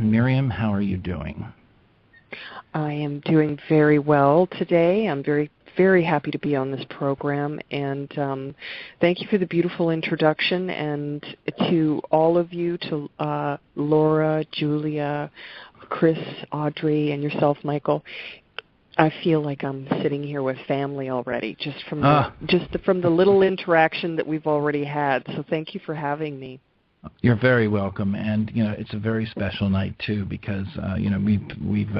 Miriam, how are you doing? I am doing very well today. I'm very happy to be on this program, and thank you for the beautiful introduction, and to all of you, to Laura, Julia, Chris, Audrey, and yourself, Michael. I feel like I'm sitting here with family already, just from the little interaction that we've already had. So thank you for having me. You're very welcome, and it's a very special night too, because we've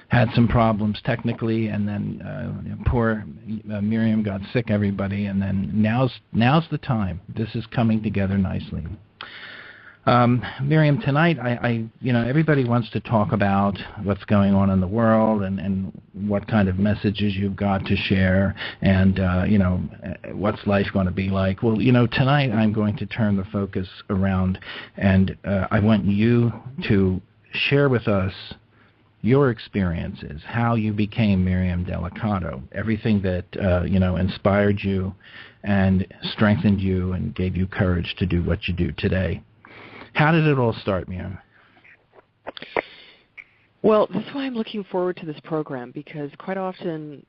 had some problems technically, and then poor Miriam got sick, everybody, and then now's the time. This is coming together nicely. Miriam, tonight, everybody wants to talk about what's going on in the world and what kind of messages you've got to share, and what's life going to be like. Well, tonight I'm going to turn the focus around, and I want you to share with us your experiences, how you became Miriam Delicado, everything that inspired you and strengthened you and gave you courage to do what you do today. How did it all start, Miriam? Well, that's why I'm looking forward to this program, because quite often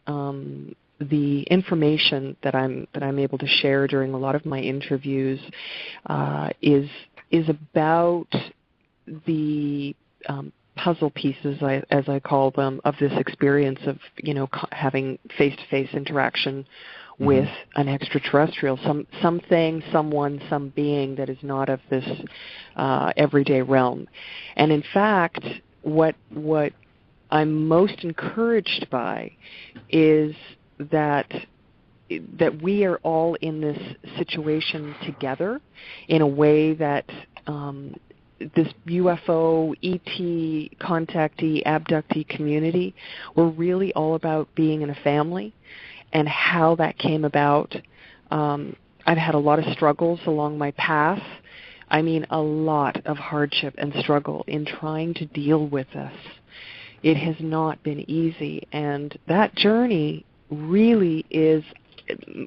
the information that I'm able to share during a lot of my interviews is about the puzzle pieces, as I call them, of this experience of having face-to-face interaction with an extraterrestrial, something, someone, some being that is not of this everyday realm. And in fact, what I'm most encouraged by is that we are all in this situation together in a way that this UFO, ET, contactee, abductee community, we're really all about being in a family. And how that came about. I've had a lot of struggles along my path. I mean, a lot of hardship and struggle in trying to deal with this. It has not been easy. And that journey really is,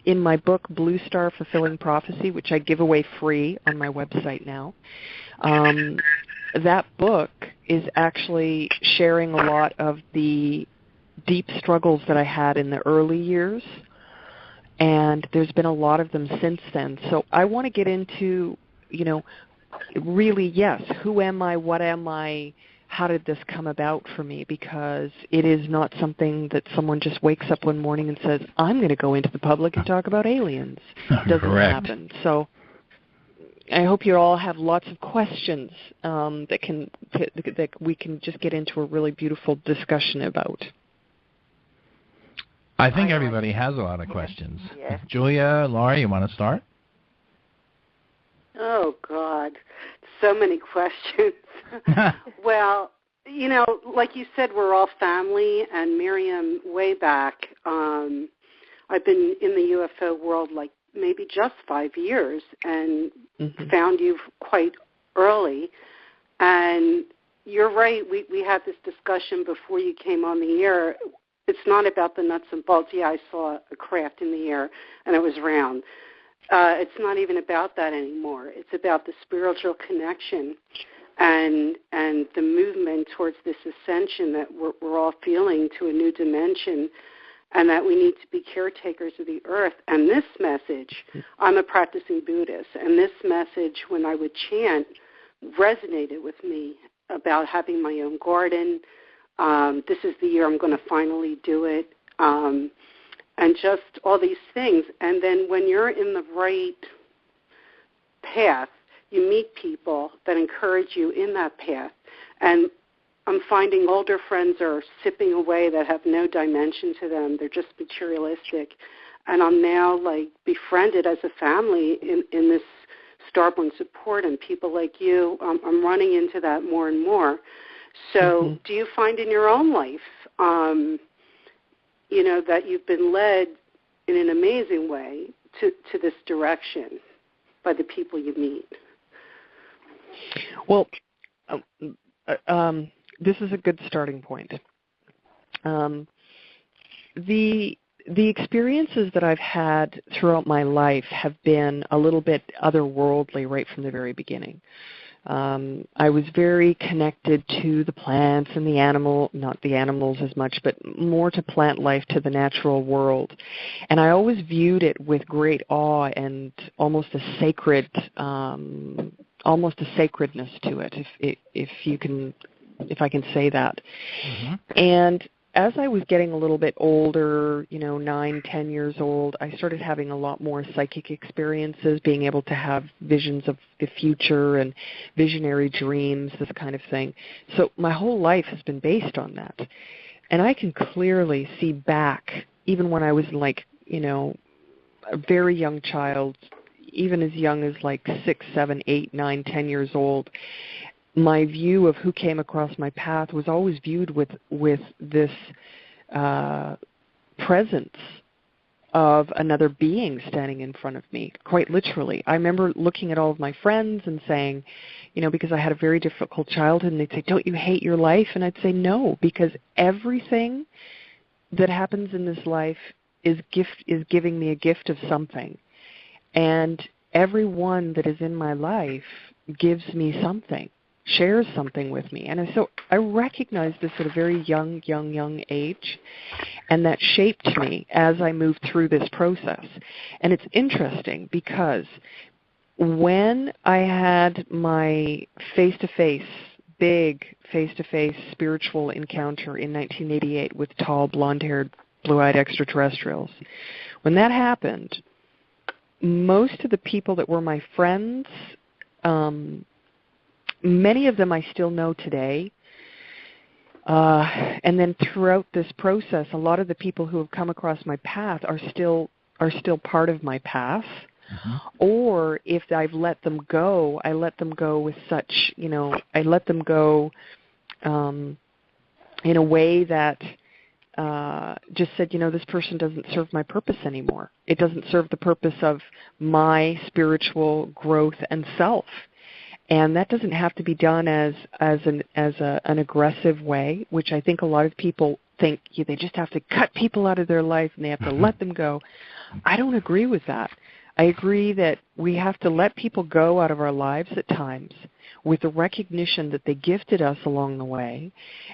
in my book, Blue Star Fulfilling Prophecy, which I give away free on my website now, that book is actually sharing a lot of the deep struggles that I had in the early years, and there's been a lot of them since then. So I want to get into, really, yes, who am I, what am I, how did this come about for me, because it is not something that someone just wakes up one morning and says, I'm going to go into the public and talk about aliens. It doesn't Correct. happen. So I hope you all have lots of questions that we can just get into a really beautiful discussion about. I think everybody has a lot of questions. Yes. Julia, Laura, you want to start? Oh, God. So many questions. Well, like you said, we're all family, and Miriam, way back, I've been in the UFO world like maybe just 5 years, and found you quite early. And you're right, we had this discussion before you came on the air. It's not about the nuts and bolts. Yeah, I saw a craft in the air, and it was round. It's not even about that anymore. It's about the spiritual connection and the movement towards this ascension that we're all feeling to a new dimension, and that we need to be caretakers of the earth. And this message, I'm a practicing Buddhist, and this message, when I would chant, resonated with me about having my own garden. This is the year I'm going to finally do it, and just all these things. And then when you're in the right path, you meet people that encourage you in that path. And I'm finding older friends are sipping away that have no dimension to them. They're just materialistic. And I'm now, befriended as a family in this Starborn support, and people like you, I'm running into that more and more. So do you find in your own life, that you've been led in an amazing way to this direction by the people you meet? Well, this is a good starting point. The experiences that I've had throughout my life have been a little bit otherworldly right from the very beginning. I was very connected to the plants and not the animals as much, but more to plant life, to the natural world. And I always viewed it with great awe and almost a sacredness to it, if I can say that. Mm-hmm. And as I was getting a little bit older, 9, 10 years old, I started having a lot more psychic experiences, being able to have visions of the future and visionary dreams, this kind of thing. So my whole life has been based on that. And I can clearly see back, even when I was a very young child, even as young as 6, 7, 8, 9, 10 years old, my view of who came across my path was always viewed with this presence of another being standing in front of me, quite literally. I remember looking at all of my friends and saying, because I had a very difficult childhood, and they'd say, "Don't you hate your life?" And I'd say, "No, because everything that happens in this life is giving me a gift of something. And everyone that is in my life gives me something, shares something with me." And so I recognized this at a very young age, and that shaped me as I moved through this process. And it's interesting because when I had my big face-to-face spiritual encounter in 1988 with tall, blonde-haired, blue-eyed extraterrestrials, when that happened, most of the people that were my friends, many of them I still know today. And then throughout this process, a lot of the people who have come across my path are still part of my path. Mm-hmm. Or if I've let them go, I let them go with such, I let them go in a way that just said, this person doesn't serve my purpose anymore. It doesn't serve the purpose of my spiritual growth and self. And that doesn't have to be done as an aggressive way, which I think a lot of people think they just have to cut people out of their life and they have to let them go. I don't agree with that. I agree that we have to let people go out of our lives at times with the recognition that they gifted us along the way,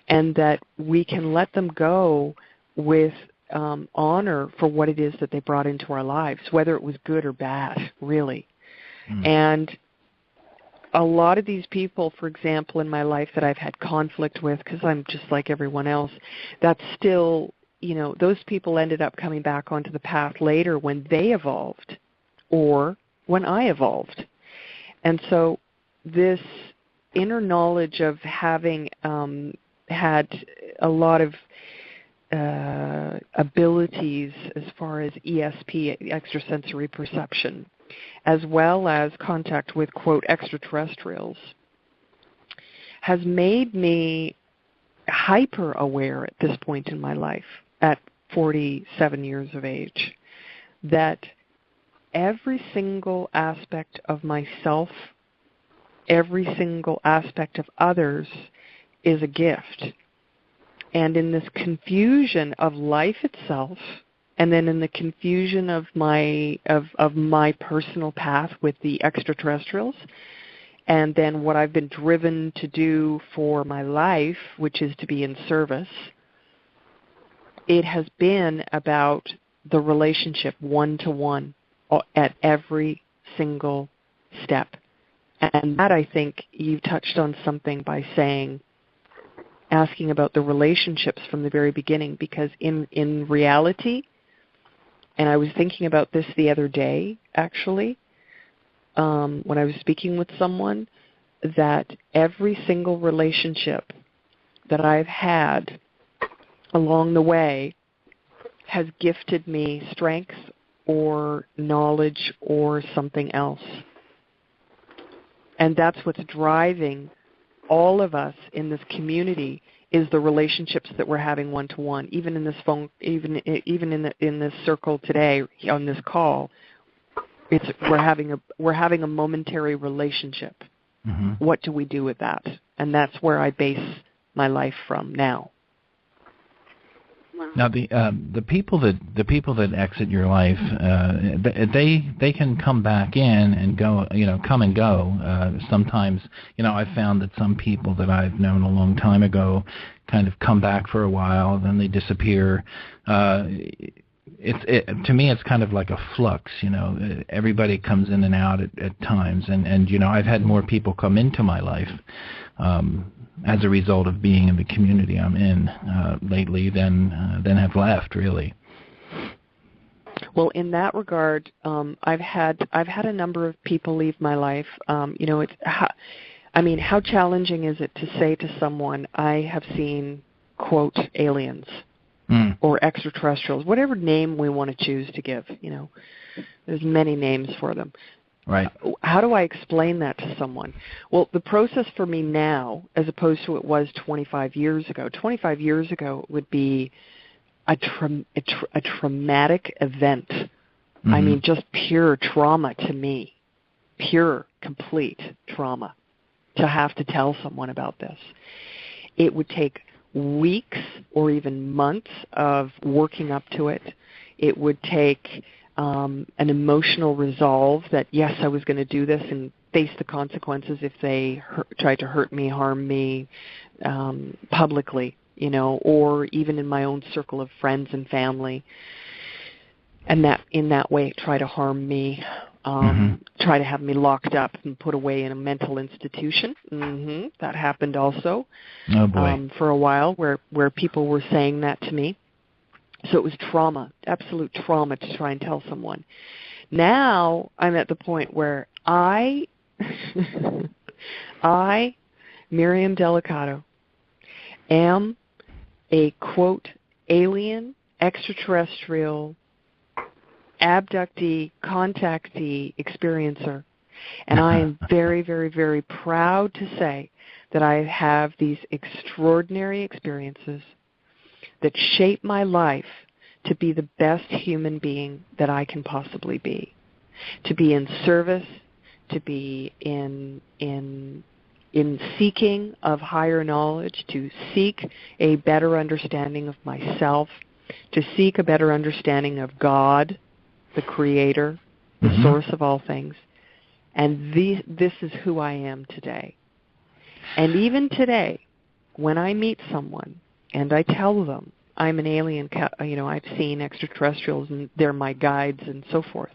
and that we can let them go with honor for what it is that they brought into our lives, whether it was good or bad, really. And a lot of these people, for example, in my life that I've had conflict with, because I'm just like everyone else, that's still, those people ended up coming back onto the path later when they evolved or when I evolved. And so this inner knowledge of having had a lot of abilities as far as ESP, extrasensory perception, as well as contact with, quote, extraterrestrials, has made me hyper-aware at this point in my life, at 47 years of age, that every single aspect of myself, every single aspect of others is a gift. And in this confusion of life itself, and then in the confusion of my personal path with the extraterrestrials, and then what I've been driven to do for my life, which is to be in service, it has been about the relationship one-to-one at every single step. And that, I think, you touched on something by asking about the relationships from the very beginning, because in reality, and I was thinking about this the other day, actually, when I was speaking with someone, that every single relationship that I've had along the way has gifted me strength or knowledge or something else. And that's what's driving all of us in this community, is the relationships that we're having one-to-one. Even in this phone, even in this circle today on this call, we're having a momentary relationship. Mm-hmm. What do we do with that? And that's where I base my life from now. Wow. Now the people that exit your life, they can come back in and go, come and go. Sometimes, I've found that some people that I've known a long time ago kind of come back for a while, then they disappear. To me, it's kind of like a flux. Everybody comes in and out at times, and I've had more people come into my life as a result of being in the community I'm in lately than have left, really. Well, in that regard, I've had a number of people leave my life. How challenging is it to say to someone, I have seen, quote, aliens or extraterrestrials, whatever name we want to choose to give. There's many names for them. Right. How do I explain that to someone? Well, the process for me now, as opposed to it was 25 years ago, 25 years ago would be a traumatic event. Mm-hmm. I mean, just pure trauma to me, pure, complete trauma to have to tell someone about this. It would take weeks or even months of working up to it. It would take an emotional resolve that, yes, I was going to do this and face the consequences if they tried to hurt me, harm me publicly, or even in my own circle of friends and family, and that in that way try to harm me, try to have me locked up and put away in a mental institution. That happened also. Oh boy. For a while where people were saying that to me. So it was trauma, absolute trauma to try and tell someone. Now I'm at the point where I, Miriam Delicado, am a, quote, alien, extraterrestrial, abductee, contactee experiencer. And I am very, very, very proud to say that I have these extraordinary experiences that shape my life to be the best human being that I can possibly be, to be in service, to be in seeking of higher knowledge, to seek a better understanding of myself, to seek a better understanding of God, the Creator, the source of all things. And this is who I am today. And even today, when I meet someone and I tell them I'm an alien, I've seen extraterrestrials and they're my guides and so forth,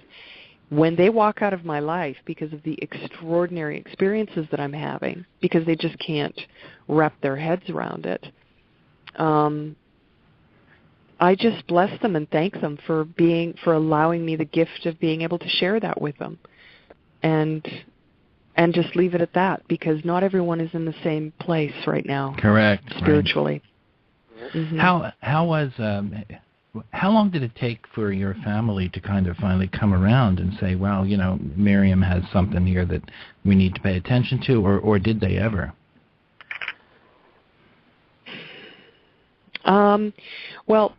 when they walk out of my life because of the extraordinary experiences that I'm having, because they just can't wrap their heads around it, I just bless them and thank them for allowing me the gift of being able to share that with them, and just leave it at that, because not everyone is in the same place right now. Correct. Spiritually. Right. How long did it take for your family to kind of finally come around and say, well, Miriam has something here that we need to pay attention to, or did they ever? Well,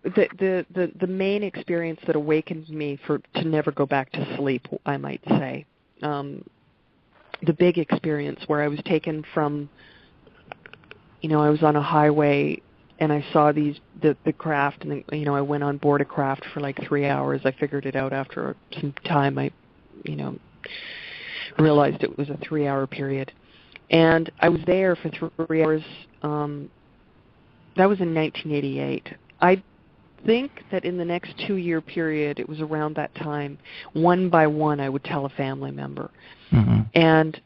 the main experience that awakened me to never go back to sleep, I might say, the big experience where I was taken from, I was on a highway and I saw the craft, and then, I went on board a craft for like 3 hours. I figured it out after some time. I, realized it was a 3-hour period, and I was there for 3 hours. That was in 1988. I think that in the next 2-year period, it was around that time, one by one, I would tell a family member, and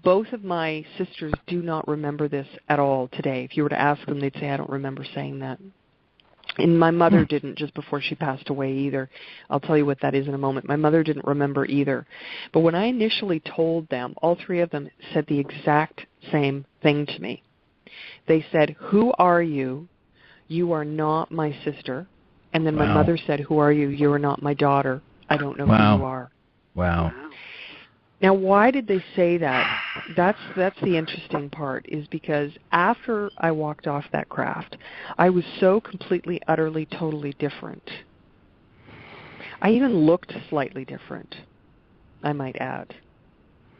both of my sisters do not remember this at all today. If you were to ask them, they'd say, I don't remember saying that. And my mother didn't just before she passed away either. I'll tell you what that is in a moment. My mother didn't remember either. But when I initially told them, all three of them said the exact same thing to me. They said, who are you? You are not my sister. And then my mother said, who are you? You are not my daughter. I don't know who you are. Wow. Now, why did they say that? That's the interesting part, is because after I walked off that craft, I was so completely, utterly, totally different. I even looked slightly different, I might add.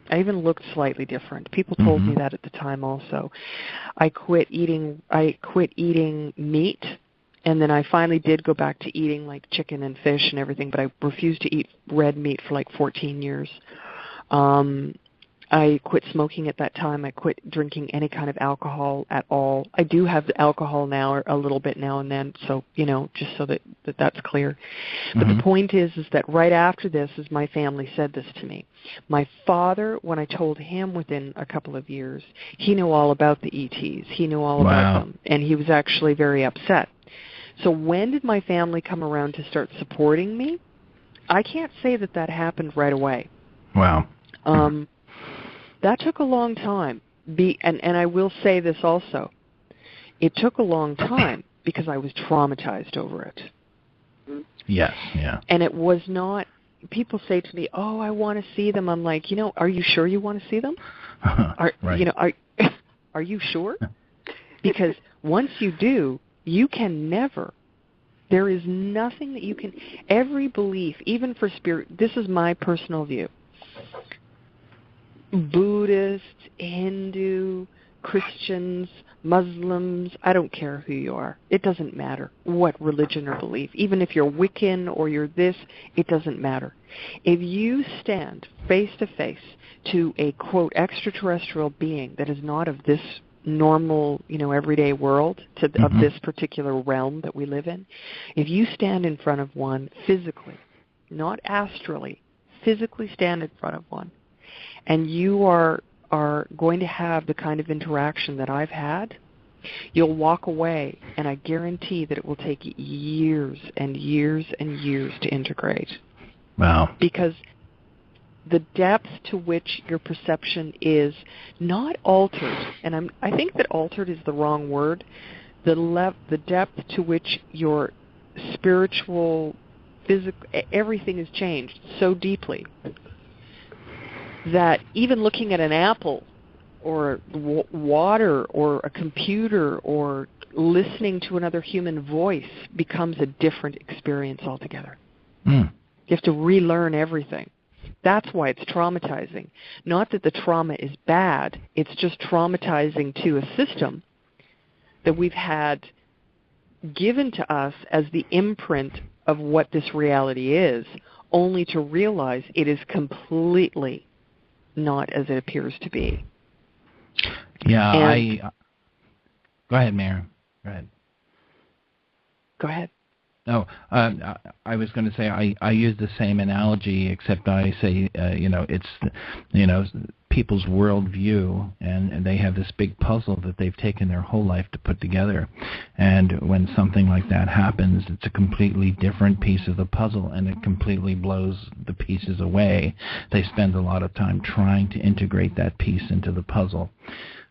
I even looked slightly different. People told me that at the time also. I quit eating meat And then I finally did go back to eating like chicken and fish and everything, but I refused to eat red meat for like 14 years. I quit smoking at that time. I quit drinking any kind of alcohol at all. I do have the alcohol now, a little bit now and then, so, just so that's clear. But the point is that right after this, as my family said this to me, my father, when I told him within a couple of years, he knew all about the ETs. He knew all about them, and he was actually very upset. So when did my family come around to start supporting me? I can't say that happened right away. Wow. That took a long time. And I will say this also. It took a long time because I was traumatized over it. Yes, yeah. And it was not, people say to me, oh, I want to see them. I'm like, are you sure you want to see them? Right. Are you sure? Because once you do, you can never. There is nothing that you can, every belief, even for spirit, this is my personal view. Buddhists, Hindu, Christians, Muslims, I don't care who you are. It doesn't matter what religion or belief. Even if you're Wiccan or you're this, it doesn't matter. If you stand face to face to a, quote, extraterrestrial being that is not of this normal, everyday world, of this particular realm that we live in, if you stand in front of one physically, not astrally, physically stand in front of one, and you are going to have the kind of interaction that I've had, you'll walk away, and I guarantee that it will take years and years and years to integrate. Wow. Because the depth to which your perception is not altered, and I think that altered is the wrong word, the depth to which your spiritual, physical, everything has changed so deeply that even looking at an apple or water or a computer or listening to another human voice becomes a different experience altogether. You have to relearn everything. That's why it's traumatizing. Not that the trauma is bad, it's just traumatizing to a system that we've had given to us as the imprint of what this reality is, only to realize it is completely not as it appears to be. Yeah, Go ahead, Miriam. Go ahead. No, I was going to say I use the same analogy, except I say, it's, people's worldview, and they have this big puzzle that they've taken their whole life to put together. And when something like that happens, it's a completely different piece of the puzzle, and it completely blows the pieces away. They spend a lot of time trying to integrate that piece into the puzzle.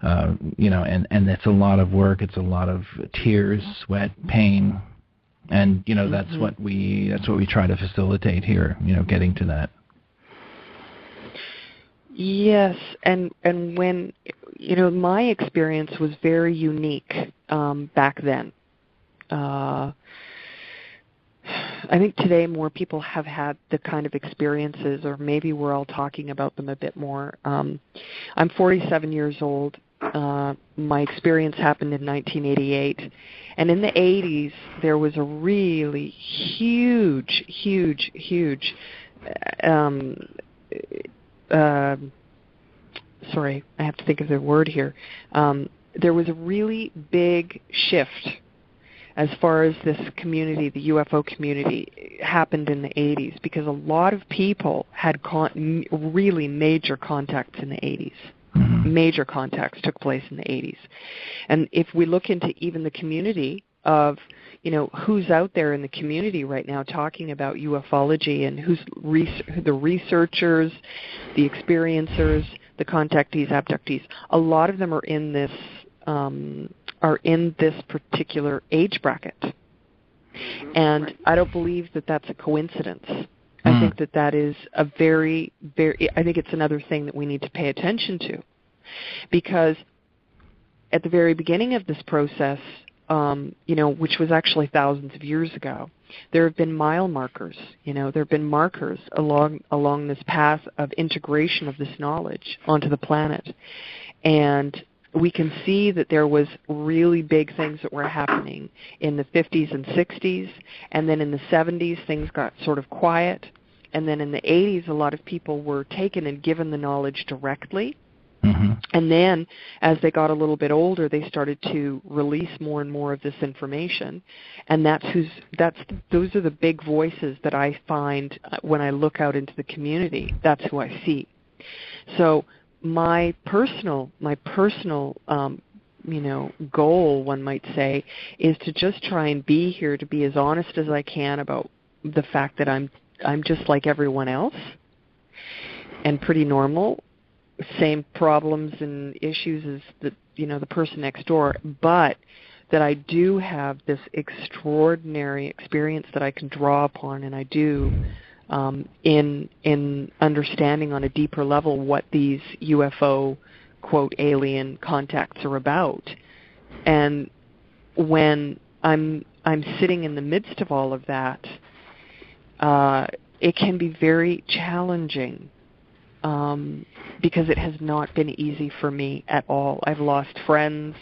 And it's a lot of work. It's a lot of tears, sweat, pain. And that's what we try to facilitate here. Getting to that. Yes, and when my experience was very unique back then. I think today more people have had the kind of experiences, or maybe we're all talking about them a bit more. I'm 47 years old. My experience happened in 1988. And in the 80s, there was a really huge sorry, I have to think of the word here. There was a really big shift as far as this community, the UFO community, happened in the 80s, because a lot of people had really major contacts in the 80s. Major contacts took place in the 80s. And if we look into even the community of, who's out there in the community right now talking about ufology, and who's the researchers, the experiencers, the contactees, abductees, a lot of them are in this particular age bracket. And I don't believe that that's a coincidence. I think that is a very, very, I think it's another thing that we need to pay attention to. Because at the very beginning of this process, which was actually thousands of years ago, there have been mile markers. There have been markers along this path of integration of this knowledge onto the planet. And we can see that there was really big things that were happening in the 50s and 60s, and then in the 70s things got sort of quiet, and then in the 80s a lot of people were taken and given the knowledge directly. Mm-hmm. And then as they got a little bit older, they started to release more and more of this information, and those are the big voices that I find when I look out into the community. That's who I see. So my personal goal, one might say, is to just try and be here, to be as honest as I can about the fact that I'm just like everyone else and pretty normal, same problems and issues as the person next door, but that I do have this extraordinary experience that I can draw upon, and I do in understanding on a deeper level what these UFO, quote, alien contacts are about. And when I'm sitting in the midst of all of that, it can be very challenging because it has not been easy for me at all. I've lost friends.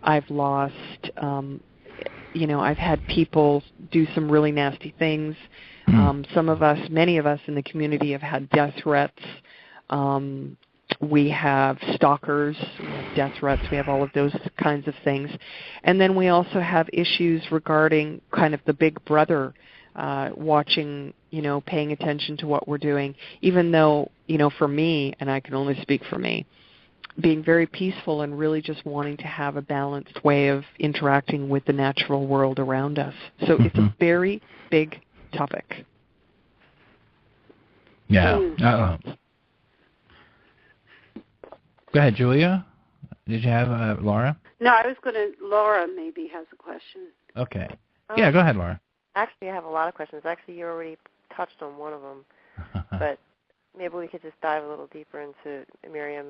I've lost, I've had people do some really nasty things. Many of us in the community have had death threats. We have stalkers, we have death threats, we have all of those kinds of things. And then we also have issues regarding kind of the big brother watching, paying attention to what we're doing, even though, for me, and I can only speak for me, being very peaceful and really just wanting to have a balanced way of interacting with the natural world around us. So it's a very big topic. Yeah. Go ahead, Julia. Did you have Laura? No, Laura maybe has a question. Okay. Yeah, go ahead, Laura. Actually, I have a lot of questions. Actually, you already touched on one of them, but maybe we could just dive a little deeper into Miriam.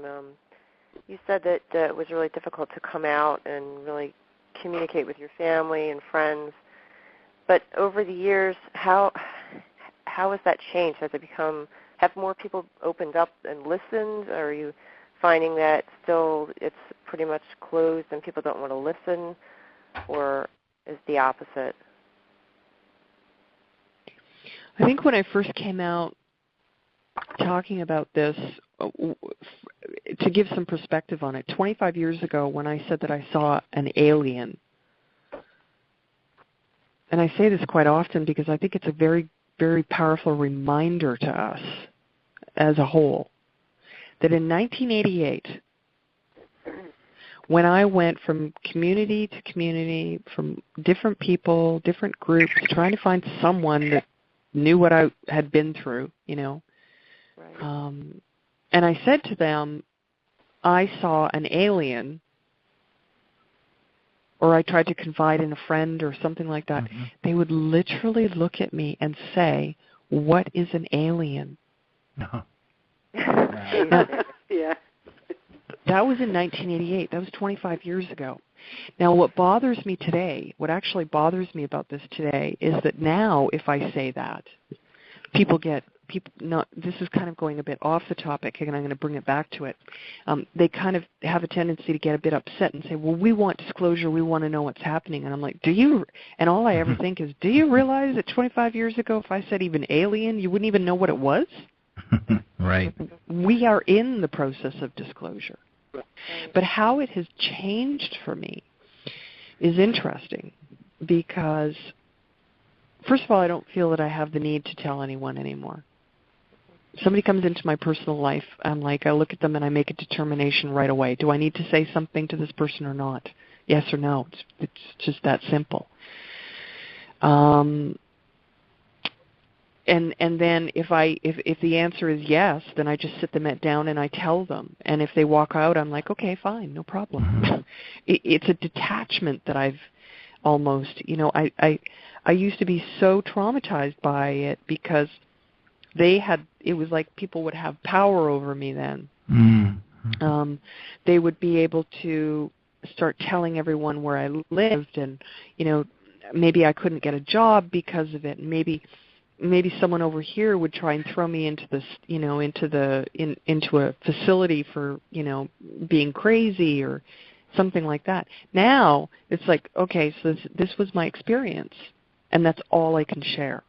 You said that it was really difficult to come out and really communicate with your family and friends, but over the years, how has that changed? Have more people opened up and listened, or are you finding that still it's pretty much closed and people don't want to listen, or is the opposite? I think when I first came out talking about this, to give some perspective on it, 25 years ago when I said that I saw an alien, and I say this quite often because I think it's a very, very powerful reminder to us as a whole, that in 1988, when I went from community to community, from different people, different groups, trying to find someone that knew what I had been through, Right. And I said to them, I saw an alien, or I tried to confide in a friend or something like that. Mm-hmm. They would literally look at me and say, "What is an alien?" No. Yeah. That was in 1988. That was 25 years ago. Now, what actually bothers me about this today is that now if I say that, this is kind of going a bit off the topic, and I'm going to bring it back to it. They kind of have a tendency to get a bit upset and say, well, we want disclosure, we want to know what's happening. And I'm like, and all I ever think is, do you realize that 25 years ago, if I said even alien, you wouldn't even know what it was? Right. We are in the process of disclosure. But how it has changed for me is interesting because, first of all, I don't feel that I have the need to tell anyone anymore. Somebody comes into my personal life, I look at them and I make a determination right away. Do I need to say something to this person or not? Yes or no. It's just that simple. And then if the answer is yes, then I just sit them down and I tell them. And if they walk out, I'm like, okay, fine, no problem. Mm-hmm. It's a detachment that I've almost, I used to be so traumatized by it because it was like people would have power over me then. Mm-hmm. They would be able to start telling everyone where I lived, and, maybe I couldn't get a job because of it, and maybe maybe someone over here would try and throw me into this, into a facility for, being crazy or something like that. Now it's like, okay, so this was my experience, and that's all I can share.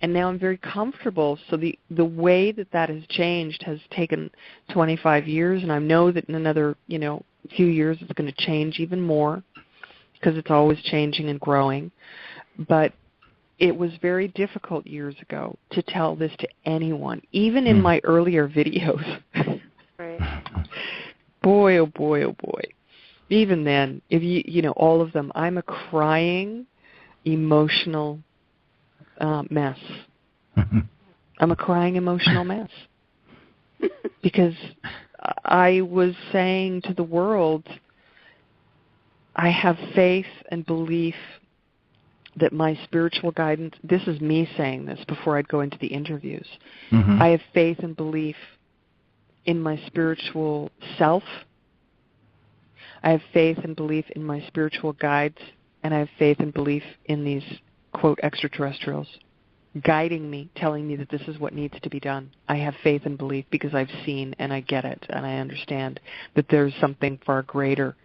And now I'm very comfortable. So the way that has changed has taken 25 years, and I know that in another, few years it's going to change even more because it's always changing and growing. But it was very difficult years ago to tell this to anyone, even in my earlier videos. Right. Boy, oh boy, oh boy. Even then, if all of them, I'm a crying, emotional mess. I'm a crying, emotional mess. Because I was saying to the world, I have faith and belief that my spiritual guidance, this is me saying this before I'd go into the interviews, I have faith and belief in my spiritual self. I have faith and belief in my spiritual guides, and I have faith and belief in these, quote, extraterrestrials guiding me, telling me that this is what needs to be done. I have faith and belief because I've seen and I get it and I understand that there's something far greater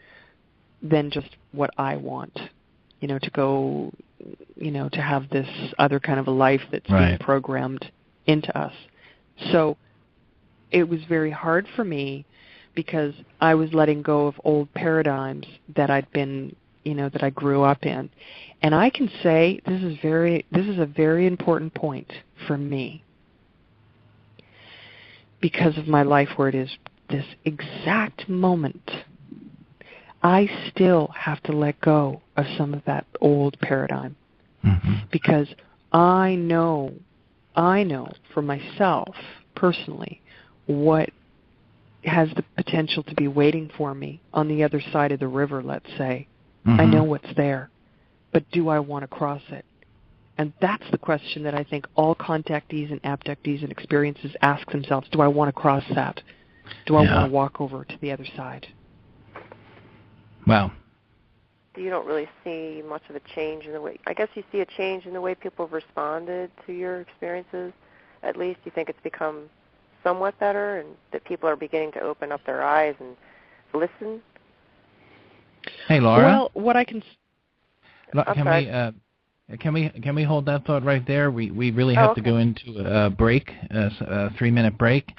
than just what I want, to go, to have this other kind of a life that's being programmed into us. So it was very hard for me because I was letting go of old paradigms that I'd been, that I grew up in. And I can say this is a very important point for me because of my life where it is this exact moment. I still have to let go of some of that old paradigm because I know for myself personally what has the potential to be waiting for me on the other side of the river, let's say. I know what's there, but do I want to cross it? And that's the question that I think all contactees and abductees and experiences ask themselves. Do I want to cross that? Do I want to walk over to the other side? Wow. You don't really see much of a change in the way, I guess you see a change in the way people have responded to your experiences. At least you think it's become somewhat better and that people are beginning to open up their eyes and listen. Hey, Laura. Well, what I can... Can we hold that thought right there? We really have to go into a break, a 3-minute break.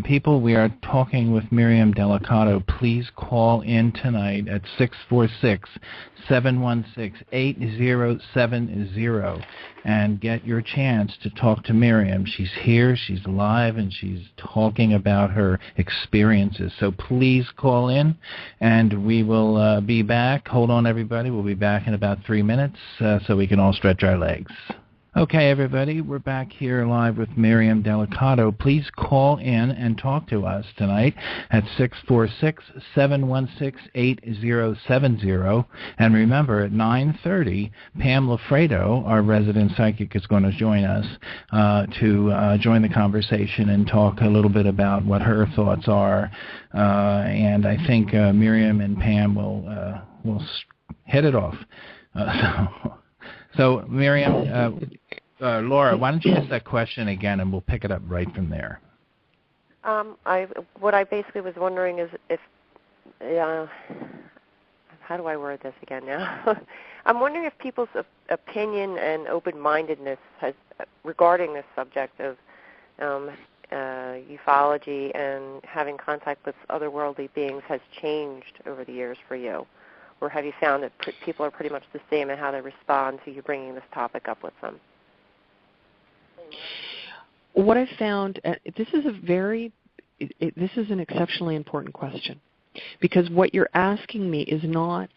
People, we are talking with Miriam Delicado. Please call in tonight at 646-716-8070 and get your chance to talk to Miriam. She's here, she's alive, and she's talking about her experiences. So please call in, and we will be back. Hold on, everybody. We'll be back in about 3 minutes so we can all stretch our legs. Okay, everybody, we're back here live with Miriam Delicado. Please call in and talk to us tonight at 646-716-8070. And remember, at 9:30, Pam Lafredo, our resident psychic, is going to join us to join the conversation and talk a little bit about what her thoughts are. And I think Miriam and Pam will hit it off. So Miriam, Laura, why don't you ask that question again, and we'll pick it up right from there. What I basically was wondering is if, how do I word this again now? I'm wondering if people's opinion and open-mindedness regarding this subject of ufology and having contact with otherworldly beings has changed over the years for you. Or have you found that people are pretty much the same in how they respond to you bringing this topic up with them? What I've found, this is an exceptionally important question, because what you're asking me is not,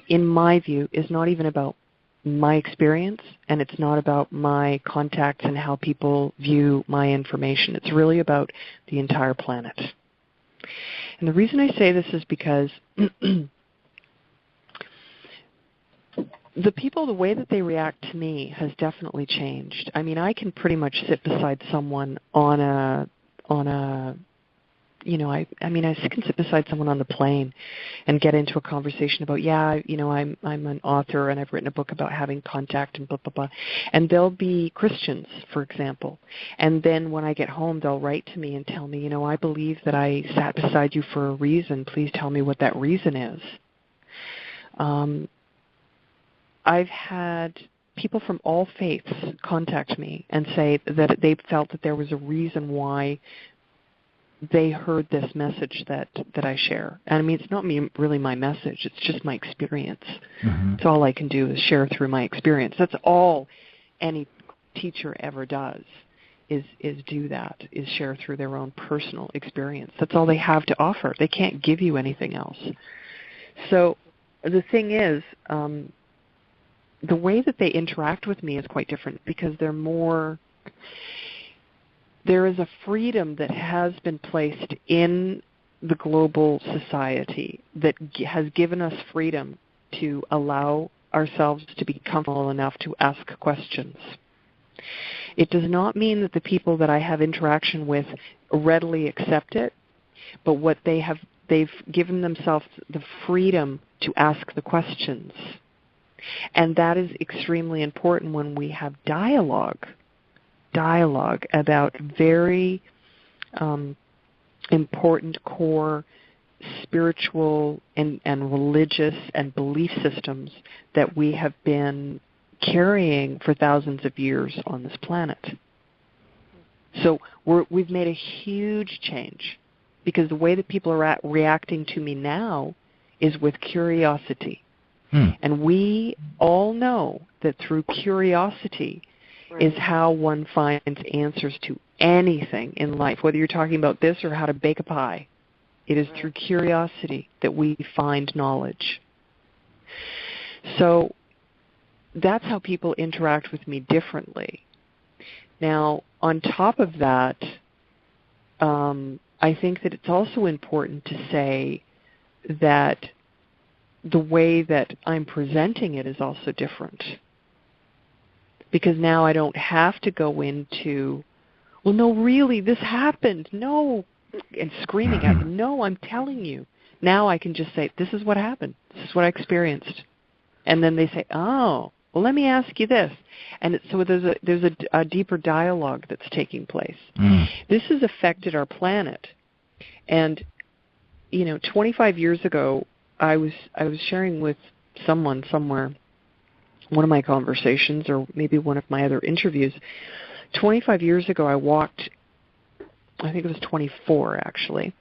in my view, is not even about my experience, and it's not about my contacts and how people view my information. It's really about the entire planet. And the reason I say this is because the people, the way that they react to me has definitely changed. I mean, I can pretty much sit beside someone on a I can sit beside someone on the plane and get into a conversation about, I'm an author and I've written a book about having contact and blah, blah, blah. And they'll be Christians, for example. And then when I get home, they'll write to me and tell me, I believe that I sat beside you for a reason. Please tell me what that reason is. I've had people from all faiths contact me and say that they felt that there was a reason why they heard this message that I share. And it's not really my message, it's just my experience. Mm-hmm. So all I can do is share through my experience. That's all any teacher ever does, is do that, is share through their own personal experience. That's all they have to offer. They can't give you anything else. So the thing is, the way that they interact with me is quite different, because there is a freedom that has been placed in the global society that has given us freedom to allow ourselves to be comfortable enough to ask questions. It does not mean that the people that I have interaction with readily accept it, but what they've given themselves the freedom to ask the questions. And that is extremely important when we have dialogue about very important core spiritual and religious and belief systems that we have been carrying for thousands of years on this planet. So we've made a huge change, because the way that people are reacting to me now is with curiosity. And we all know that through curiosity is how one finds answers to anything in life, whether you're talking about this or how to bake a pie. It is through curiosity that we find knowledge. So that's how people interact with me differently. Now, on top of that, I think that it's also important to say that the way that I'm presenting it is also different. Because now I don't have to go into, well, no, really, this happened, no, and screaming at them, no, I'm telling you. Now I can just say, this is what happened, this is what I experienced. And then they say, oh, well, let me ask you this. And so there's a deeper dialogue that's taking place. This has affected our planet. And, 25 years ago, I was sharing with someone somewhere, one of my conversations or maybe one of my other interviews. 25 years ago, I walked, I think it was 24 actually.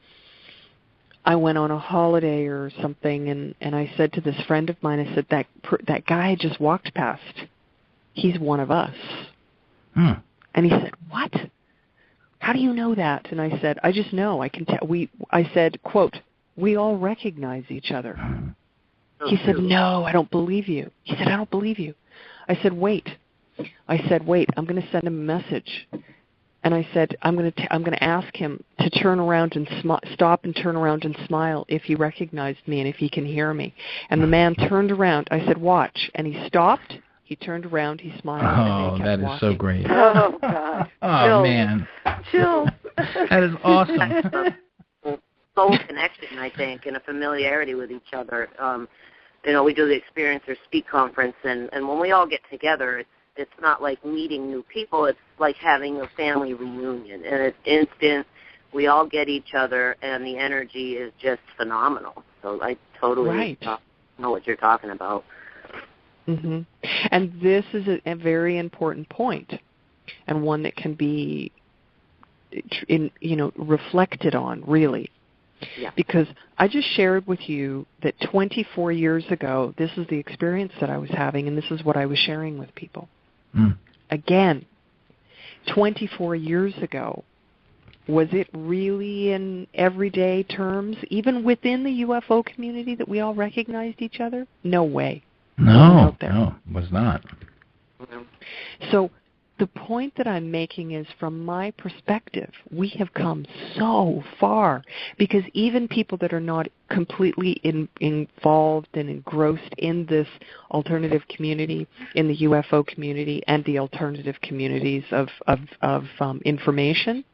I went on a holiday or something, and I said to this friend of mine, I said, that guy I just walked past, he's one of us. And he said, what? How do you know that? And I said, I just know. I can tell. I said, quote, we all recognize each other. He said, no, I don't believe you. He said, I don't believe you. I said, wait. I'm going to send him a message. And I said, I'm going to ask him to turn around and stop and turn around and smile if he recognized me and if he can hear me. And the man turned around. I said, watch. And he stopped. He turned around. He smiled. Oh, and that is walking. So great. Oh, God. Oh, Chills. Man. Chills. That is awesome. Soul connection, I think, and a familiarity with each other. We do the Experience or Speak conference, and when we all get together, it's not like meeting new people. It's like having a family reunion, and it's instant. We all get each other, and the energy is just phenomenal. So I totally know what you're talking about. Mm-hmm. And this is a very important point, and one that can be, reflected on, really. Yeah. Because I just shared with you that 24 years ago, this is the experience that I was having, and this is what I was sharing with people. Again, 24 years ago, was it really in everyday terms, even within the UFO community, that we all recognized each other? No way. No, it was not. So the point that I'm making is, from my perspective, we have come so far, because even people that are not completely involved and engrossed in this alternative community, in the UFO community and the alternative communities of information,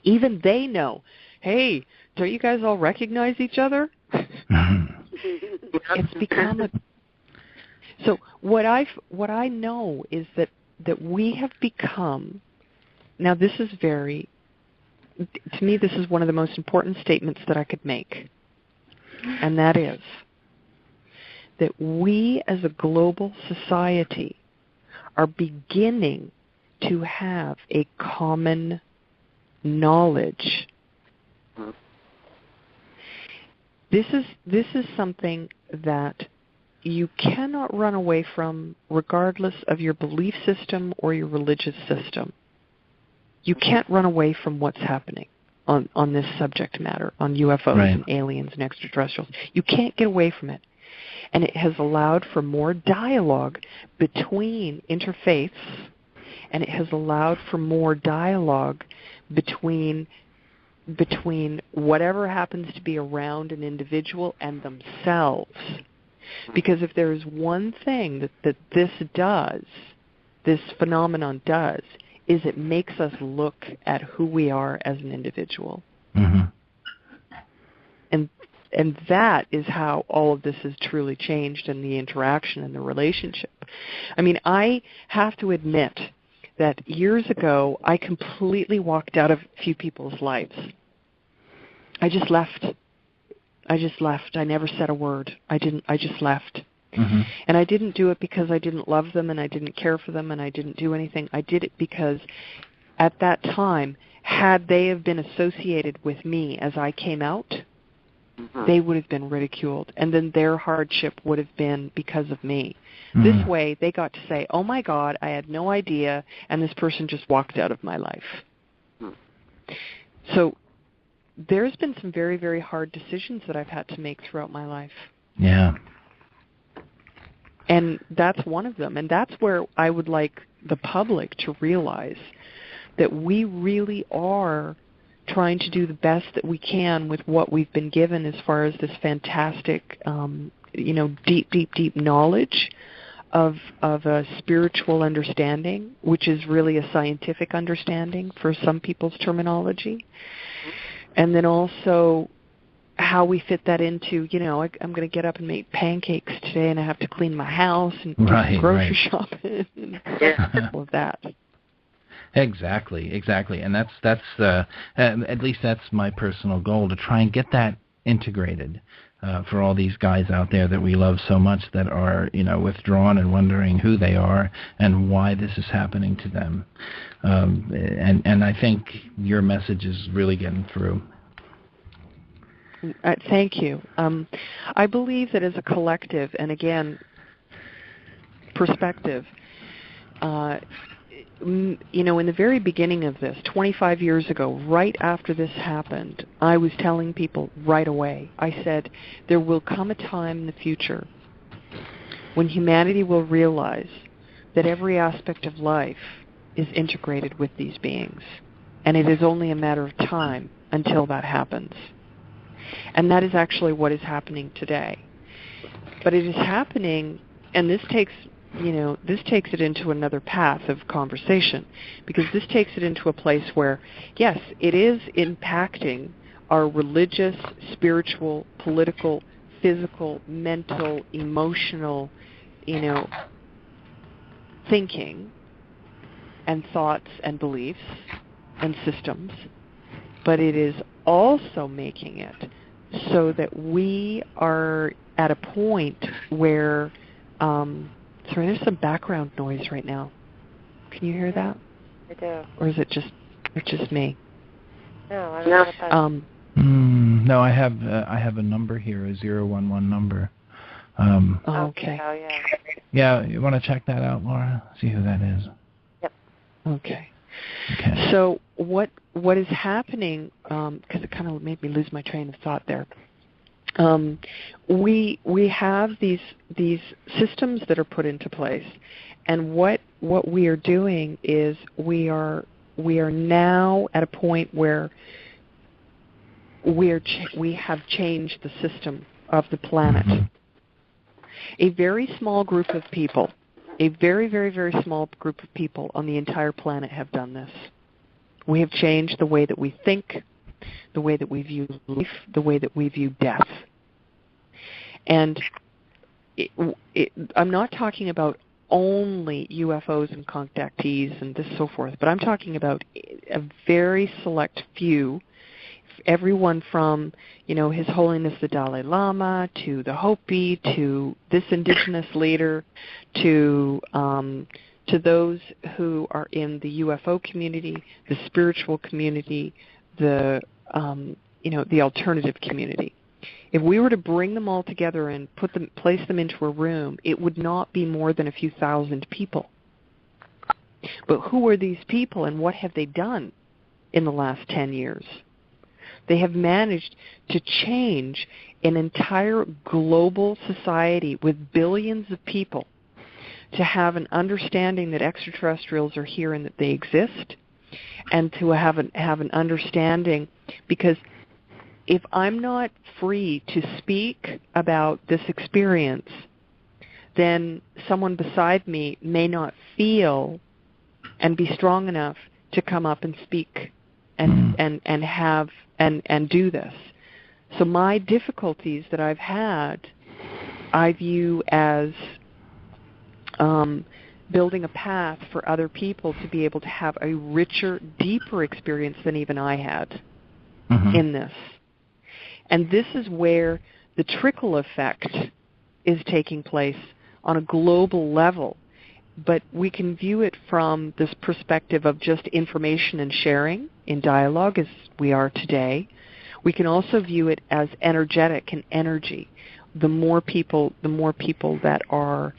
even they know, hey, don't you guys all recognize each other? It's become a... So what I know is that we have become... Now this is very... To me, this is one of the most important statements that I could make. And that is that we as a global society are beginning to have a common knowledge. This is something that you cannot run away from regardless of your belief system or your religious system. You can't run away from what's happening on this subject matter, on UFOs right. and aliens and extraterrestrials. You can't get away from it. And it has allowed for more dialogue between interfaiths, and it has allowed for more dialogue between whatever happens to be around an individual and themselves. Because if there's one thing that this phenomenon does, is it makes us look at who we are as an individual. Mm-hmm. And that is how all of this has truly changed in the interaction and the relationship. I mean, I have to admit that years ago, I completely walked out of a few people's lives. I just left. I never said a word. I just left. Mm-hmm. And I didn't do it because I didn't love them and I didn't care for them and I didn't do anything. I did it because at that time, had they have been associated with me as I came out, they would have been ridiculed. And then their hardship would have been because of me. Mm-hmm. This way, they got to say, oh my God, I had no idea, and this person just walked out of my life. So there's been some very, very hard decisions that I've had to make throughout my life. Yeah. And that's one of them. And that's where I would like the public to realize that we really are trying to do the best that we can with what we've been given as far as this fantastic, deep knowledge of a spiritual understanding, which is really a scientific understanding for some people's terminology. And then also how we fit that into, I'm going to get up and make pancakes today and I have to clean my house and do some grocery shopping and all of that. Exactly. And that's at least that's my personal goal, to try and get that integrated for all these guys out there that we love so much that are, withdrawn and wondering who they are and why this is happening to them. And I think your message is really getting through. Thank you. I believe that as a collective, and again, perspective, in the very beginning of this, 25 years ago, right after this happened, I was telling people right away, I said, there will come a time in the future when humanity will realize that every aspect of life is integrated with these beings. And it is only a matter of time until that happens. And that is actually what is happening today. But it is happening, and this takes it into another path of conversation, because this takes it into a place where, yes, it is impacting our religious, spiritual, political, physical, mental, emotional, thinking and thoughts and beliefs and systems, but it is also making it so that we are at a point where, sorry, there's some background noise right now. Can you hear that? I do. Or is it just me? No, I don't know what that No, I have a number here, a 011 number. Okay. Oh, yeah. Yeah, you want to check that out, Laura? See who that is. Yep. Okay. So what is happening, because it kind of made me lose my train of thought there, we have these systems that are put into place, and what we are doing is we are now at a point where we have changed the system of the planet. Mm-hmm. A very small group of people, a very, very, very small group of people on the entire planet have done this. We have changed the way that we think, the way that we view life, the way that we view death. And I'm not talking about only UFOs and contactees and this so forth, but I'm talking about a very select few, everyone from, His Holiness the Dalai Lama to the Hopi to this indigenous leader to those who are in the UFO community, the spiritual community, the alternative community. If we were to bring them all together and place them into a room, it would not be more than a few thousand people. But who are these people and what have they done in the last 10 years? They have managed to change an entire global society with billions of people to have an understanding that extraterrestrials are here and that they exist, and to have an understanding, because if I'm not free to speak about this experience, then someone beside me may not feel and be strong enough to come up and speak and do this. So my difficulties that I've had, I view as building a path for other people to be able to have a richer, deeper experience than even I had in this. And this is where the trickle effect is taking place on a global level. But we can view it from this perspective of just information and sharing in dialogue as we are today. We can also view it as energetic and energy. The more people that are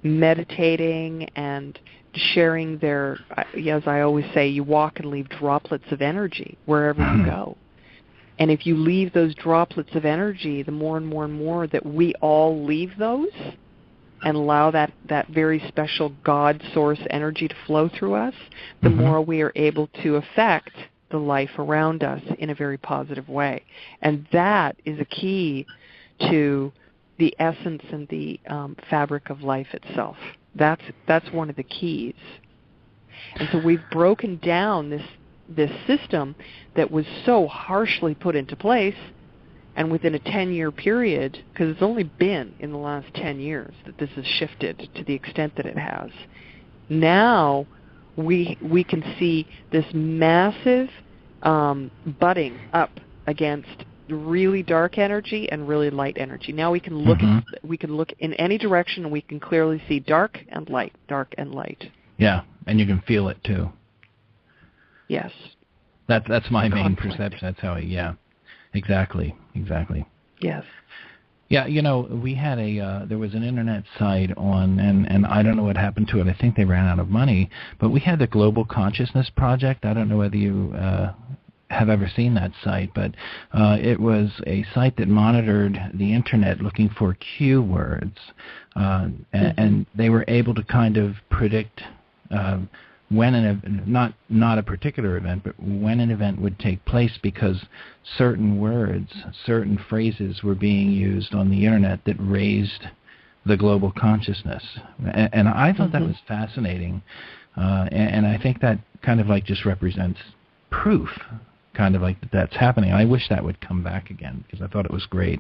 meditating and sharing their, as I always say, you walk and leave droplets of energy wherever you go. And if you leave those droplets of energy, the more and more and more that we all leave those and allow that very special God source energy to flow through us, the more we are able to affect the life around us in a very positive way. And that is a key to the essence and the fabric of life itself. That's one of the keys. And so we've broken down this system that was so harshly put into place, and within a 10-year period, because it's only been in the last 10 years that this has shifted to the extent that it has. Now we can see this massive butting up against really dark energy and really light energy. Now we can look in any direction, and we can clearly see dark and light. Yeah, and you can feel it too. Yes. That's my main perception. That's how exactly. Yes. Yeah, we had there was an internet site on, and I don't know what happened to it. I think they ran out of money, but we had the Global Consciousness Project. I don't know whether you have ever seen that site, but it was a site that monitored the internet looking for keywords, and they were able to kind of predict when not a particular event, but when an event would take place, because certain words, certain phrases were being used on the internet that raised the global consciousness. And I thought that was fascinating. And I think that kind of like just represents proof, kind of like that's happening. I wish that would come back again, because I thought it was great.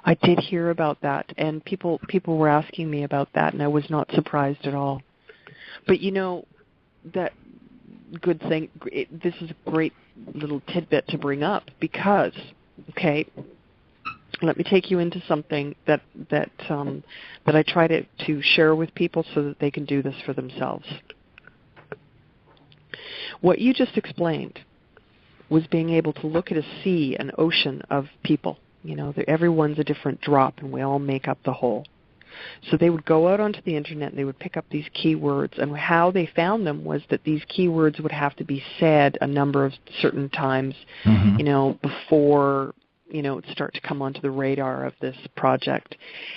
I did hear about that, and people were asking me about that, and I was not surprised at all. But that good thing, this is a great little tidbit to bring up, because, okay, let me take you into something that I try to share with people so that they can do this for themselves. What you just explained was being able to look at a sea, an ocean of people. Everyone's a different drop, and we all make up the whole. So they would go out onto the internet and they would pick up these keywords, and how they found them was that these keywords would have to be said a number of certain times, before it would start to come onto the radar of this project.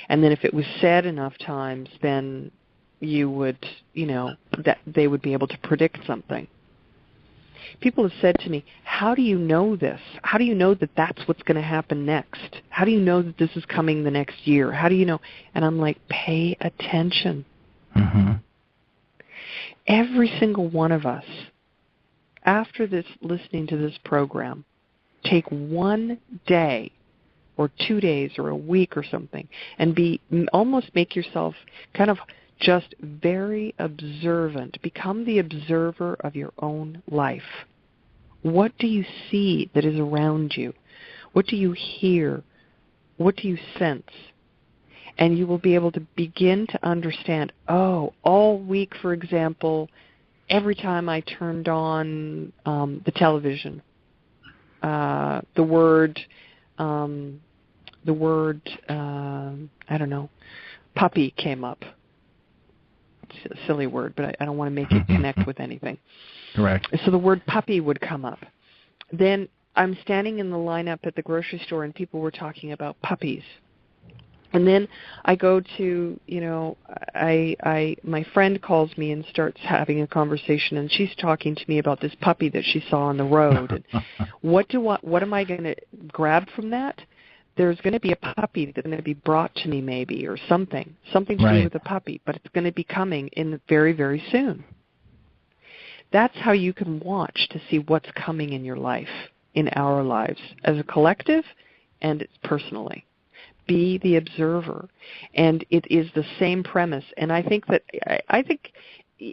And then if it was said enough times, then you would, that they would be able to predict something. People have said to me, how do you know this? How do you know that that's what's going to happen next? How do you know that this is coming the next year? How do you know? And I'm like, pay attention. Every single one of us after this, listening to this program, take one day or 2 days or a week or something and almost make yourself kind of just very observant. Become the observer of your own life. What do you see that is around you? What do you hear? What do you sense? And you will be able to begin to understand, all week, for example, every time I turned on the television, the word, I don't know, puppy came up. It's a silly word, but I don't want to make it connect with anything. Correct. So the word puppy would come up. Then I'm standing in the lineup at the grocery store and people were talking about puppies. And then I go to, my friend calls me and starts having a conversation, and she's talking to me about this puppy that she saw on the road. And what am I going to grab from that? There's going to be a puppy that's going to be brought to me maybe, or something to do with a puppy, but it's going to be coming in very, very soon. That's how you can watch to see what's coming in your life, in our lives, as a collective and personally. Be the observer, and it is the same premise. And I think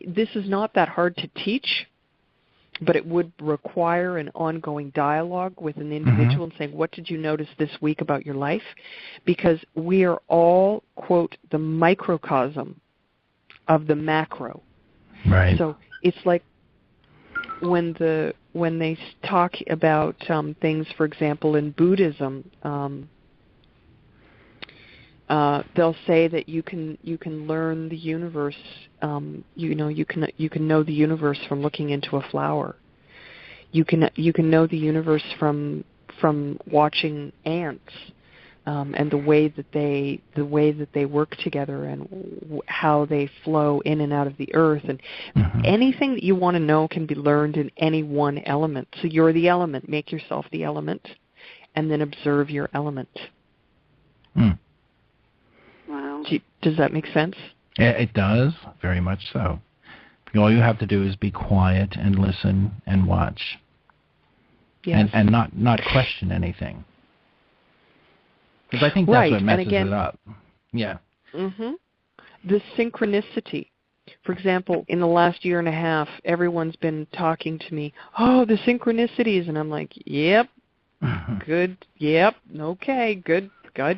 this is not that hard to teach, but it would require an ongoing dialogue with an individual and saying, what did you notice this week about your life? Because we are all, quote, the microcosm of the macro. Right. So it's like when they talk about things, for example, in Buddhism, they'll say that you can learn the universe. You can know the universe from looking into a flower. You can know the universe from watching ants and the way that they work together and how they flow in and out of the earth. And anything that you want to know can be learned in any one element. So you're the element. Make yourself the element, and then observe your element. Wow. Does that make sense? It does, very much so. All you have to do is be quiet and listen and watch. Yes. And not question anything. Because I think that's what messes it up. Yeah. The synchronicity. For example, in the last year and a half, everyone's been talking to me, the synchronicities, and I'm like, yep, good, yep, okay, good,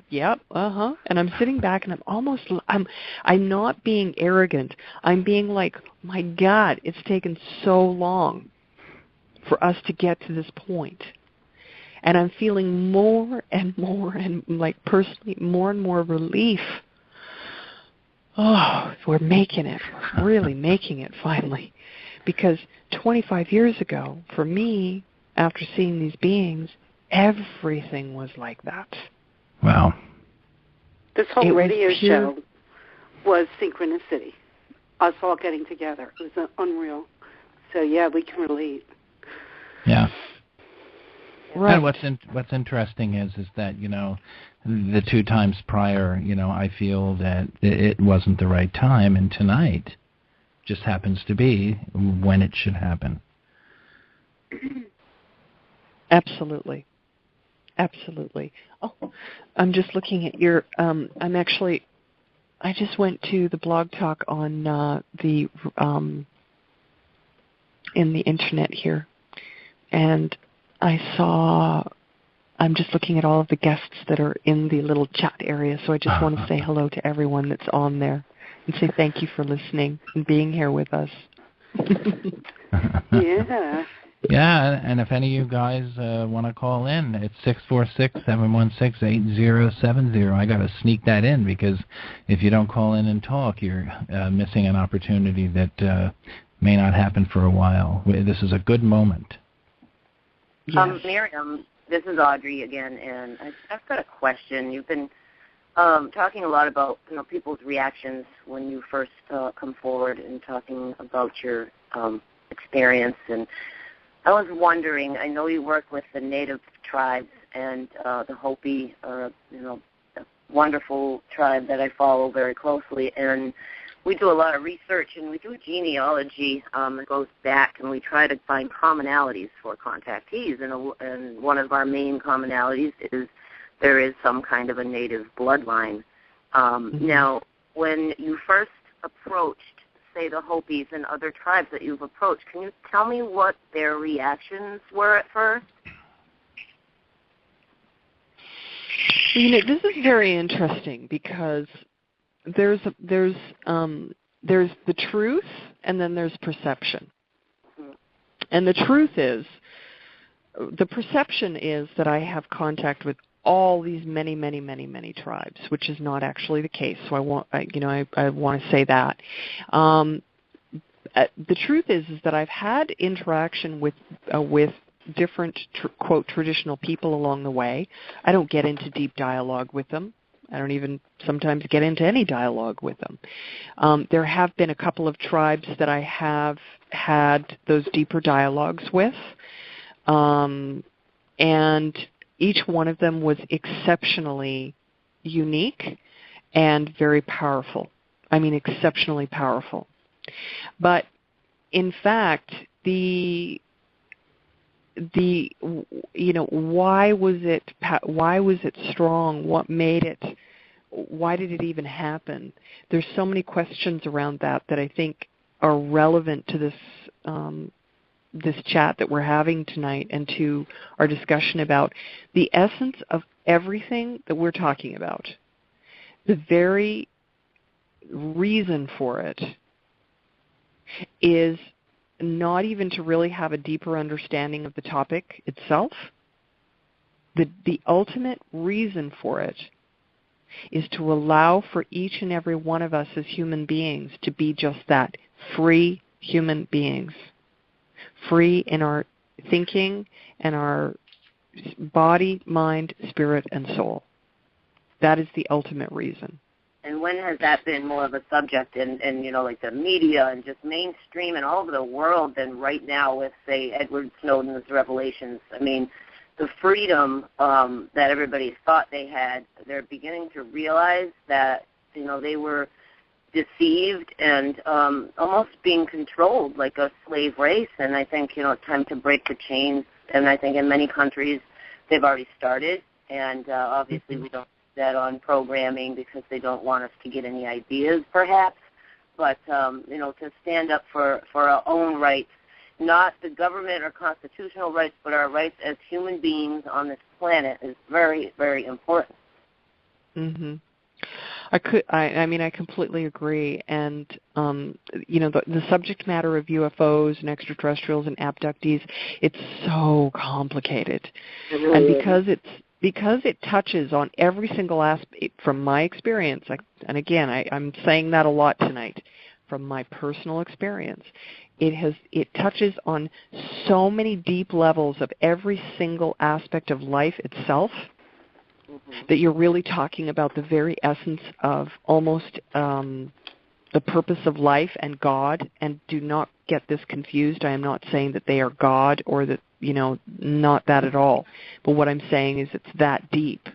yep, and I'm sitting back and I'm not being arrogant. I'm being like, my God, it's taken so long for us to get to this point. And I'm feeling more and more, and like personally, more and more relief. We're making it. We're really making it finally. Because 25 years ago, for me, after seeing these beings, everything was like that. Wow. This whole radio show was synchronicity. Us all getting together. It was unreal. So, yeah, we can relate. Yeah. Right. And what's interesting is that, the 2 times prior, I feel that it wasn't the right time, and tonight just happens to be when it should happen. Absolutely. Oh, I'm just looking at your, I just went to the blog talk on in the internet here, and I'm just looking at all of the guests that are in the little chat area, so I just want to say hello to everyone that's on there and say thank you for listening and being here with us. Yeah. Yeah, and if any of you guys want to call in, it's 646-716-8070. I got to sneak that in, because if you don't call in and talk, you're missing an opportunity that may not happen for a while. This is a good moment. Yes. Miriam, this is Audrey again, and I've got a question. You've been talking a lot about people's reactions when you first come forward and talking about your experience, and I was wondering, I know you work with the native tribes, and the Hopi are a wonderful tribe that I follow very closely, and we do a lot of research, and we do genealogy that goes back, and we try to find commonalities for contactees. And one of our main commonalities is there is some kind of a native bloodline. Now, when you first approached, say, the Hopis and other tribes that you've approached, can you tell me what their reactions were at first? This is very interesting because there's the truth and then there's perception. And the truth is, the perception is that I have contact with all these many, many, many, many tribes, which is not actually the case. So I want to say that. The truth is that I've had interaction with different, quote, traditional people along the way. I don't get into deep dialogue with them. I don't even sometimes get into any dialogue with them. There have been a couple of tribes that I have had those deeper dialogues with, and each one of them was exceptionally unique and very powerful. I mean, exceptionally powerful. But in fact, why was it strong? What made it? Why did it even happen? There's so many questions around that I think are relevant to this chat that we're having tonight and to our discussion about the essence of everything that we're talking about. The very reason for it is not even to really have a deeper understanding of the topic itself. The ultimate reason for it is to allow for each and every one of us as human beings to be just that, free human beings. Free in our thinking and our body, mind, spirit, and soul. That is the ultimate reason. And when has that been more of a subject in like the media and just mainstream and all over the world than right now with, say, Edward Snowden's revelations? I mean, the freedom that everybody thought they had, they're beginning to realize that, they were deceived and almost being controlled like a slave race. And I think, it's time to break the chains. And I think in many countries they've already started. And obviously we don't do that on programming because they don't want us to get any ideas, perhaps. But, to stand up for our own rights, not the government or constitutional rights, but our rights as human beings on this planet is very, very important. Mm-hmm. I completely agree. And, the subject matter of UFOs and extraterrestrials and abductees, it's so complicated. And because it touches on every single aspect, from my experience, and again, I'm saying that a lot tonight, from my personal experience, it touches on so many deep levels of every single aspect of life itself, that you're really talking about the very essence of almost the purpose of life and God. And do not get this confused. I am not saying that they are God or that, not that at all. But what I'm saying is it's that deep.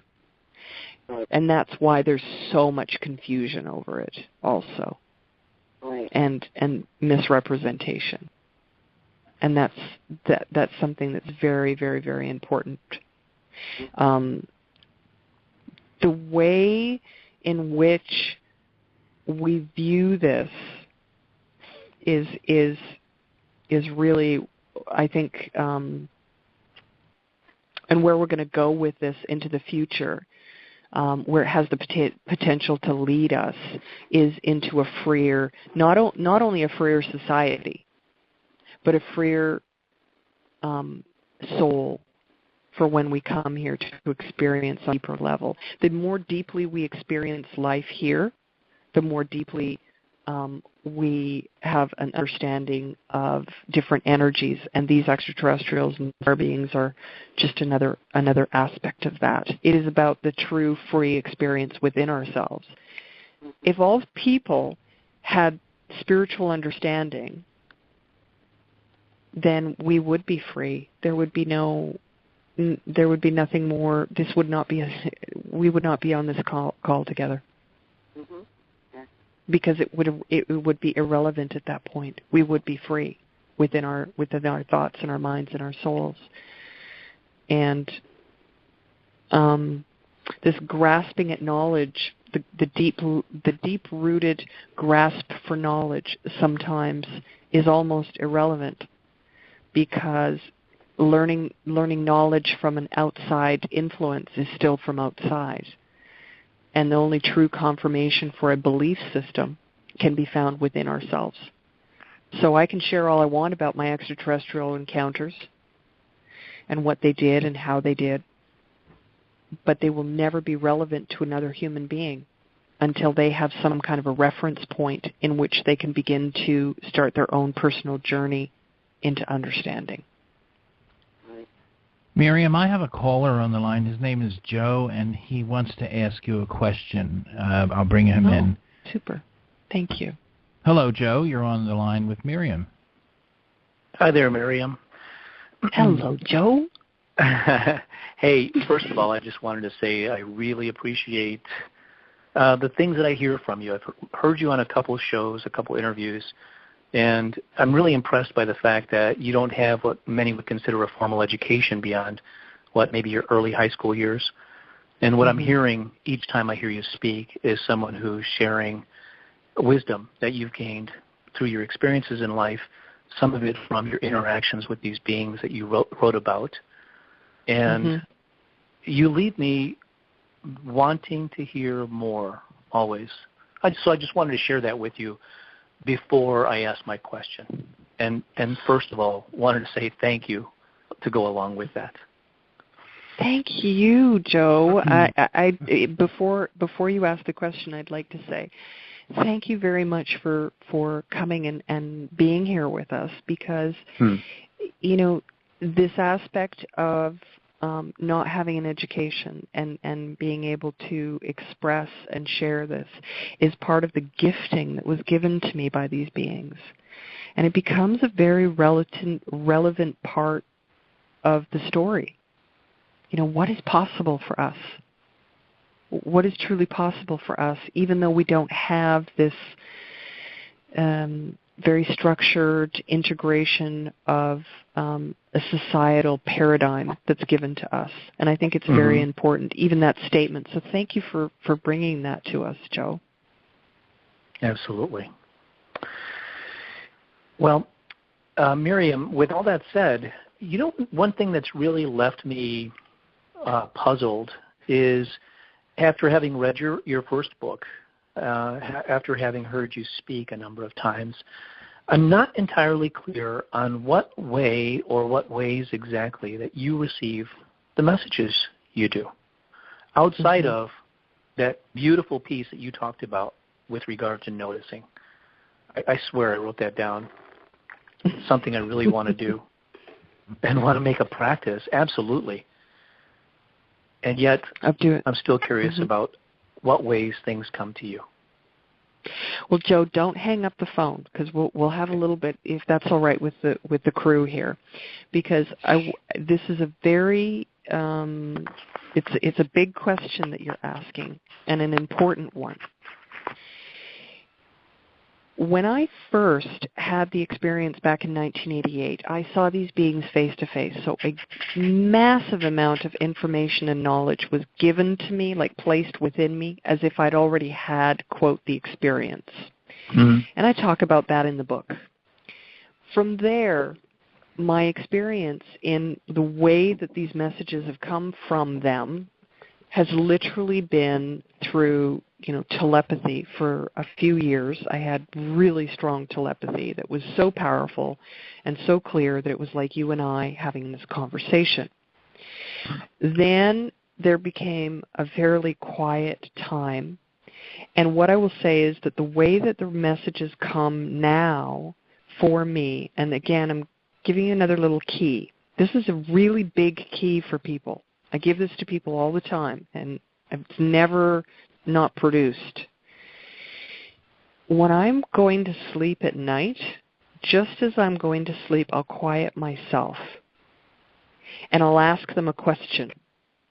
And that's why there's so much confusion over it also. Right. And misrepresentation. And that's something that's very, very, very important. The way in which we view this is really, I think, and where we're going to go with this into the future, where it has the potential to lead us, is into a freer, not only a freer society, but a freer soul for when we come here to experience on a deeper level. The more deeply we experience life here, the more deeply we have an understanding of different energies, and these extraterrestrials and our beings are just another aspect of that. It is about the true free experience within ourselves. If all people had spiritual understanding, then we would be free. There would be nothing more. This would not be we would not be on this call together. Mm-hmm. Yeah. because it would be irrelevant at that point. We would be free within our thoughts and our minds and our souls. And this grasping at knowledge, the deep-rooted grasp for knowledge sometimes is almost irrelevant, because learning knowledge from an outside influence is still from outside. And the only true confirmation for a belief system can be found within ourselves. So I can share all I want about my extraterrestrial encounters and what they did and how they did, but they will never be relevant to another human being until they have some kind of a reference point in which they can begin to start their own personal journey into understanding. Miriam, I have a caller on the line. His name is Joe, and he wants to ask you a question. I'll bring him in. Super. Thank you. Hello, Joe. You're on the line with Miriam. Hi there, Miriam. Hello, Joe. Hey, first of all, I just wanted to say I really appreciate the things that I hear from you. I've heard you on a couple of shows, a couple of interviews, and I'm really impressed by the fact that you don't have what many would consider a formal education beyond what maybe your early high school years. And what I'm hearing each time I hear you speak is someone who's sharing wisdom that you've gained through your experiences in life, some of it from your interactions with these beings that you wrote about. And you leave me wanting to hear more always. So I just wanted to share that with you before I ask my question. And first of all, wanted to say thank you to go along with that. Thank you, Joe. Before you ask the question, I'd like to say thank you very much for coming and being here with us, because, you know, this aspect of not having an education and being able to express and share this is part of the gifting that was given to me by these beings. And it becomes a very relevant part of the story. You know, what is possible for us? What is truly possible for us, even though we don't have this very structured integration of a societal paradigm that's given to us. And I think it's very important, even that statement. So thank you for bringing that to us, Joe. Absolutely. Well, Miriam, with all that said, you know, one thing that's really left me puzzled is, after having read your first book, after having heard you speak a number of times, I'm not entirely clear on what way or what ways exactly that you receive the messages you do, outside of that beautiful piece that you talked about with regard to noticing. I swear I wrote that down. It's something I really want to do and want to make a practice, absolutely. And yet I'm still curious about what ways things come to you. Well, Joe, don't hang up the phone, because we'll have a little bit, if that's all right with the crew here, because this is a very it's a big question that you're asking, and an important one. When I first had the experience back in 1988, I saw these beings face to face. So a massive amount of information and knowledge was given to me, like placed within me, as if I'd already had, quote, the experience. And I talk about that in the book. From there, my experience in the way that these messages have come from them has literally been through, you know, telepathy. For a few years, I had really strong telepathy that was so powerful and so clear that it was like you and I having this conversation. Then there became a fairly quiet time, and what I will say is that the way that the messages come now for me, and again, I'm giving you another little key. This is a really big key for people. I give this to people all the time, and it's never not produced. When I'm going to sleep at night, just as I'm going to sleep, I'll quiet myself, and I'll ask them a question.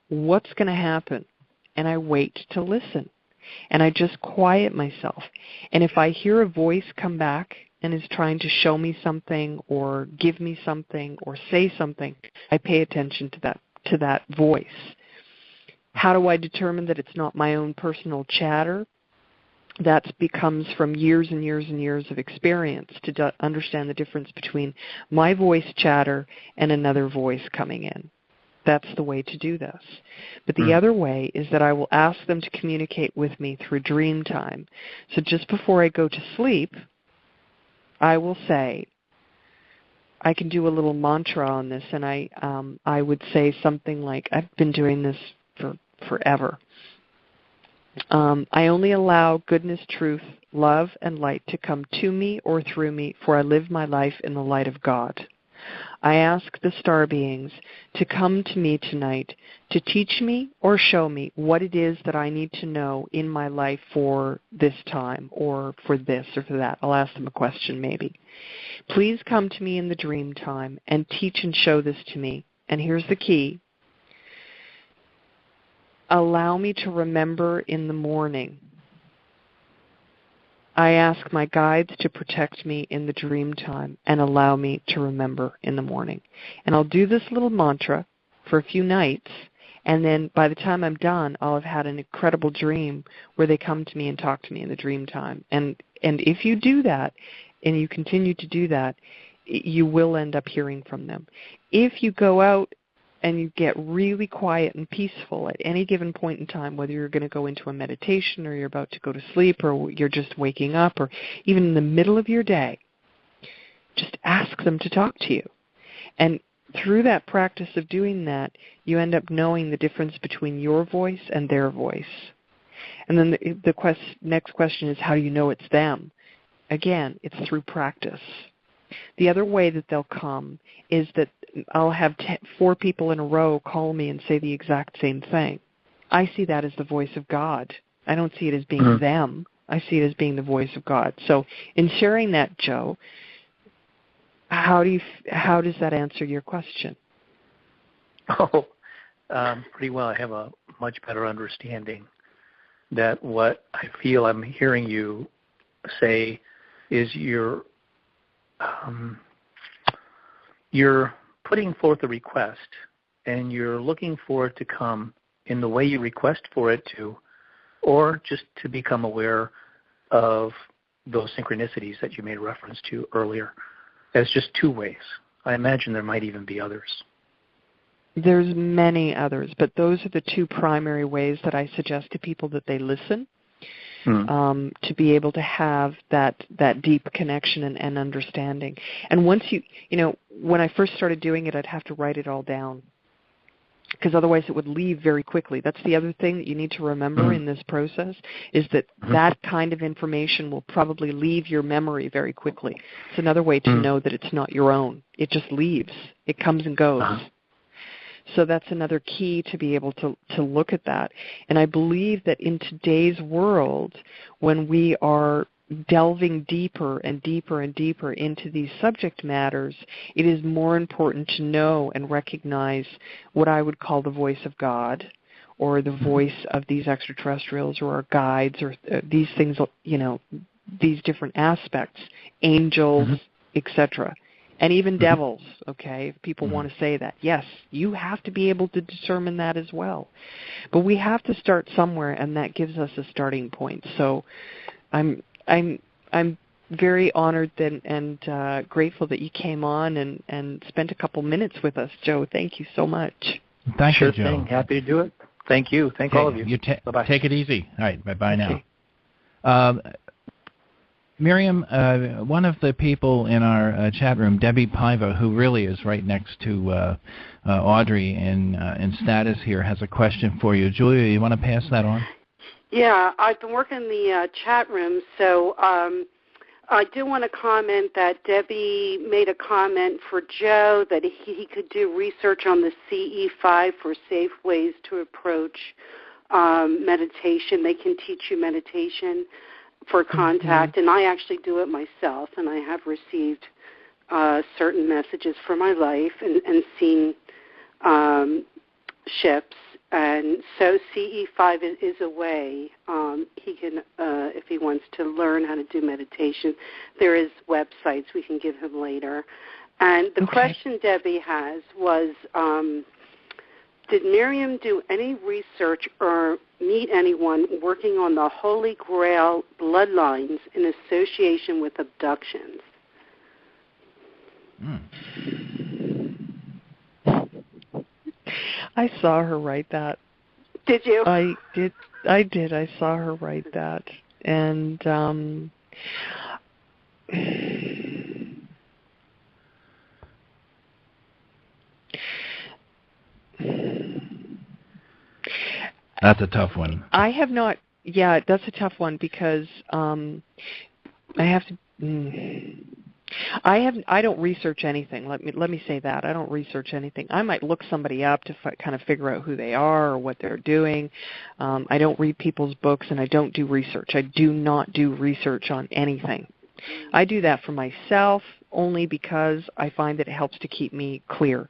What's going to happen? And I wait to listen. and I just quiet myself. And if I hear a voice come back and is trying to show me something or give me something or say something, I pay attention to that voice. How do I determine that it's not my own personal chatter? That becomes from years and years and years of experience to understand the difference between my voice chatter and another voice coming in. That's the way to do this. But the other way is that I will ask them to communicate with me through dream time. So just before I go to sleep, I will say, I can do a little mantra on this, and I would say something like, I've been doing this for forever. I only allow goodness, truth, love, and light to come to me or through me, for I live my life in the light of God. I ask the star beings to come to me tonight to teach me or show me what it is that I need to know in my life for this time or for this or for that. I'll ask them a question maybe. Please come to me in the dream time and teach and show this to me. And here's the key. Allow me to remember in the morning. I ask my guides to protect me in the dream time and allow me to remember in the morning. And I'll do this little mantra for a few nights, and then by the time I'm done, I'll have had an incredible dream where they come to me and talk to me in the dream time. And if you do that, and you continue to do that, you will end up hearing from them. If you go out and you get really quiet and peaceful at any given point in time, whether you're going to go into a meditation or you're about to go to sleep or you're just waking up or even in the middle of your day, just ask them to talk to you. And through that practice of doing that, you end up knowing the difference between your voice and their voice. And then the next question is, how do you know it's them? Again, it's through practice. The other way that they'll come is that I'll have 4 people in a row call me and say the exact same thing. I see that as the voice of God. I don't see it as being them. I see it as being the voice of God. So in sharing that, Joe, how does that answer your question? Pretty well. I have a much better understanding that what I feel I'm hearing you say is you're putting forth a request, and you're looking for it to come in the way you request for it to, or just to become aware of those synchronicities that you made reference to earlier as just 2 ways. I imagine there might even be others. There's many others, but those are the 2 primary ways that I suggest to people that they listen. To be able to have that deep connection and understanding. And once when I first started doing it, I'd have to write it all down because otherwise it would leave very quickly. That's the other thing that you need to remember in this process is that that kind of information will probably leave your memory very quickly. It's another way to know that it's not your own. It just leaves. It comes and goes. So that's another key to be able to look at that. And I believe that in today's world, when we are delving deeper and deeper and deeper into these subject matters, it is more important to know and recognize what I would call the voice of God or the voice of these extraterrestrials or our guides or these things, these different aspects, angels, etc. And even devils, okay, if people want to say that. Yes, you have to be able to determine that as well. But we have to start somewhere, and that gives us a starting point. So I'm very honored and grateful that you came on and spent a couple minutes with us, Joe. Thank you so much. Thank you, Joe. Thing. Happy to do it. Thank you. Thank all of you. Bye-bye. Take it easy. All right, bye-bye okay. now. Miriam, one of the people in our chat room, Debbie Paiva, who really is right next to Audrey in status here, has a question for you. Julia, you want to pass that on? Yeah, I've been working in the chat room, so I do want to comment that Debbie made a comment for Joe that he could do research on the CE5 for safe ways to approach meditation. They can teach you meditation for contact, and I actually do it myself, and I have received certain messages for my life and seen ships And so CE5 is a way he can, if he wants to learn how to do meditation, there is websites we can give him later. And the question Debbie has was, did Miriam do any research or meet anyone working on the Holy Grail bloodlines in association with abductions? I saw her write that. Did you? I did. I saw her write that. And that's a tough one. I have not. Yeah, that's a tough one because I have to. I don't research anything. Let me say that. I don't research anything. I might look somebody up to kind of figure out who they are or what they're doing. I don't read people's books, and I don't do research. I do not do research on anything. I do that for myself only because I find that it helps to keep me clear.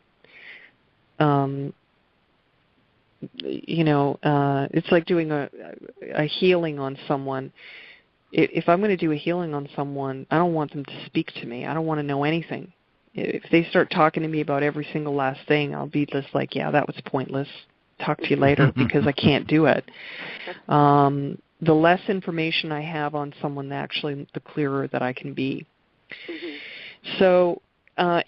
It's like doing a healing on someone. If I'm going to do a healing on someone, I don't want them to speak to me. I don't want to know anything. If they start talking to me about every single last thing, I'll be just like, yeah, that was pointless. Talk to you later, because I can't do it. The less information I have on someone, actually, the clearer that I can be. So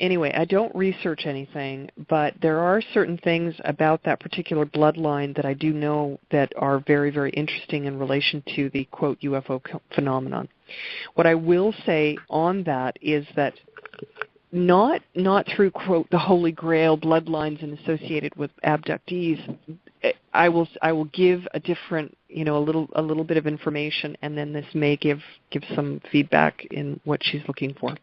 anyway, I don't research anything, but there are certain things about that particular bloodline that I do know that are very, very interesting in relation to the, quote, UFO phenomenon. What I will say on that is that not through, quote, the Holy Grail bloodlines and associated with abductees, I will give a different, a little bit of information, and then this may give some feedback in what she's looking for.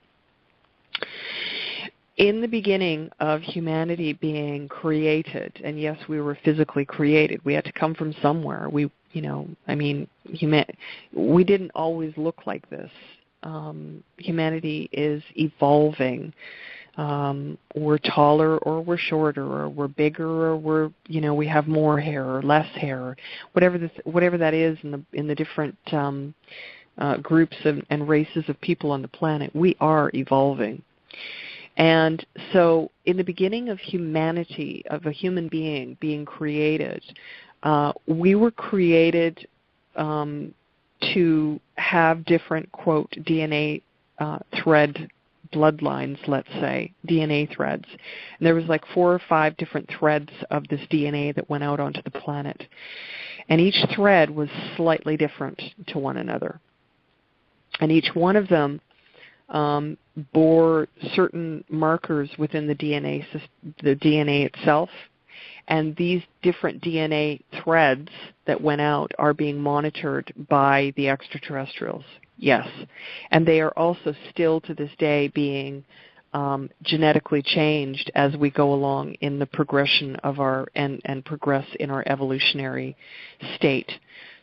In the beginning of humanity being created, and yes, we were physically created. We had to come from somewhere. We didn't always look like this. Humanity is evolving. We're taller, or we're shorter, or we're bigger, or we have more hair or less hair, whatever that is in the different groups and races of people on the planet. We are evolving. And so in the beginning of humanity, of a human being created, we were created to have different, quote, DNA thread bloodlines, let's say, DNA threads. And there was like 4 or 5 different threads of this DNA that went out onto the planet. And each thread was slightly different to one another. And each one of them bore certain markers within the DNA itself, and these different DNA threads that went out are being monitored by the extraterrestrials. Yes, and they are also still to this day being genetically changed as we go along in the progression of and progress in our evolutionary state.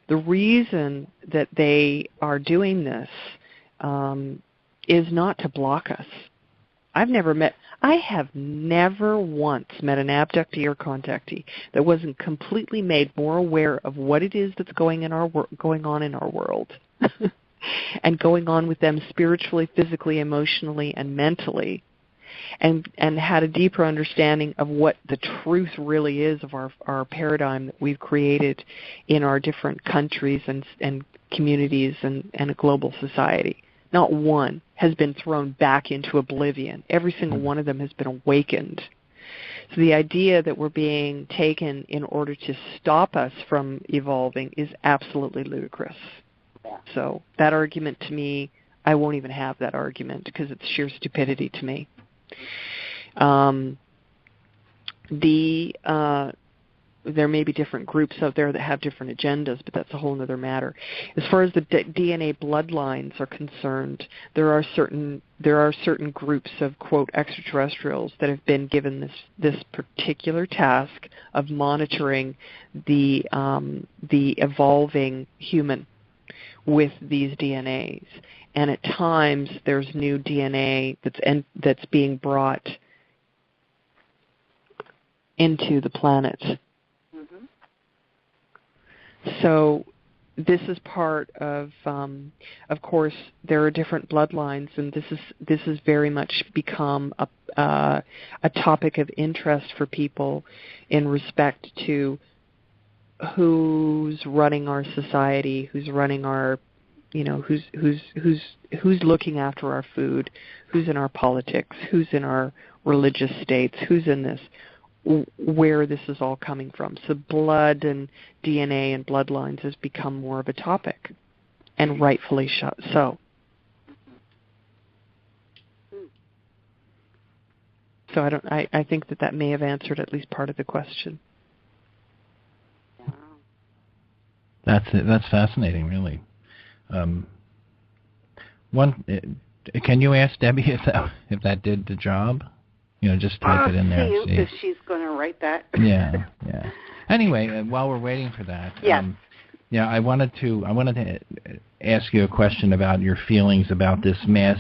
The reason that they are doing this is not to block us. I have never once met an abductee or contactee that wasn't completely made more aware of what it is that's going on in our world and going on with them spiritually, physically, emotionally, and mentally, and had a deeper understanding of what the truth really is of our paradigm that we've created in our different countries and communities and a global society. Not one has been thrown back into oblivion. Every single one of them has been awakened. So the idea that we're being taken in order to stop us from evolving is absolutely ludicrous. Yeah. So that argument to me, I won't even have that argument because it's sheer stupidity to me. There may be different groups out there that have different agendas, but that's a whole other matter. As far as the DNA bloodlines are concerned, there are certain groups of, quote, extraterrestrials that have been given this particular task of monitoring the evolving human with these DNAs. And at times there's new DNA that's being brought into the planet. So this is part of course, there are different bloodlines, and this has very much become a topic of interest for people in respect to who's running our society, who's running our, who's looking after our food, who's in our politics, who's in our religious states, who's in this, where this is all coming from. So blood and DNA and bloodlines has become more of a topic, and rightfully so. So I think that may have answered at least part of the question. That's fascinating, really. Can you ask Debbie if that did the job? Just type it in there. See if she's going to write that. Yeah. Anyway, while we're waiting for that, I wanted to ask you a question about your feelings about this mass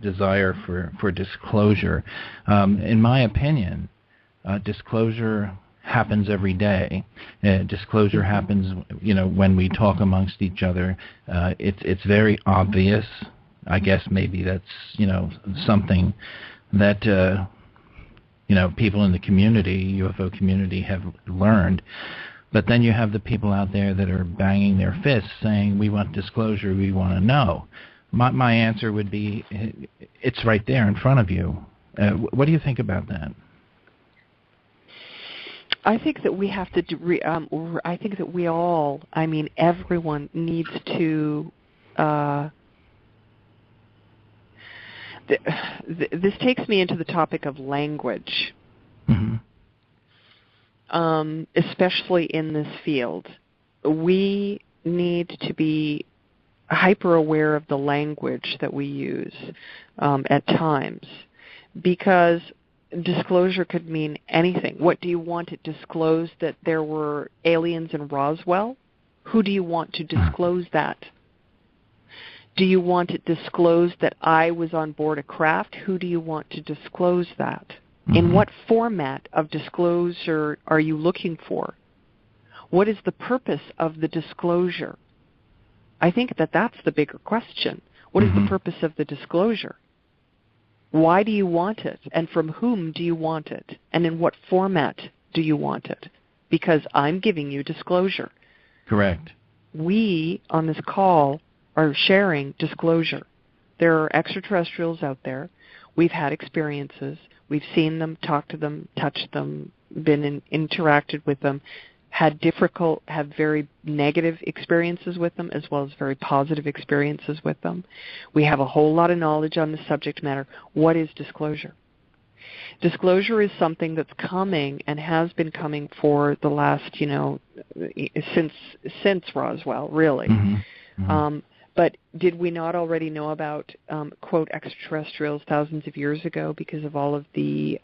desire for disclosure. In my opinion, disclosure happens every day. Disclosure happens, when we talk amongst each other. It's very obvious. I guess maybe that's, something that, people in the community, UFO community, have learned. But then you have the people out there that are banging their fists saying, we want disclosure, we want to know. My answer would be, it's right there in front of you. What do you think about that? I think that we have to. I think that we all. Everyone needs to. This takes me into the topic of language, especially in this field. We need to be hyper aware of the language that we use at times, because disclosure could mean anything. What do you want it disclosed, that there were aliens in Roswell? Who do you want to disclose that? Do you want it disclosed that I was on board a craft? Who do you want to disclose that? In what format of disclosure are you looking for? What is the purpose of the disclosure? I think that that's the bigger question. What is the purpose of the disclosure? Why do you want it? And from whom do you want it? And in what format do you want it? Because I'm giving you disclosure. Correct. We, on this call, are sharing disclosure. There are extraterrestrials out there. We've had experiences. We've seen them, talked to them, touched them, interacted with them, have very negative experiences with them, as well as very positive experiences with them. We have a whole lot of knowledge on the subject matter. What is disclosure? Disclosure is something that's coming and has been coming for the last, since Roswell, really. But did we not already know about, quote, extraterrestrials thousands of years ago because of all of the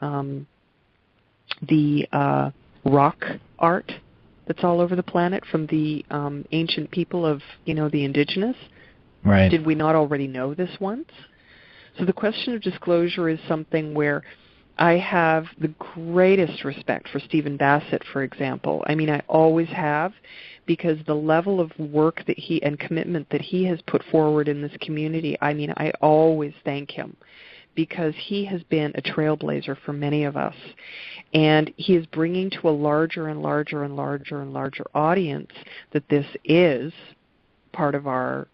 rock art that's all over the planet from the ancient people of, the indigenous? Right. Did we not already know this once? So the question of disclosure is something where I have the greatest respect for Stephen Bassett, for example. I always have, because the level of work that he and commitment that he has put forward in this community, I always thank him, because he has been a trailblazer for many of us. And he is bringing to a larger and larger and larger and larger audience that this is part of our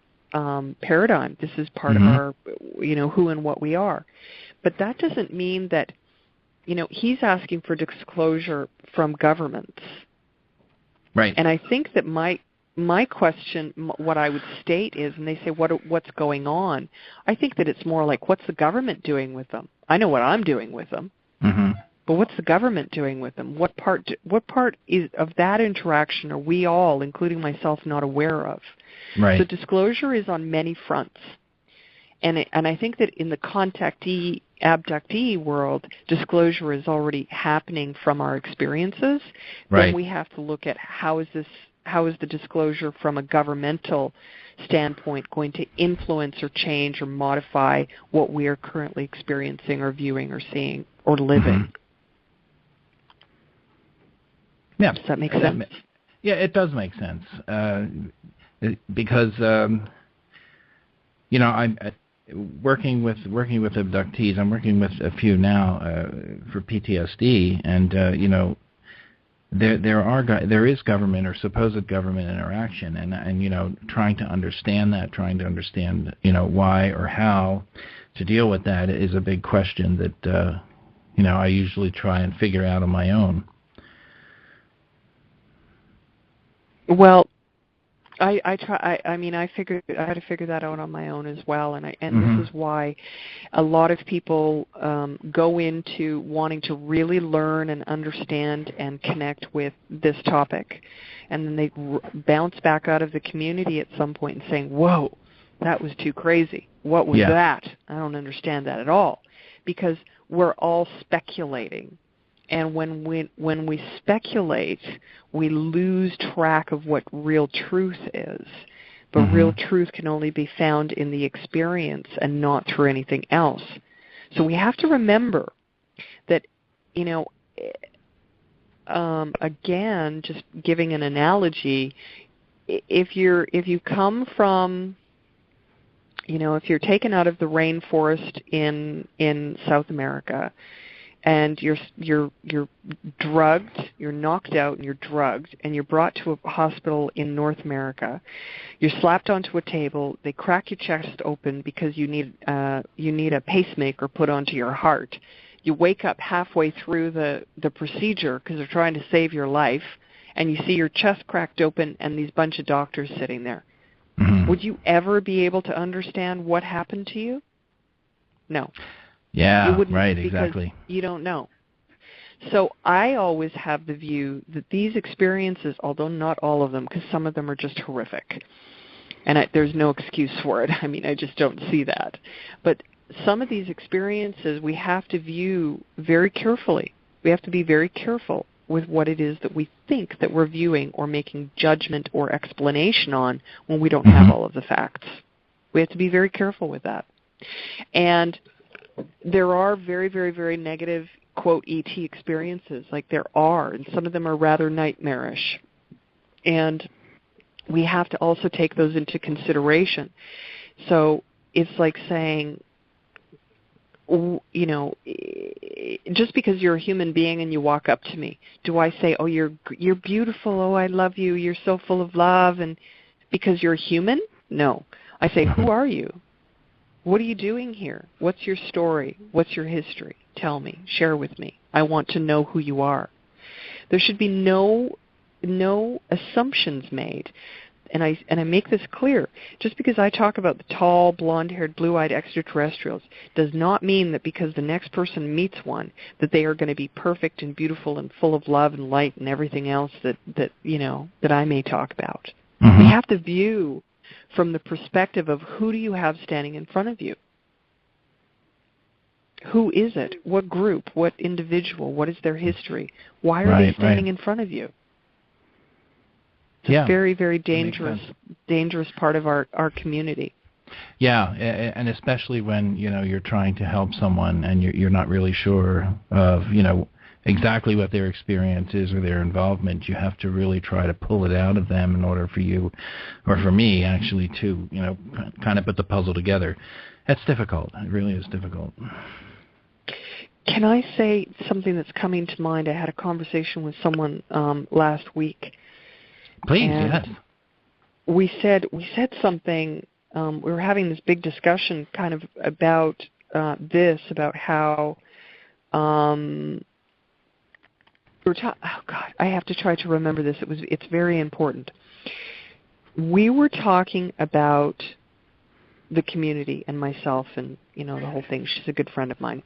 paradigm. This is part of our, who and what we are. But that doesn't mean that, he's asking for disclosure from governments. Right. And I think that my question, what I would state is, and they say, what's going on? I think that it's more like, what's the government doing with them? I know what I'm doing with them. But what's the government doing with them? What part is of that interaction are we all, including myself, not aware of? Right. So disclosure is on many fronts. And I think that in the contactee, abductee world, disclosure is already happening from our experiences. Right. Then we have to look at how is the disclosure from a governmental standpoint going to influence or change or modify what we are currently experiencing or viewing or seeing or living. Yeah. Does that make sense? Yeah, it does make sense because I'm working with abductees. I'm working with a few now for PTSD, and there is government or supposed government interaction, and trying to understand why or how to deal with that is a big question that I usually try and figure out on my own. Well, I try. I mean, I had to figure that out on my own as well, and Mm-hmm. this is why a lot of people go into wanting to really learn and understand and connect with this topic, and then they bounce back out of the community at some point and saying, "Whoa, that was too crazy. What was that? I don't understand that at all," because we're all speculating. And when we speculate, we lose track of what real truth is. But Mm-hmm. real truth can only be found in the experience and not through anything else. So we have to remember that, again, just giving an analogy, if you come from, if you're taken out of the rainforest in South America, and you're drugged, you're knocked out and you're drugged, and you're brought to a hospital in North America. You're slapped onto a table. They crack your chest open because you need a pacemaker put onto your heart. You wake up halfway through the procedure because they're trying to save your life, and you see your chest cracked open and these bunch of doctors sitting there. Mm-hmm. Would you ever be able to understand what happened to you? No. Yeah, you wouldn't, right, exactly. You don't know. So I always have the view that these experiences, although not all of them, because some of them are just horrific, and there's no excuse for it. I mean, I just don't see that. But some of these experiences we have to view very carefully. We have to be very careful with what it is that we think that we're viewing or making judgment or explanation on when we don't Mm-hmm. have all of the facts. We have to be very careful with that. And there are very, very, very negative, quote, ET experiences, like there are, and some of them are rather nightmarish. And we have to also take those into consideration. So it's like saying, just because you're a human being and you walk up to me, do I say, "Oh, you're beautiful, oh, I love you, you're so full of love," and because you're human? No. I say, "Who are you? What are you doing here? What's your story? What's your history? Tell me. Share with me. I want to know who you are." There should be no assumptions made. And I make this clear. Just because I talk about the tall, blonde-haired, blue-eyed extraterrestrials does not mean that because the next person meets one that they are going to be perfect and beautiful and full of love and light and everything else that I may talk about. Mm-hmm. We have to view from the perspective of who do you have standing in front of you? Who is it? What group? What individual? What is their history? Why are they standing in front of you? It's a very, very dangerous part of our community. Yeah, and especially when you're trying to help someone and you're not really sure of exactly what their experience is or their involvement. You have to really try to pull it out of them in order for you, or for me actually, to kind of put the puzzle together. That's difficult. It really is difficult. Can I say something that's coming to mind? I had a conversation with someone last week. Please, and yes. We said something. We were having this big discussion, kind of about about how oh God, I have to try to remember this. It's very important. We were talking about the community and myself and the whole thing. She's a good friend of mine,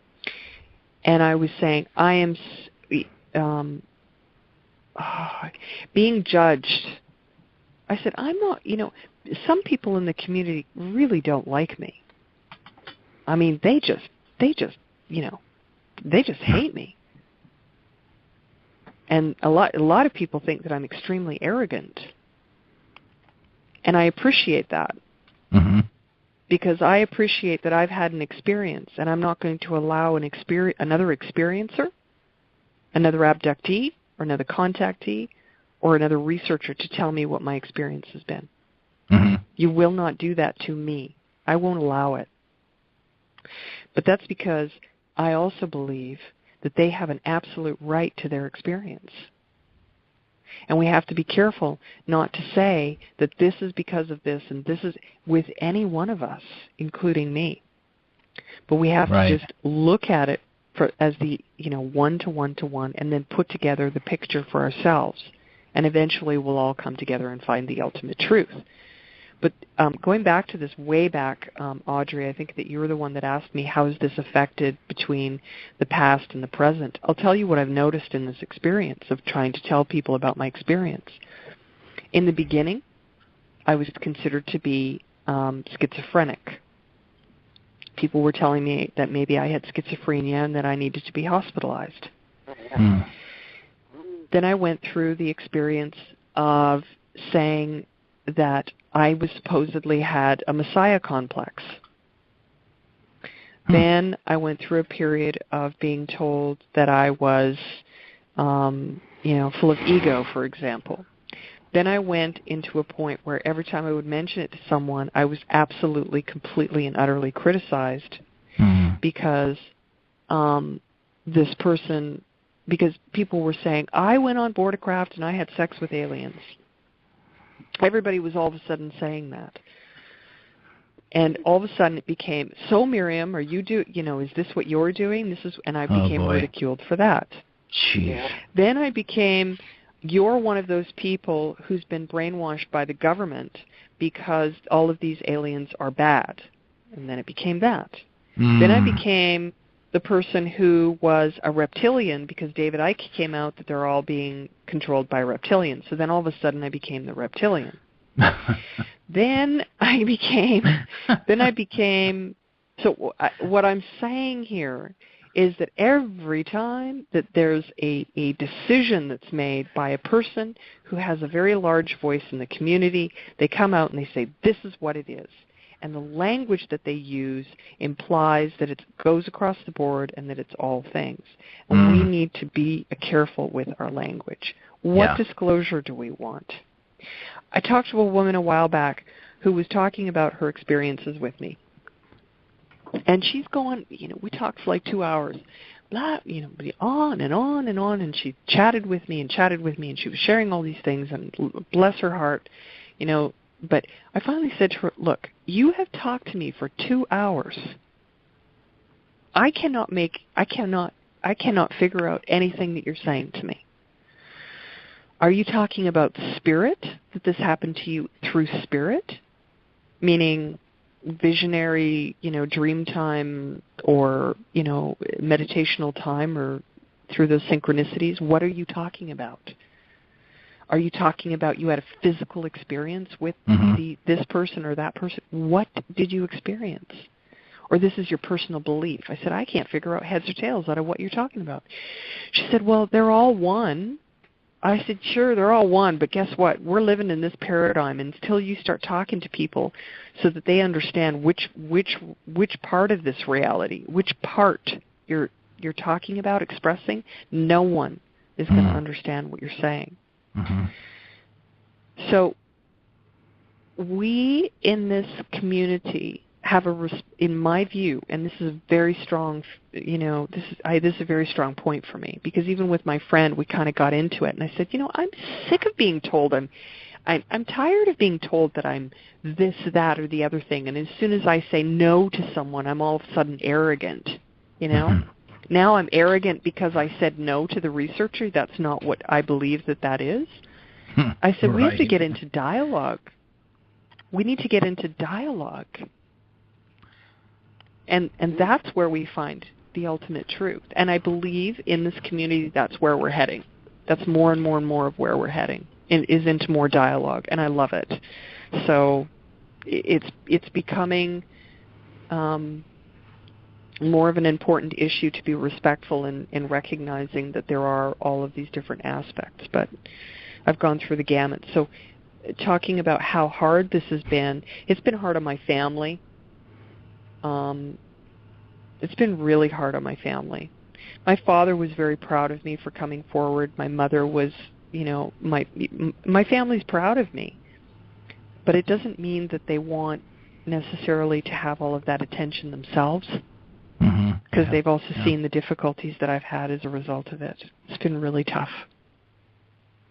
and I was saying I am being judged. I said, I'm not, some people in the community really don't like me. I mean, they just hate me. And a lot of people think that I'm extremely arrogant. And I appreciate that. Mm-hmm. Because I appreciate that I've had an experience, and I'm not going to allow another experiencer, another abductee, or another contactee, or another researcher to tell me what my experience has been. Mm-hmm. You will not do that to me. I won't allow it. But that's because I also believe that they have an absolute right to their experience. And we have to be careful not to say that this is because of this and this is with any one of us, including me. But we have to just look at it as the, one to one to one, and then put together the picture for ourselves. And eventually we'll all come together and find the ultimate truth. But going back to this way back, Audrey, I think that you were the one that asked me, how is this affected between the past and the present? I'll tell you what I've noticed in this experience of trying to tell people about my experience. In the beginning, I was considered to be schizophrenic. People were telling me that maybe I had schizophrenia and that I needed to be hospitalized. Mm. Then I went through the experience of saying that I was supposedly had a messiah complex. Then I went through a period of being told that I was, full of ego, for example. Then I went into a point where every time I would mention it to someone, I was absolutely, completely, and utterly criticized because because people were saying, I went on board a craft and I had sex with aliens. Everybody was all of a sudden saying that. And all of a sudden it became, so Miriam, is this what you're doing? And I became ridiculed for that. Jeez. Then I became, you're one of those people who's been brainwashed by the government because all of these aliens are bad. And then it became that. Then I became the person who was a reptilian because David Icke came out that they're all being controlled by reptilians. So then all of a sudden I became the reptilian. Then I became, so what I'm saying here is that every time that there's a decision that's made by a person who has a very large voice in the community, they come out and they say, this is what it is. And the language that they use implies that it goes across the board and that it's all things. And we need to be careful with our language. What disclosure do we want? I talked to a woman a while back who was talking about her experiences with me. And she's going, we talked for like 2 hours, blah, on and on and on. And she chatted with me, and she was sharing all these things, and bless her heart, But I finally said to her, look, you have talked to me for 2 hours. I cannot figure out anything that you're saying to me. Are you talking about spirit, that this happened to you through spirit? Meaning visionary, dream time or, meditational time or through those synchronicities? What are you talking about? Are you talking about you had a physical experience with this person or that person? What did you experience? Or this is your personal belief. I said, I can't figure out heads or tails out of what you're talking about. She said, well, they're all one. I said, sure, they're all one, but guess what? We're living in this paradigm, and until you start talking to people so that they understand which part of this reality, which part you're talking about, expressing, no one is going to understand what you're saying. So we in this community have in my view, and this is a very strong, this is a very strong point for me, because even with my friend, we kind of got into it, and I said, I'm sick of being told I'm tired of being told that I'm this, that, or the other thing, and as soon as I say no to someone, I'm all of a sudden arrogant, Now I'm arrogant because I said no to the researcher. That's not what I believe that is. I said, we have to get into dialogue. We need to get into dialogue. And that's where we find the ultimate truth. And I believe in this community that's where we're heading. That's more and more and more of where we're heading, is into more dialogue, and I love it. So it's becoming more of an important issue to be respectful in recognizing that there are all of these different aspects. But I've gone through the gamut. So talking about how hard this has been, it's been hard on my family. It's been really hard on my family. My father was very proud of me for coming forward. My mother was my family's proud of me, but it doesn't mean that they want necessarily to have all of that attention themselves, because they've also seen the difficulties that I've had as a result of it. It's been really tough.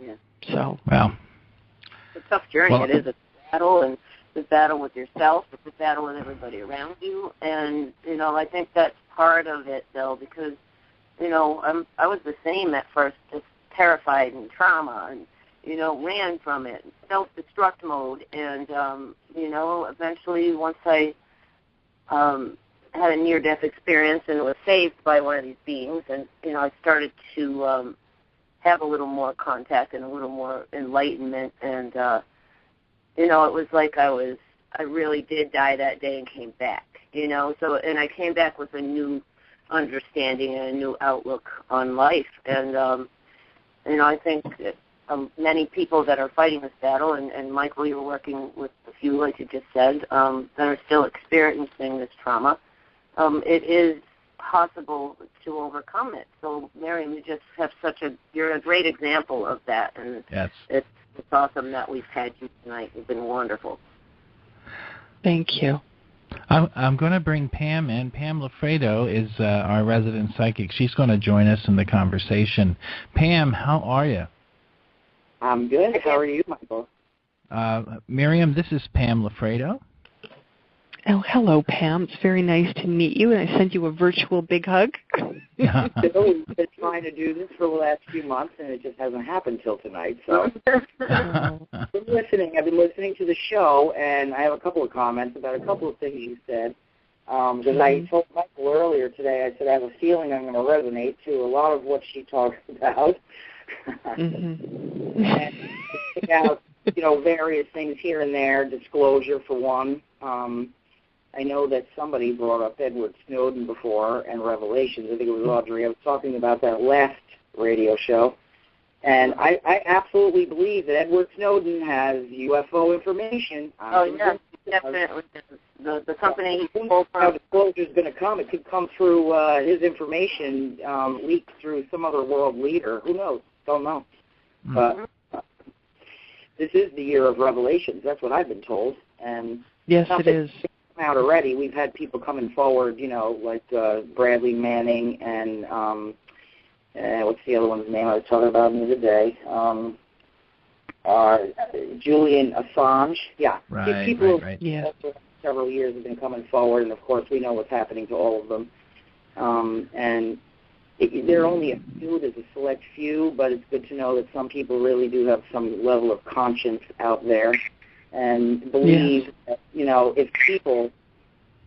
Yeah. So. Well. It's a tough journey. It is a battle, and it's a battle with yourself. It's a battle with everybody around you, and I think that's part of it, though, because I was the same at first, just terrified and trauma, and ran from it, self-destruct mode, and eventually once I had a near-death experience and was saved by one of these beings, and I started to have a little more contact and a little more enlightenment, and it was like I really did die that day and came back, and I came back with a new understanding and a new outlook on life, and I think that many people that are fighting this battle, and Michael, you're working with a few, like you just said, that are still experiencing this trauma, it is possible to overcome it. So, Miriam, you're a great example of that, and it's awesome that we've had you tonight. You've been wonderful. Thank you. I'm going to bring Pam in. Pam Lafredo is our resident psychic. She's going to join us in the conversation. Pam, how are you? I'm good. How are you, Michael? Miriam, this is Pam Lafredo. Oh, hello, Pam. It's very nice to meet you, and I sent you a virtual big hug. We've been trying to do this for the last few months, and it just hasn't happened till tonight. So I've been listening to the show, and I have a couple of comments about a couple of things you said. Because I told Michael earlier today, I said I have a feeling I'm going to resonate to a lot of what she talks about. And pick out, various things here and there, disclosure for one. I know that somebody brought up Edward Snowden before and Revelations. I think it was Audrey. I was talking about that last radio show. And I absolutely believe that Edward Snowden has UFO information. Yeah, definitely. The company... How disclosure is going to come. It could come through his information leaked through some other world leader. Who knows? Don't know. But this is the year of Revelations. That's what I've been told. And yes, it is. Out already. We've had people coming forward, like Bradley Manning and what's the other one's name I was talking about the other day? Julian Assange. Yeah. Right, people right. Yeah. Several years have been coming forward, and of course we know what's happening to all of them. And they're only a few. There's a select few, but it's good to know that some people really do have some level of conscience out there and believe that, if people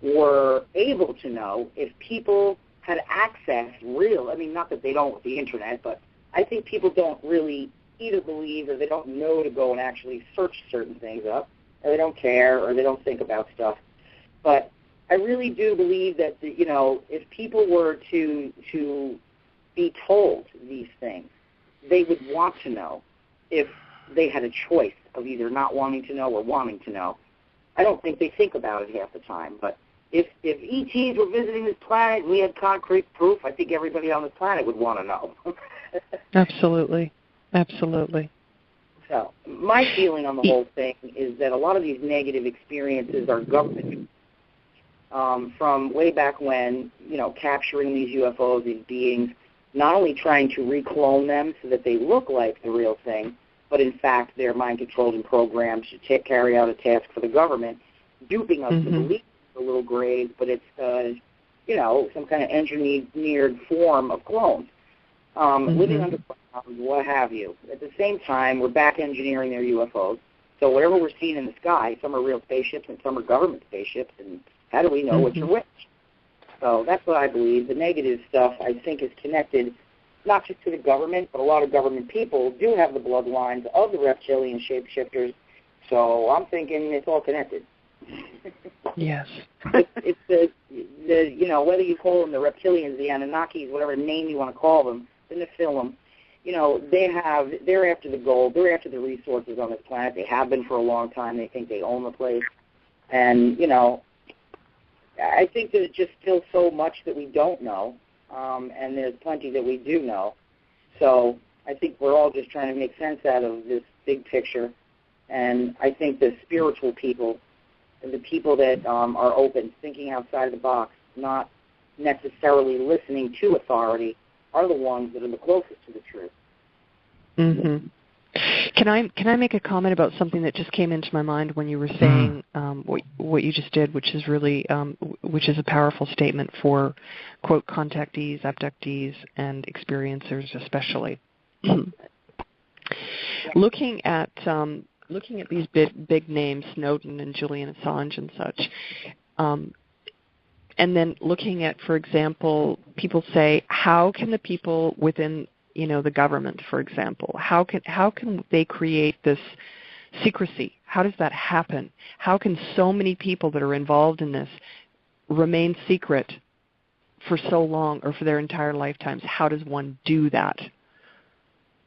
were able to know, if people had access not that they don't with the internet, but I think people don't really either believe or they don't know to go and actually search certain things up, or they don't care, or they don't think about stuff. But I really do believe that, if people were to be told these things, they would want to know if they had a choice of either not wanting to know or wanting to know. I don't think they think about it half the time, but if ETs were visiting this planet and we had concrete proof, I think everybody on this planet would want to know. Absolutely. Absolutely. So my feeling on the whole thing is that a lot of these negative experiences are government from way back when, capturing these UFOs, these beings, not only trying to reclone them so that they look like the real thing, but in fact they're mind-controlled and programmed to carry out a task for the government, duping us to believe it's a little grave, but it's, some kind of engineered form of clones, living under clouds, what have you. At the same time, we're back engineering their UFOs. So whatever we're seeing in the sky, some are real spaceships and some are government spaceships, and how do we know which are which? So that's what I believe. The negative stuff, I think, is connected not just to the government, but a lot of government people do have the bloodlines of the reptilian shapeshifters. So I'm thinking it's all connected. Yes. It's the whether you call them the reptilians, the Anunnakis, whatever name you want to call them, the Nephilim, they're after the gold, they're after the resources on this planet. They have been for a long time. They think they own the place. And, I think there's just still so much that we don't know, and there's plenty that we do know. So I think we're all just trying to make sense out of this big picture. And I think the spiritual people, the people that are open, thinking outside the box, not necessarily listening to authority, are the ones that are the closest to the truth. Mm-hmm. Can I make a comment about something that just came into my mind when you were saying what you just did, which is really which is a powerful statement for quote contactees, abductees, and experiencers especially. Looking at these big names, Snowden and Julian Assange and such, and then looking at, for example, people say, how can the people within the government, for example, how can they create this secrecy? How does that happen? How can so many people that are involved in this remain secret for so long or for their entire lifetimes? How does one do that?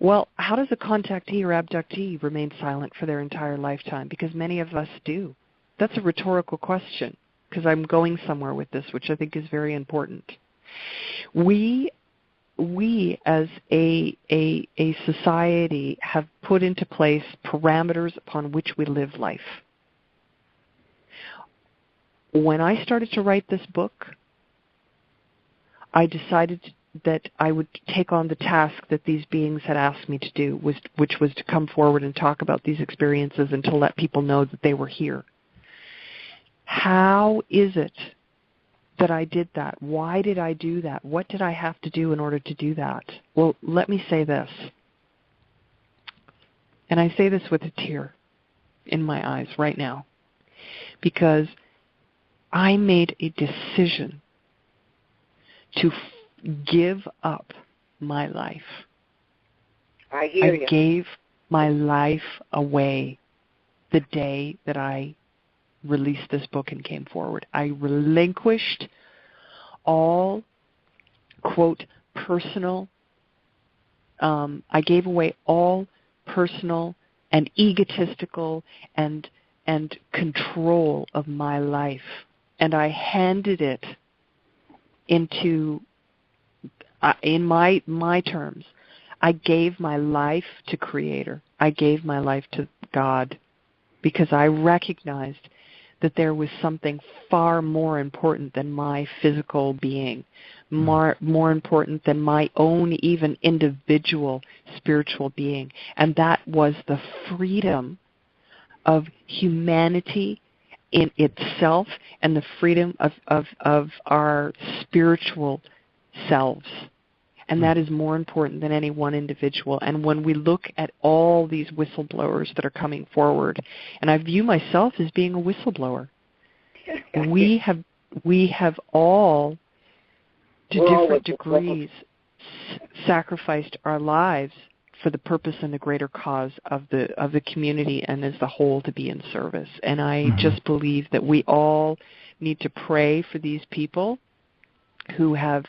Well, how does a contactee or abductee remain silent for their entire lifetime? Because many of us do. That's a rhetorical question, because I'm going somewhere with this, which I think is very important. We as a society have put into place parameters upon which we live life. When I started to write this book, I decided that I would take on the task that these beings had asked me to do, which was to come forward and talk about these experiences and to let people know that they were here. How is it that I did that? Why did I do that? What did I have to do in order to do that? Well, let me say this. And I say this with a tear in my eyes right now, because I made a decision to give up my life. I hear you. I gave my life away the day that I released this book and came forward. I relinquished all, quote, personal, I gave away all personal and egotistical and control of my life, and I handed it into, in my terms, I gave my life to Creator. I gave my life to God, because I recognized that there was something far more important than my physical being, more important than my own even individual spiritual being, and that was the freedom of humanity in itself and the freedom of our spiritual selves. And that is more important than any one individual. And when we look at all these whistleblowers that are coming forward, and I view myself as being a whistleblower, we have all, to different degrees, sacrificed our lives for the purpose and the greater cause of the community and as the whole to be in service. And I just believe that we all need to pray for these people who have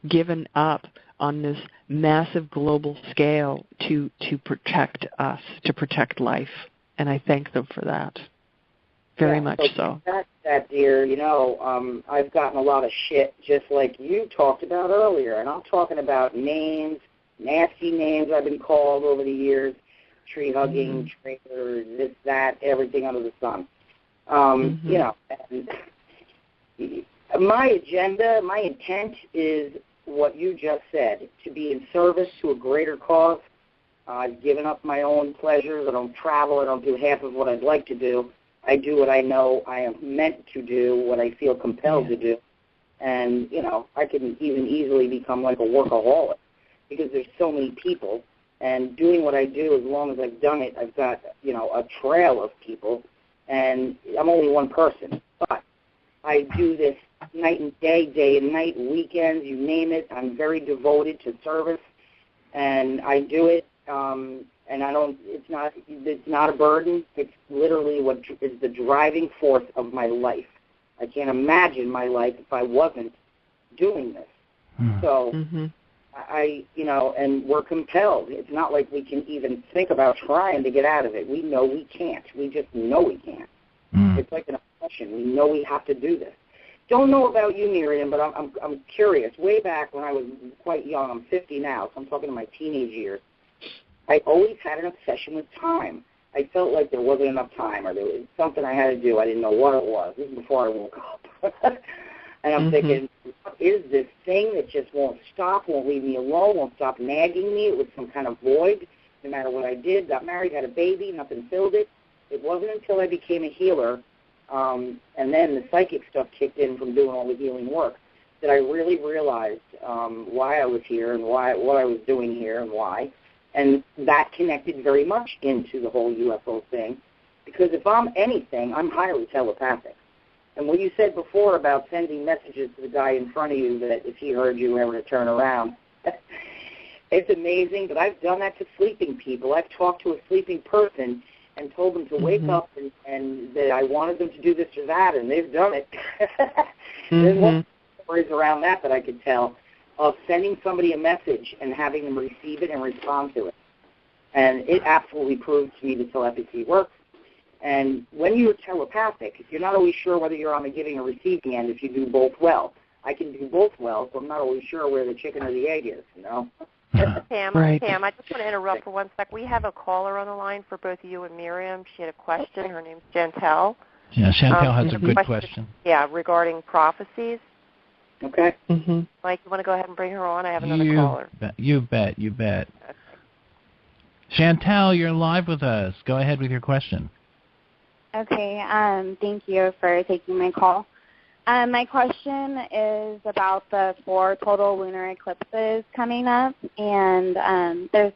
given up on this massive global scale to protect us, to protect life. And I thank them for that. Very much so. That, dear, I've gotten a lot of shit just like you talked about earlier. And I'm talking about names, nasty names I've been called over the years, tree-hugging, traitor, this, that, everything under the sun. And my agenda, my intent is what you just said, to be in service to a greater cause. I've given up my own pleasures. I don't travel. I don't do half of what I'd like to do. I do what I know I am meant to do, what I feel compelled to do. And, I can even easily become like a workaholic because there's so many people. And doing what I do, as long as I've done it, I've got, a trail of people. And I'm only one person. But I do this night and day and night, weekends, you name it. I'm very devoted to service, and I do it. And I don't. It's not a burden. It's literally what is the driving force of my life. I can't imagine my life if I wasn't doing this. So and we're compelled. It's not like we can even think about trying to get out of it. We know we can't. We just know we can't. It's like an obsession. We know we have to do this. Don't know about you, Miriam, but I'm curious. Way back when I was quite young, I'm 50 now, so I'm talking to my teenage years. I always had an obsession with time. I felt like there wasn't enough time, or there was something I had to do. I didn't know what it was. This is before I woke up. And I'm thinking, what is this thing that just won't stop, won't leave me alone, won't stop nagging me? It was some kind of void, no matter what I did. Got married, had a baby, nothing filled it. It wasn't until I became a healer, and then the psychic stuff kicked in from doing all the healing work, that I really realized why I was here and what I was doing here and why. And that connected very much into the whole UFO thing, because if I'm anything, I'm highly telepathic. And what you said before about sending messages to the guy in front of you that if he heard you, ever to turn around, it's amazing. But I've done that to sleeping people. I've talked to a sleeping person and told them to wake up and that I wanted them to do this or that, and they've done it. There's one stories around that I could tell of sending somebody a message and having them receive it and respond to it. And it absolutely proved to me that telepathy works. And when you're telepathic, you're not always sure whether you're on the giving or receiving end if you do both well. I can do both well, so I'm not always sure where the chicken or the egg is, you know? Pam, I just want to interrupt for 1 sec. We have a caller on the line for both you and Miriam. She had a question. Her name's Chantel. Yeah, Chantel has a good question. Yeah, regarding prophecies. Okay. Mike, you want to go ahead and bring her on? I have another caller. You bet. Okay. Chantel, you're live with us. Go ahead with your question. Okay. Thank you for taking my call. My question is about the 4 total lunar eclipses coming up, and I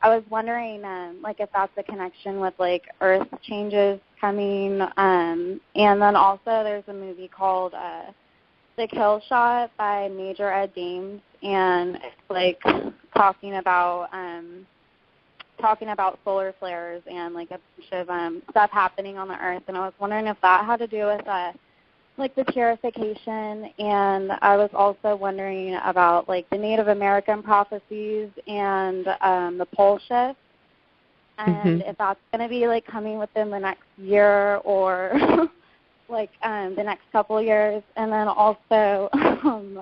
was wondering, if that's a connection with Earth changes coming, and then also there's a movie called The Kill Shot by Major Ed Dames, and it's talking about solar flares and a bunch of stuff happening on the Earth, and I was wondering if that had to do with the purification, and I was also wondering about the Native American prophecies and the pole shift, and if that's going to be coming within the next year or the next couple of years. And then also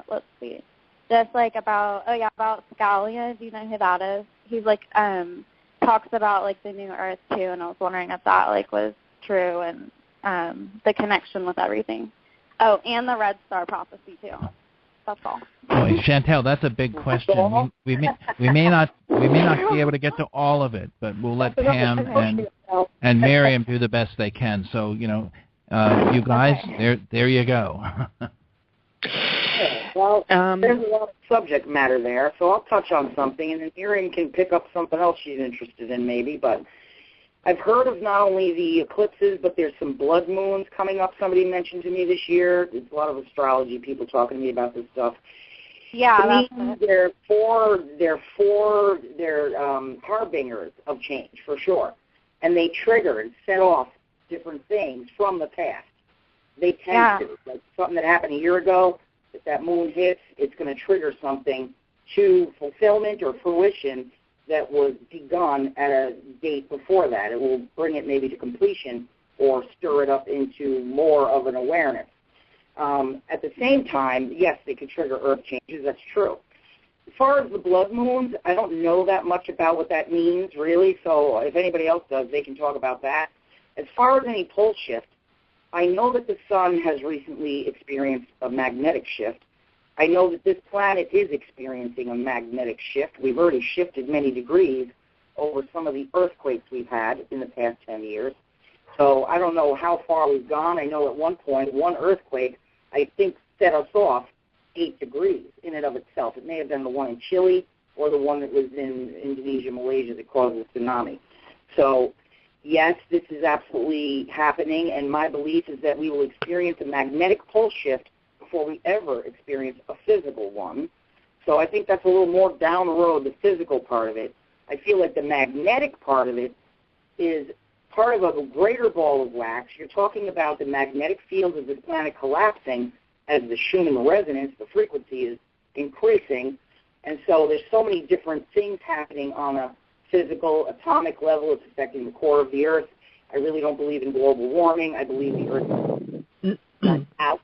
let's see, just about Scalia. Do you know who that is? He's talks about the new Earth too, and I was wondering if that was true and the connection with everything. Oh, and the Red Star prophecy too. That's all. Boy, Chantel, that's a big question. We may not be able to get to all of it, but we'll let Pam and Miriam do the best they can. So you guys, there you go. Well, there's a lot of subject matter there, so I'll touch on something, and then Miriam can pick up something else she's interested in maybe. But I've heard of not only the eclipses, but there's some blood moons coming up. Somebody mentioned to me this year. There's a lot of astrology people talking to me about this stuff. Yeah, to me, they're harbingers of change for sure, and they trigger and set off different things from the past. They tend to, something that happened a year ago. If that moon hits, it's going to trigger something to fulfillment or fruition that was begun at a date before that. It will bring it maybe to completion or stir it up into more of an awareness. At the same time, yes, they could trigger earth changes. That's true. As far as the blood moons, I don't know that much about what that means, really, so if anybody else does, they can talk about that. As far as any pole shift, I know that the sun has recently experienced a magnetic shift. I know that this planet is experiencing a magnetic shift. We've already shifted many degrees over some of the earthquakes we've had in the past 10 years. So I don't know how far we've gone. I know at one point, one earthquake, I think, set us off 8 degrees in and of itself. It may have been the one in Chile or the one that was in Indonesia, Malaysia that caused the tsunami. So, yes, this is absolutely happening, and my belief is that we will experience a magnetic pole shift before we ever experience a physical one. So I think that's a little more down the road, the physical part of it. I feel like the magnetic part of it is part of a greater ball of wax. You're talking about the magnetic field of this planet collapsing as the Schumann resonance, the frequency is increasing. And so there's so many different things happening on a physical, atomic level. It's affecting the core of the Earth. I really don't believe in global warming. I believe the Earth is out.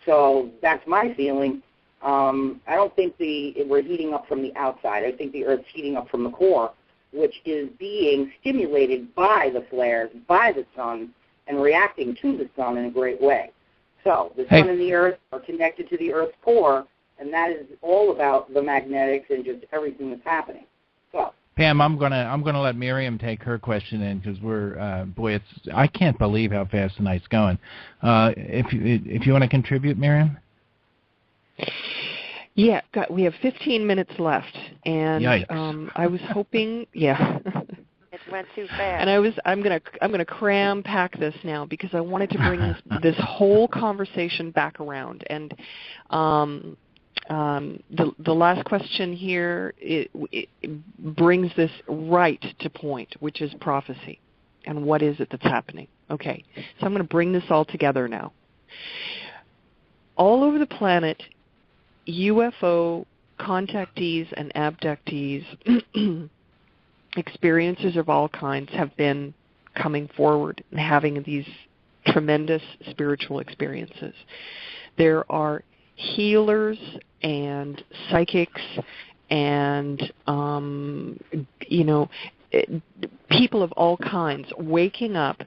So that's my feeling. I don't think we're heating up from the outside. I think the Earth's heating up from the core. which is being stimulated by the flares, by the sun, and reacting to the sun in a great way. So the sun and the earth are connected to the earth's core, and that is all about the magnetics and just everything that's happening. So, Pam, I'm gonna let Miriam take her question in because I can't believe how fast the night's going. If you want to contribute, Miriam. Yeah, we have 15 minutes left, and I was hoping, It went too fast. And I'm gonna cram pack this now because I wanted to bring this whole conversation back around. And the last question here it brings this right to point, which is prophecy, and what is it that's happening? Okay, so I'm going to bring this all together now. All over the planet, UFO contactees and abductees, experiencers of all kinds, have been coming forward and having these tremendous spiritual experiences. There are healers and psychics and people of all kinds waking up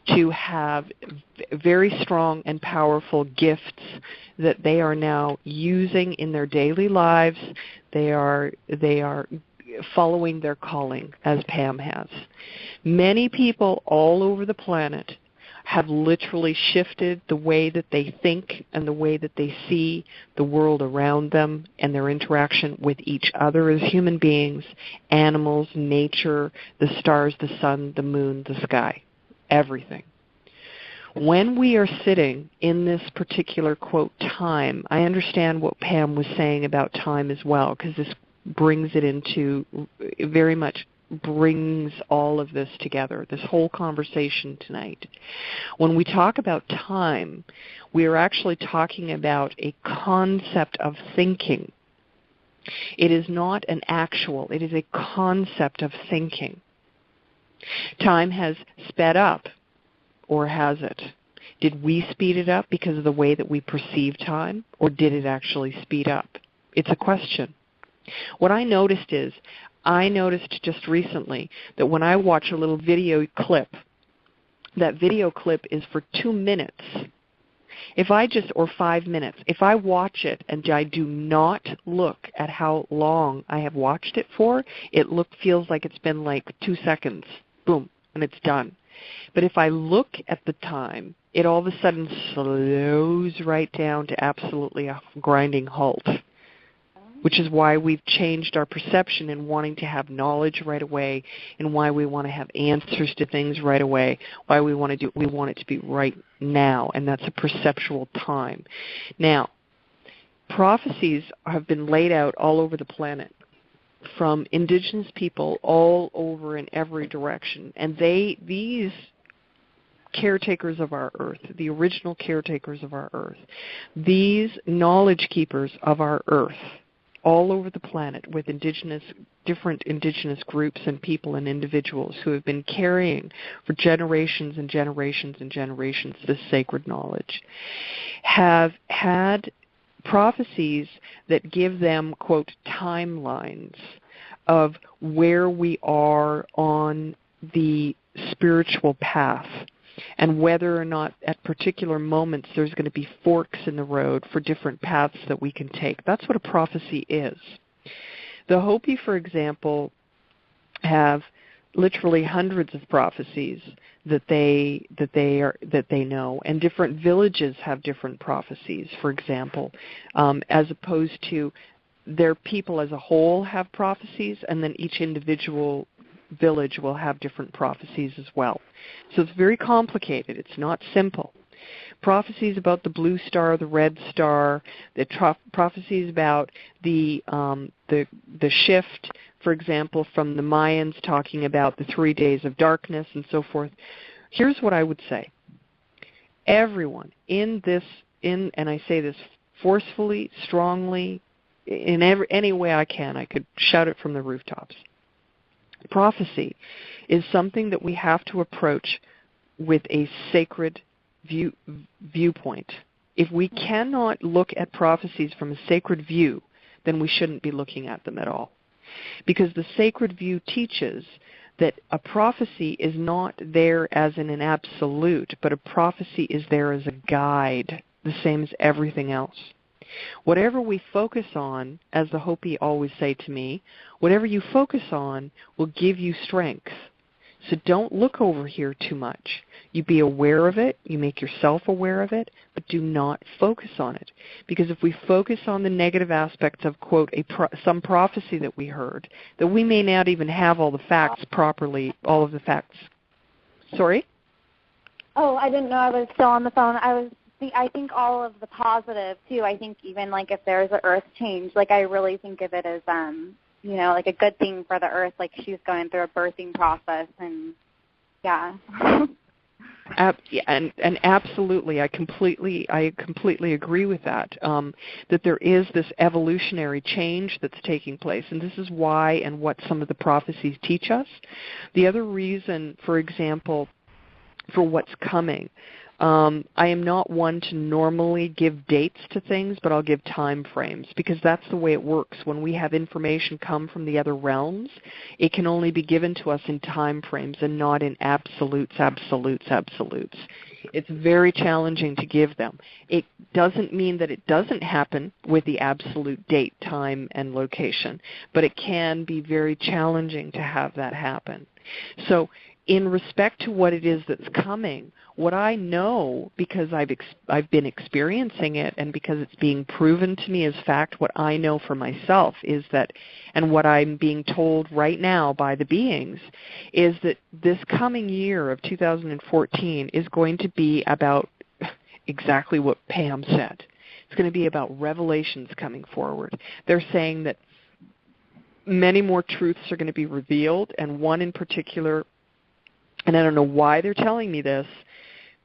to have very strong and powerful gifts that they are now using in their daily lives. They are following their calling, as Pam has. Many people all over the planet have literally shifted the way that they think and the way that they see the world around them and their interaction with each other as human beings, animals, nature, the stars, the sun, the moon, the sky, everything. When we are sitting in this particular, quote, time, I understand what Pam was saying about time as well, because this brings it into, very much brings all of this together, this whole conversation tonight. When we talk about time, we are actually talking about a concept of thinking. It is not an actual, it is a concept of thinking. Time has sped up, or has it? Did we speed it up because of the way that we perceive time, or did it actually speed up? It's a question. What I noticed just recently that when I watch a little video clip, that video clip is for 2 minutes. Or 5 minutes, if I watch it and I do not look at how long I have watched it for, it feels like it's been like 2 seconds, boom, and it's done. But if I look at the time, it all of a sudden slows right down to absolutely a grinding halt, which is why we've changed our perception in wanting to have knowledge right away, and why we want to have answers to things right away, why we want it to be right now, and that's a perceptual time. Now, prophecies have been laid out all over the planet from indigenous people all over in every direction, and these caretakers of our earth, the original caretakers of our earth, these knowledge keepers of our earth, all over the planet with different indigenous groups and people and individuals who have been carrying for generations and generations and generations this sacred knowledge, have had prophecies that give them, quote, timelines of where we are on the spiritual path, and whether or not at particular moments there's going to be forks in the road for different paths that we can take. That's what a prophecy is. The Hopi, for example, have literally hundreds of prophecies that they know, and different villages have different prophecies, for example, as opposed to their people as a whole have prophecies, and then each individual village will have different prophecies as well. So it's very complicated. It's not simple. Prophecies about the blue star, the red star, the prophecies about the shift, for example, from the Mayans talking about the 3 days of darkness and so forth. Here's what I would say. Everyone and I say this forcefully, strongly, in any way I can, I could shout it from the rooftops. Prophecy is something that we have to approach with a sacred viewpoint. If we cannot look at prophecies from a sacred view, then we shouldn't be looking at them at all. because the sacred view teaches that a prophecy is not there as in an absolute, but a prophecy is there as a guide, the same as everything else. Whatever we focus on, as the Hopi always say to me, whatever you focus on will give you strength. So don't look over here too much. You be aware of it, you make yourself aware of it, but do not focus on it. Because if we focus on the negative aspects of, quote, some prophecy that we heard, that we may not even have all the facts properly, all of the facts. Sorry? Oh, I didn't know I was still on the phone. I think all of the positive, too. I think even, like, if there's an earth change, like, I really think of it as, you know, like a good thing for the earth, like she's going through a birthing process, and, yeah. And absolutely, I completely agree with that, that there is this evolutionary change that's taking place, and this is why and what some of the prophecies teach us. The other reason, for example, for what's coming, I am not one to normally give dates to things, but I'll give time frames, because that's the way it works. When we have information come from the other realms, it can only be given to us in time frames and not in absolutes. It's very challenging to give them. It doesn't mean that it doesn't happen with the absolute date, time, and location, but it can be very challenging to have that happen. So in respect to what it is that's coming, what I know, because I've been experiencing it and because it's being proven to me as fact, what I know for myself is that, and what I'm being told right now by the beings, is that this coming year of 2014 is going to be about exactly what Pam said. It's going to be about revelations coming forward. They're saying that many more truths are going to be revealed, and one in particular, and I don't know why they're telling me this,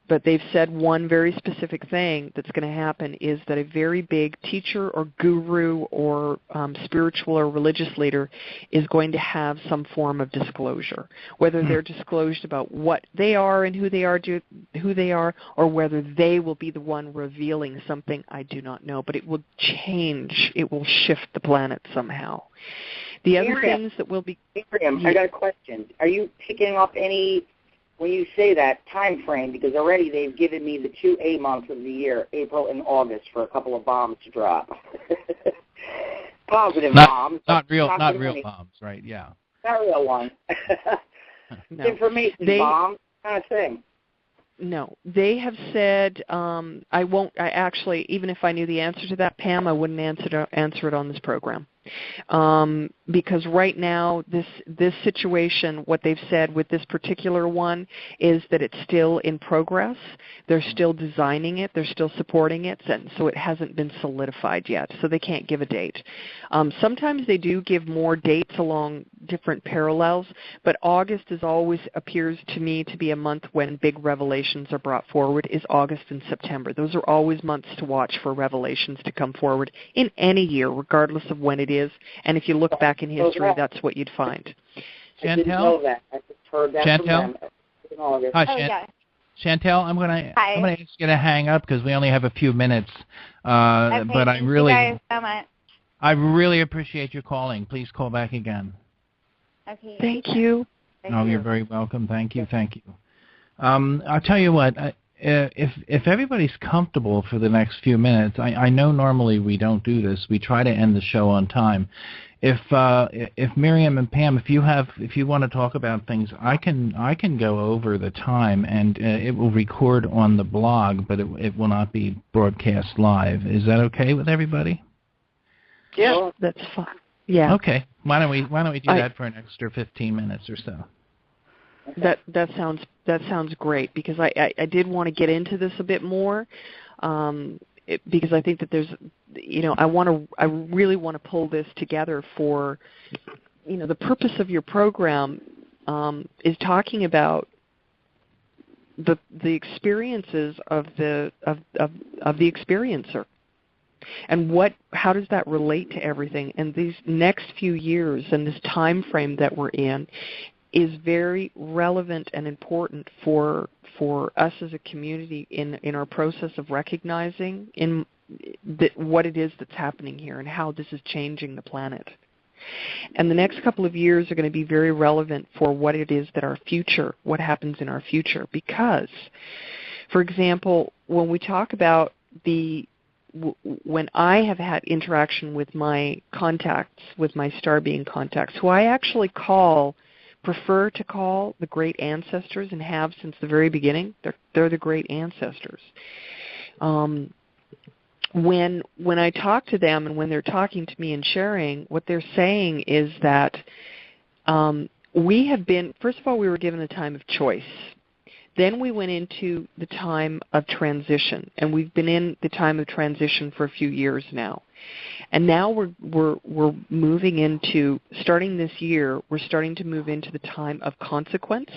but they've said one very specific thing that's going to happen is that a very big teacher or guru or spiritual or religious leader is going to have some form of disclosure, whether they're disclosed about what they are and who they are, or whether they will be the one revealing something, I do not know. But it will change. It will shift the planet somehow. The other things that will be... Miriam, I got a question. Are you picking up any, when you say that, time frame? Because already they've given me the 2 A months of the year, April and August, for a couple of bombs to drop. Positive bombs. Not real bombs, right, yeah. Not real ones. No. Information bomb kind of thing. No, they have said, I actually, even if I knew the answer to that, Pam, I wouldn't answer it on this program. Because right now, this situation, what they've said with this particular one is that it's still in progress. They're still designing it. They're still supporting it. And so it hasn't been solidified yet. So they can't give a date. Sometimes they do give more dates along different parallels, but August always appears to me to be a month when big revelations are brought forward, is August and September. Those are always months to watch for revelations to come forward in any year, regardless of when it is. And if you look back in history, that's what you'd find. Chantel? I didn't know that. I just heard that from them in August. Hi, Chantel, I'm going to ask you to hang up because we only have a few minutes. Okay, but thank you guys so much. I really appreciate your calling. Please call back again. Okay. Thank you. You're very welcome. Thank you. I'll tell you what. If everybody's comfortable for the next few minutes, I know normally we don't do this. We try to end the show on time. If Miriam and Pam, if you want to talk about things, I can go over the time, and it will record on the blog, but it will not be broadcast live. Is that okay with everybody? Yeah, that's fine. Yeah. Okay. Why don't we do that for an extra 15 minutes or so? That sounds great, because I did want to get into this a bit more, because I think that there's, I really want to pull this together for, the purpose of your program is talking about the experiences of the experiencer. And how does that relate to everything? And these next few years and this time frame that we're in is very relevant and important for us as a community in our process of recognizing what it is that's happening here and how this is changing the planet. And the next couple of years are going to be very relevant for what it is that our future, what happens in our future. Because, for example, when we talk about when I have had interaction with my contacts, with my star being contacts, who I actually prefer to call the great ancestors and have since the very beginning, they're the great ancestors. When I talk to them and when they're talking to me and sharing, what they're saying is that we have been, first of all, we were given a time of choice. Then we went into the time of transition, and we've been in the time of transition for a few years now. And now we're moving into, starting this year, we're starting to move into the time of consequence,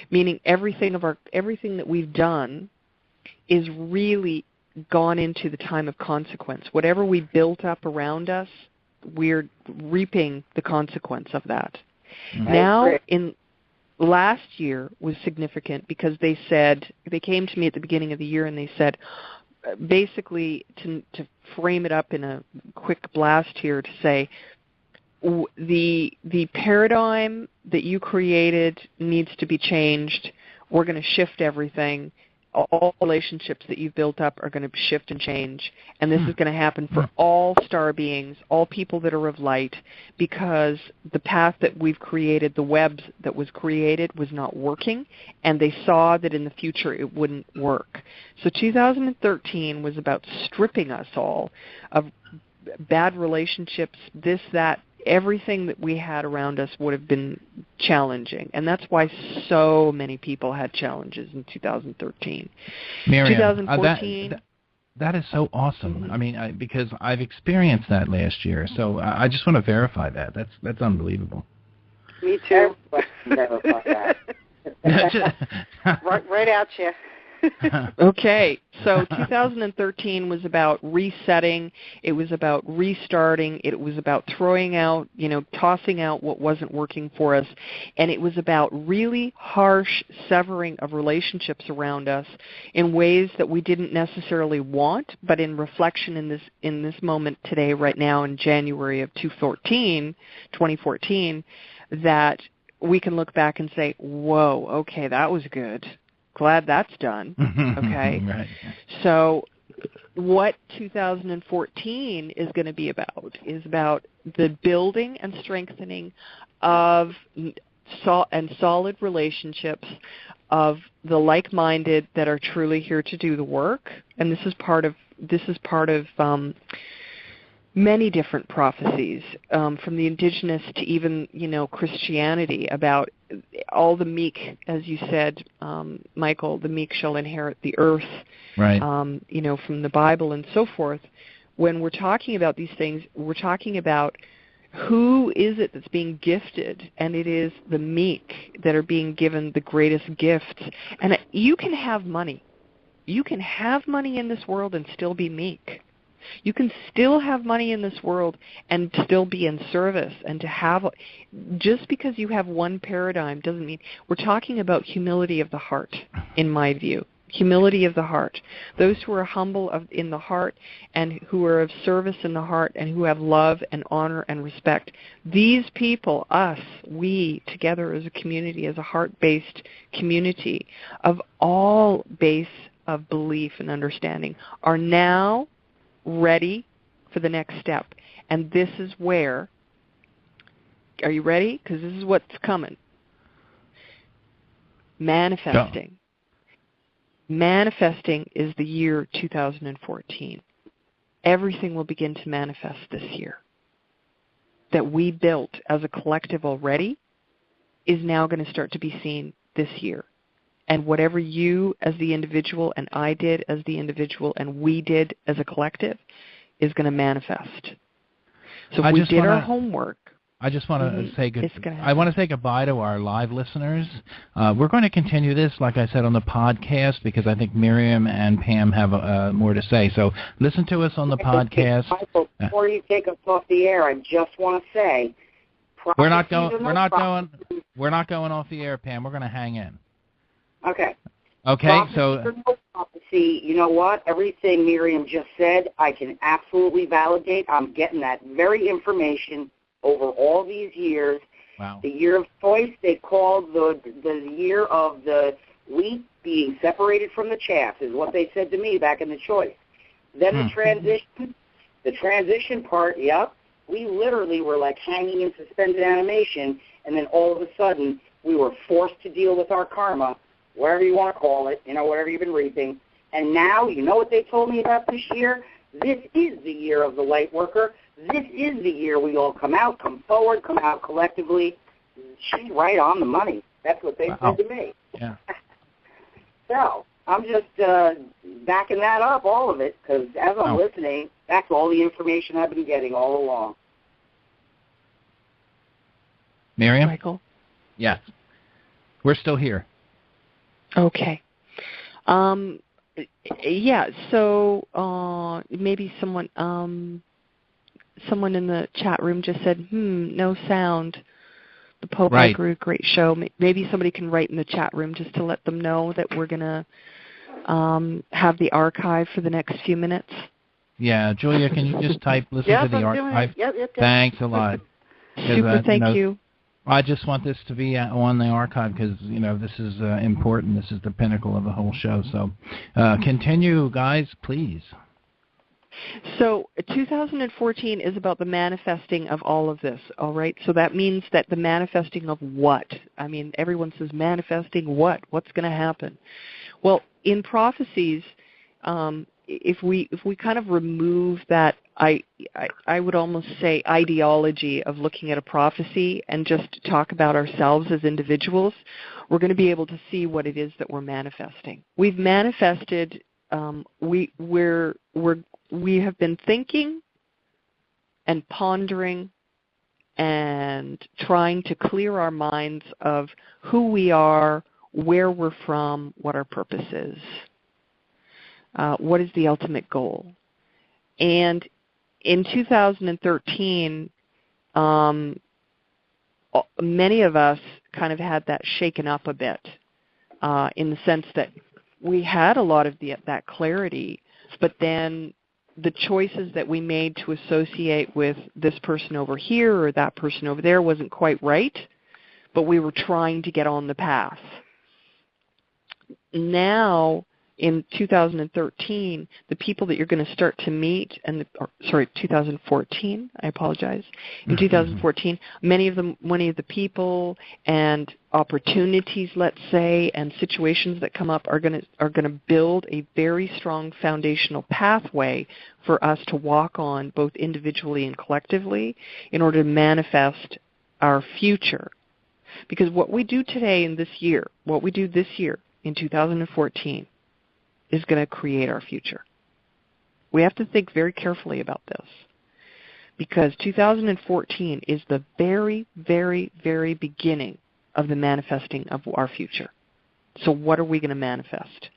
meaning everything that we've done is really gone into the time of consequence. Whatever we built up around us, we're reaping the consequence of that. Now, in last year was significant because they came to me at the beginning of the year and they said, basically, to frame it up in a quick blast here, to say the paradigm that you created needs to be changed. We're going to shift everything. All relationships that you've built up are going to shift and change. And this is going to happen for all star beings, all people that are of light, because the path that we've created, the web that was created, was not working, and they saw that in the future it wouldn't work. So 2013 was about stripping us all of bad relationships, this, that. Everything that we had around us would have been challenging, and that's why so many people had challenges in 2013. Miriam, 2014. That is so awesome. Mm-hmm. I mean, because I've experienced that last year, so I just want to verify that. That's unbelievable. Me too. Verify that. right at you. Okay, so 2013 was about resetting, it was about restarting, it was about throwing out, tossing out what wasn't working for us, and it was about really harsh severing of relationships around us in ways that we didn't necessarily want, but in reflection in this moment today, right now in January of 2014, that we can look back and say, whoa, okay, that was good. Glad that's done. Okay. Right. So what 2014 is going to be about is about the building and strengthening of solid relationships of the like-minded that are truly here to do the work. And this is part of many different prophecies, from the indigenous to even, Christianity, about all the meek, as you said, Michael, the meek shall inherit the earth, right? From the Bible and so forth. When we're talking about these things, we're talking about who is it that's being gifted, and it is the meek that are being given the greatest gifts. And you can have money. You can have money in this world and still be meek. You can still have money in this world and still be in service, and to have, just because you have one paradigm doesn't mean, we're talking about humility of the heart, in my view. Humility of the heart. Those who are humble in the heart and who are of service in the heart and who have love and honor and respect. These people, us, we, together as a community, as a heart-based community of all base of belief and understanding, are now ready for the next step. And this is where, are you ready? Because this is what's coming. Manifesting. Go. Manifesting is the year 2014. Everything will begin to manifest this year. That we built as a collective already is now going to start to be seen this year. And whatever you as the individual and I did as the individual and we did as a collective is going to manifest. So if we did our homework. I just want to say I want to say goodbye to our live listeners. We're going to continue this, like I said, on the podcast, because I think Miriam and Pam have more to say. So listen to us on the podcast. Michael, before you take us off the air, I just want to say we're not going off the air, Pam. We're going to hang in. Okay. Okay, so prophecy, you know what? Everything Miriam just said, I can absolutely validate. I'm getting that very information over all these years. Wow. The year of choice they called the year of the wheat being separated from the chaff is what they said to me back in the choice. Then the transition part, yep, we literally were like hanging in suspended animation, and then all of a sudden we were forced to deal with our karma, whatever you want to call it, whatever you've been reaping. And now, you know what they told me about this year? This is the year of the light worker. This is the year we all come forward, come out collectively. She's right on the money. That's what they said to me. Yeah. So I'm just backing that up, all of it, because as I'm listening, that's all the information I've been getting all along. Miriam? Michael? Yes. We're still here. Okay. Yeah, so maybe someone in the chat room just said, no sound. The Pope, I agree, great show. Maybe somebody can write in the chat room just to let them know that we're going to have the archive for the next few minutes. Yeah, Julia, can you just type, listen to the archive? Yep. Thanks a lot. Super, thank you. I just want this to be on the archive because, this is important. This is the pinnacle of the whole show. So continue, guys, please. So 2014 is about the manifesting of all of this, all right? So that means that the manifesting of what? I mean, everyone says manifesting what? What's going to happen? Well, in prophecies, if we kind of remove that, I would almost say ideology of looking at a prophecy and just talk about ourselves as individuals, we're going to be able to see what it is that we're manifesting. We've manifested. We have been thinking and pondering and trying to clear our minds of who we are, where we're from, what our purpose is, what is the ultimate goal. And in 2013, many of us kind of had that shaken up a bit in the sense that we had a lot of that clarity, but then the choices that we made to associate with this person over here or that person over there wasn't quite right, but we were trying to get on the path. Now, in 2013, the people that you're going to start to meet, 2014, I apologize. In 2014, many of the people and opportunities, let's say, and situations that come up are going to build a very strong foundational pathway for us to walk on, both individually and collectively, in order to manifest our future. Because what we do today in this year, what we do this year in 2014, is going to create our future. We have to think very carefully about this because 2014 is the very, very, very beginning of the manifesting of our future. So what are we going to manifest?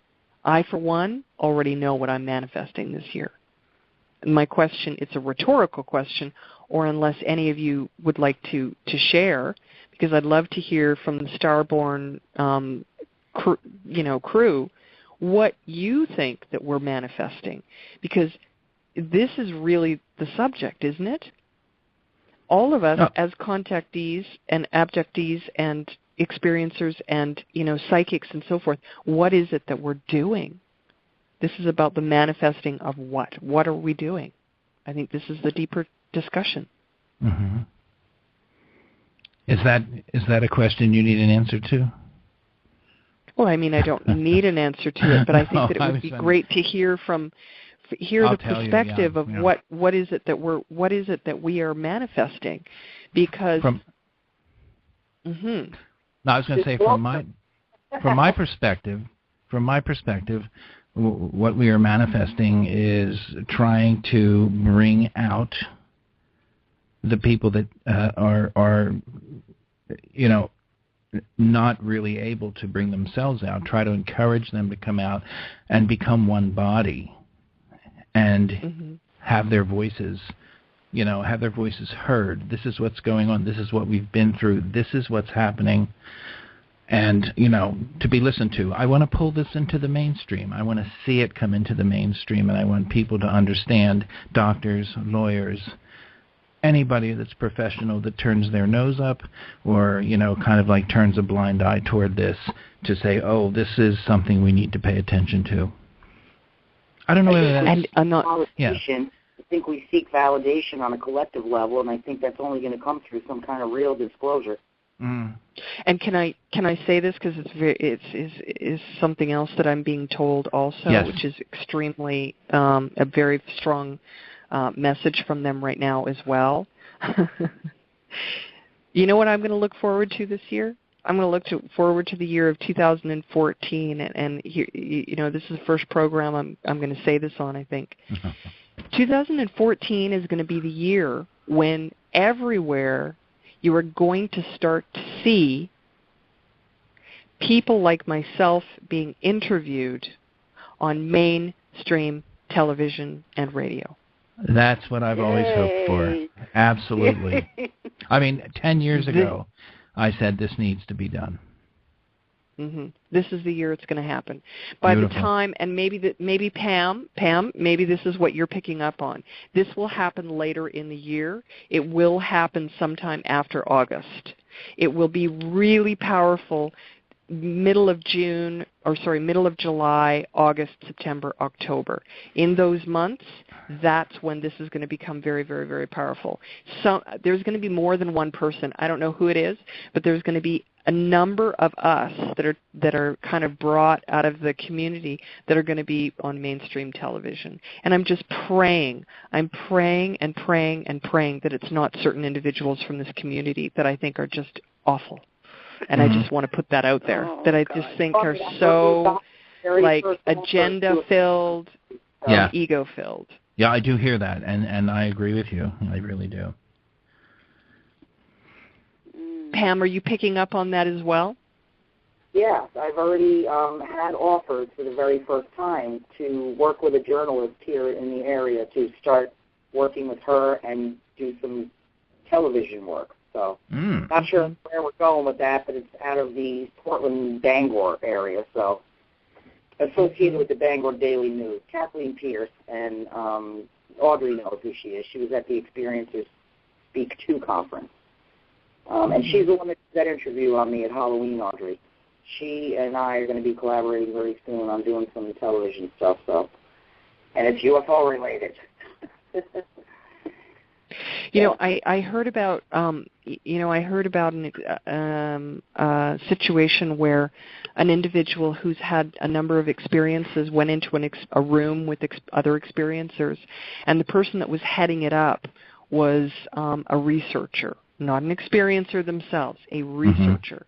I, for one, already know what I'm manifesting this year. And my question, it's a rhetorical question, or unless any of you would like to share, because I'd love to hear from the Starborn crew, what you think that we're manifesting, because this is really the subject, isn't it? All of us as contactees and abductees and experiencers and, psychics and so forth, what is it that we're doing? This is about the manifesting of what? What are we doing? I think this is the deeper discussion. Mm-hmm. Is that a question you need an answer to? Well, I mean, I don't need an answer to it, but I think that it would be great to hear the perspective of what is it that we are manifesting, because. No, I was going to say from my perspective, what we are manifesting is trying to bring out the people that are not really able to bring themselves out, try to encourage them to come out and become one body and have their voices, heard. This is what's going on. This is what we've been through. This is what's happening. And, to be listened to. I want to pull this into the mainstream. I want to see it come into the mainstream, and I want people to understand, doctors, lawyers, anybody that's professional that turns their nose up or, kind of like turns a blind eye toward this to say, oh, this is something we need to pay attention to. I don't know whether that's... And I'm not... Yeah. I think we seek validation on a collective level, and I think that's only going to come through some kind of real disclosure. Mm. And can I say this, because it's something else that I'm being told also, yes. which is extremely a very strong message from them right now as well. You know what I'm going to look forward to this year? I'm going to look forward to the year of 2014, and here, this is the first program I'm going to say this on, I think. 2014 is going to be the year when everywhere you are going to start to see people like myself being interviewed on mainstream television and radio. That's what I've always hoped for. Absolutely. I mean, 10 years ago, I said this needs to be done. Mm-hmm. This is the year it's going to happen. By Beautiful. The time, and maybe Pam, maybe this is what you're picking up on. This will happen later in the year. It will happen sometime after August. It will be really powerful middle of July, August, September, October. In those months, that's when this is going to become very, very, very powerful. So there's going to be more than one person. I don't know who it is, but there's going to be a number of us that are kind of brought out of the community that are going to be on mainstream television. And I'm just praying. I'm praying and praying and praying that it's not certain individuals from this community that I think are just awful. And I just want to put that out there, that I just think are so, like, agenda-filled, ego-filled. Yeah, I do hear that, and I agree with you. I really do. Pam, are you picking up on that as well? Yes, I've already had offers for the very first time to work with a journalist here in the area to start working with her and do some television work. So not sure where we're going with that, but it's out of the Portland, Bangor area, so associated with the Bangor Daily News. Kathleen Pierce and Audrey knows who she is. She was at the Experiencers Speak 2 conference. And she's the one that did that interview on me at Halloween, Audrey. She and I are going to be collaborating very soon on doing some television stuff, and it's UFO related. I heard about a situation where an individual who's had a number of experiences went into a room with other experiencers, and the person that was heading it up was a researcher, not an experiencer themselves, a researcher.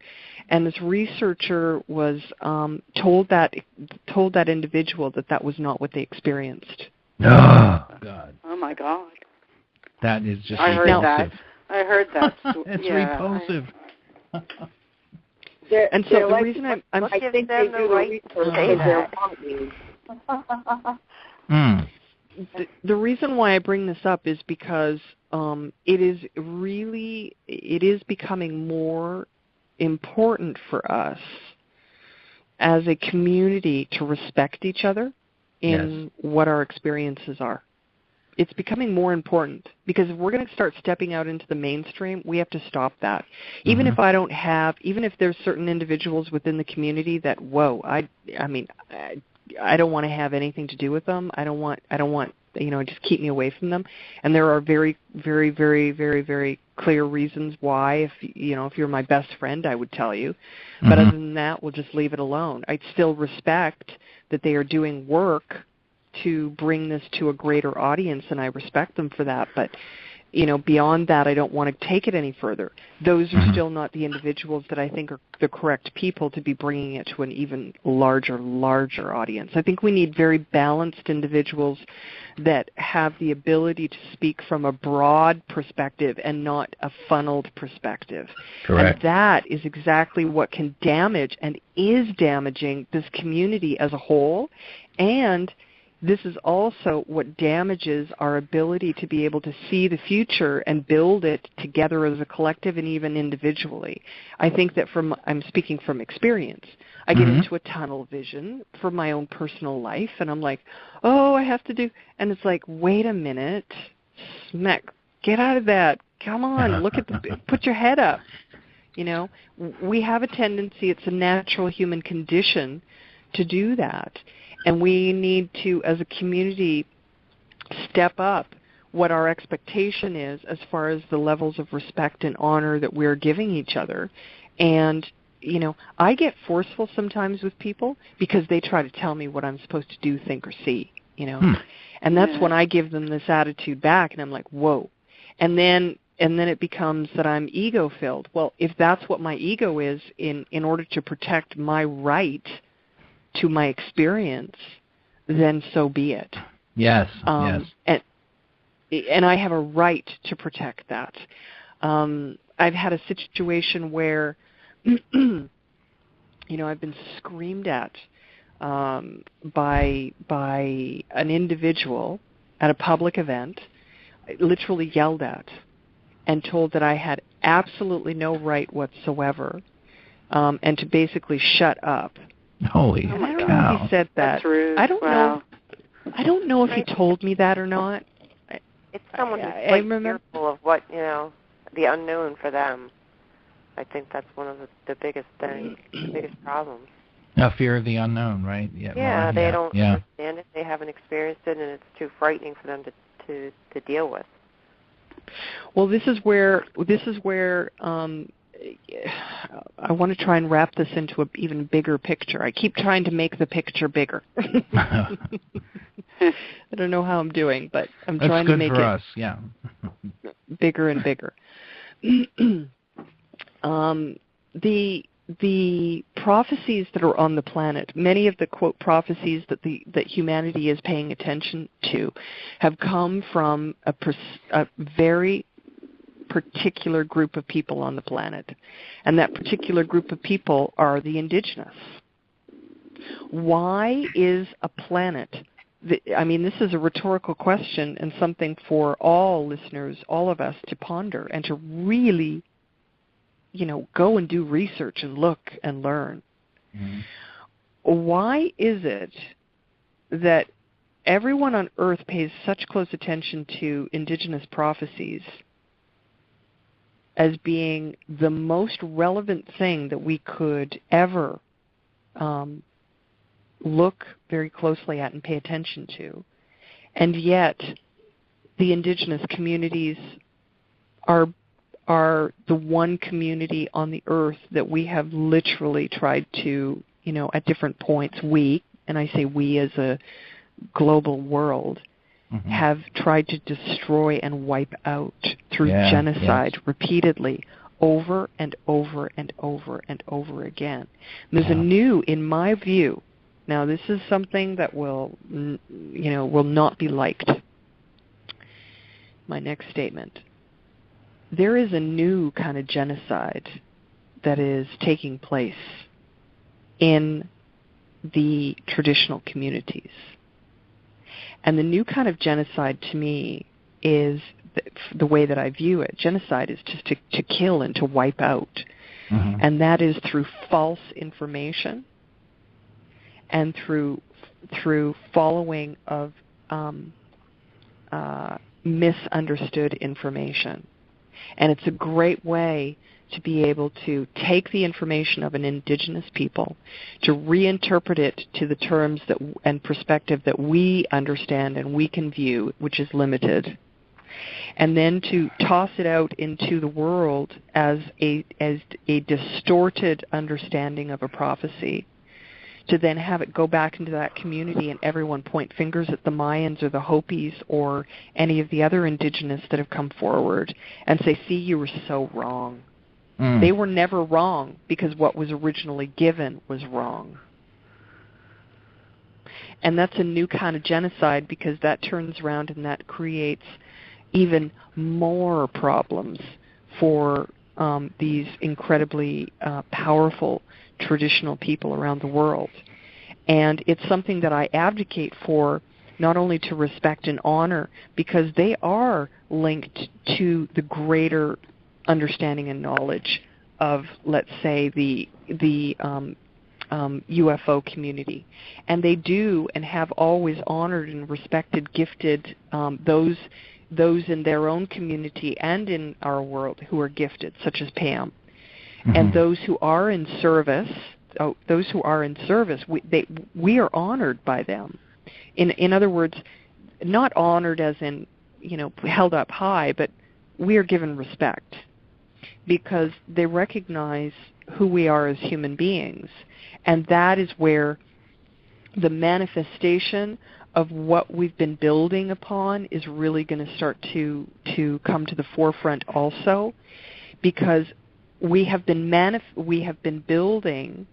And this researcher was told that individual that was not what they experienced. Oh, God. Oh, my God. That is just I heard that. It's repulsive. And so the reason I'm I think them the right to say that. The reason why I bring this up is because it is becoming more important for us as a community to respect each other in what our experiences are. It's becoming more important because if we're going to start stepping out into the mainstream, we have to stop that. Even if even if there's certain individuals within the community that, I don't want to have anything to do with them. I don't want, just keep me away from them. And there are very, very, very, very, very clear reasons why. If you're my best friend, I would tell you. But other than that, we'll just leave it alone. I'd still respect that they are doing work to bring this to a greater audience, and I respect them for that. But, beyond that, I don't want to take it any further. Those are still not the individuals that I think are the correct people to be bringing it to an even larger audience. I think we need very balanced individuals that have the ability to speak from a broad perspective and not a funneled perspective. Correct. And that is exactly what can damage and is damaging this community as a whole, and this is also what damages our ability to be able to see the future and build it together as a collective and even individually. I think that I'm speaking from experience. I get into a tunnel vision for my own personal life, and I'm like, I have to do, and it's like, wait a minute, smack get out of that. Come on, put your head up. We have a tendency, it's a natural human condition to do that. And we need to, as a community, step up what our expectation is as far as the levels of respect and honor that we're giving each other. And, I get forceful sometimes with people because they try to tell me what I'm supposed to do, think, or see, And that's when I give them this attitude back, and I'm like, whoa. And then it becomes that I'm ego-filled. Well, if that's what my ego is in order to protect my right to my experience, then so be it. Yes, yes. And I have a right to protect that. I've had a situation where, I've been screamed at by an individual at a public event, literally yelled at, and told that I had absolutely no right whatsoever, and to basically shut up. Holy cow! I don't cow. know if he said that. That's rude. I don't know if he told me that or not. It's someone who's fearful of what, the unknown for them. I think that's one of the biggest things, the biggest problems. A fear of the unknown, right? Yeah, they don't understand it. They haven't experienced it, and it's too frightening for them to deal with. Well, this is where I want to try and wrap this into an even bigger picture. I keep trying to make the picture bigger. I don't know how I'm doing, but I'm trying to make it us. Yeah. bigger and bigger. The prophecies that are on the planet, many of the quote prophecies that humanity is paying attention to, have come from a very particular group of people on the planet, and that particular group of people are the indigenous. Why is a planet? This is a rhetorical question and something for all listeners, all of us, to ponder and to really, go and do research and look and learn. Mm-hmm. Why is it that everyone on Earth pays such close attention to indigenous prophecies as being the most relevant thing that we could ever look very closely at and pay attention to? And yet the indigenous communities are the one community on the earth that we have literally tried to, at different points, and I say we as a global world, mm-hmm. have tried to destroy and wipe out through genocide repeatedly over and over and over and over again. And there's a new, in my view, now this is something that will not be liked. My next statement. There is a new kind of genocide that is taking place in the traditional communities. And the new kind of genocide to me is, the way that I view it, genocide is just to kill and to wipe out. Mm-hmm. And that is through false information and through following of misunderstood information. And it's a great way to be able to take the information of an indigenous people, to reinterpret it to the terms and perspective that we understand and we can view, which is limited, and then to toss it out into the world as a distorted understanding of a prophecy, to then have it go back into that community and everyone point fingers at the Mayans or the Hopis or any of the other indigenous that have come forward and say, see, you were so wrong. Mm. They were never wrong because what was originally given was wrong. And that's a new kind of genocide because that turns around and that creates even more problems for these incredibly powerful traditional people around the world. And it's something that I advocate for, not only to respect and honor, because they are linked to the greater understanding and knowledge of, let's say, the UFO community. And they do and have always honored and respected, gifted those those in their own community and in our world who are gifted, such as Pam, and those who are in service. We are honored by them. In other words, not honored as in, held up high, but we are given respect because they recognize who we are as human beings, and that is where the manifestation of what we've been building upon is really going to start to come to the forefront also, because we have been building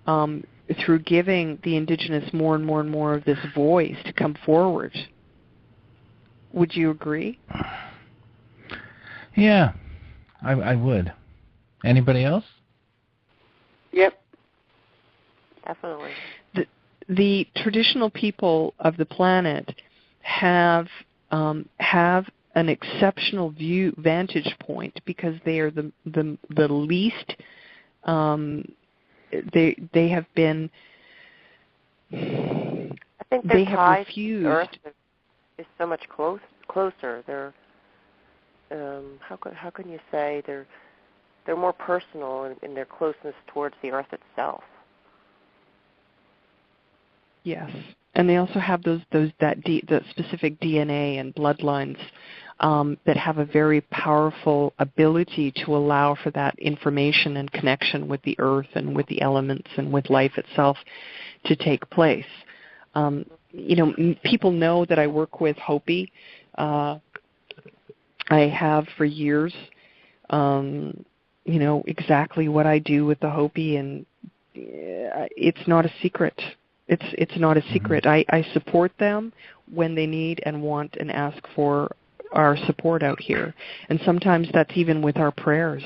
through giving the Indigenous more and more and more of this voice to come forward. Would you agree? Yeah, I would. Anybody else? Yep. Definitely. The traditional people of the planet have an exceptional vantage point because they are the least. They have been. I think they have refused. The Earth is so much closer. They're how can you say they're more personal in their closeness towards the Earth itself. Yes, and they also have the specific DNA and bloodlines that have a very powerful ability to allow for that information and connection with the Earth and with the elements and with life itself to take place. People know that I work with Hopi. I have for years. Exactly what I do with the Hopi, and it's not a secret. It's not a secret. I support them when they need and want and ask for our support out here. And sometimes that's even with our prayers.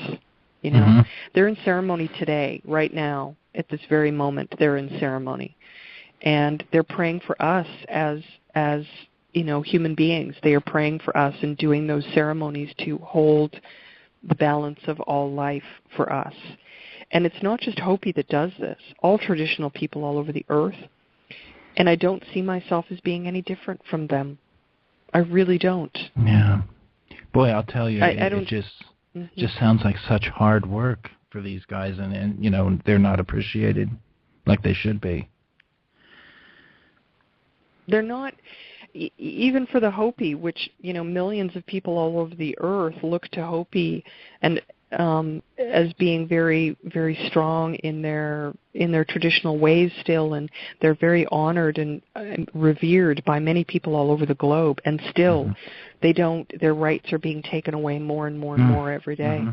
They're in ceremony today, right now, at this very moment. They're in ceremony. And they're praying for us as human beings. They are praying for us and doing those ceremonies to hold the balance of all life for us. And it's not just Hopi that does this. All traditional people all over the earth. And I don't see myself as being any different from them. I really don't. Yeah. Boy, I'll tell you, it just sounds like such hard work for these guys, and they're not appreciated like they should be. They're not, even for the Hopi, which, millions of people all over the earth look to Hopi and as being very, very strong in their traditional ways still, and they're very honored and revered by many people all over the globe, and still their rights are being taken away more and more and more every day.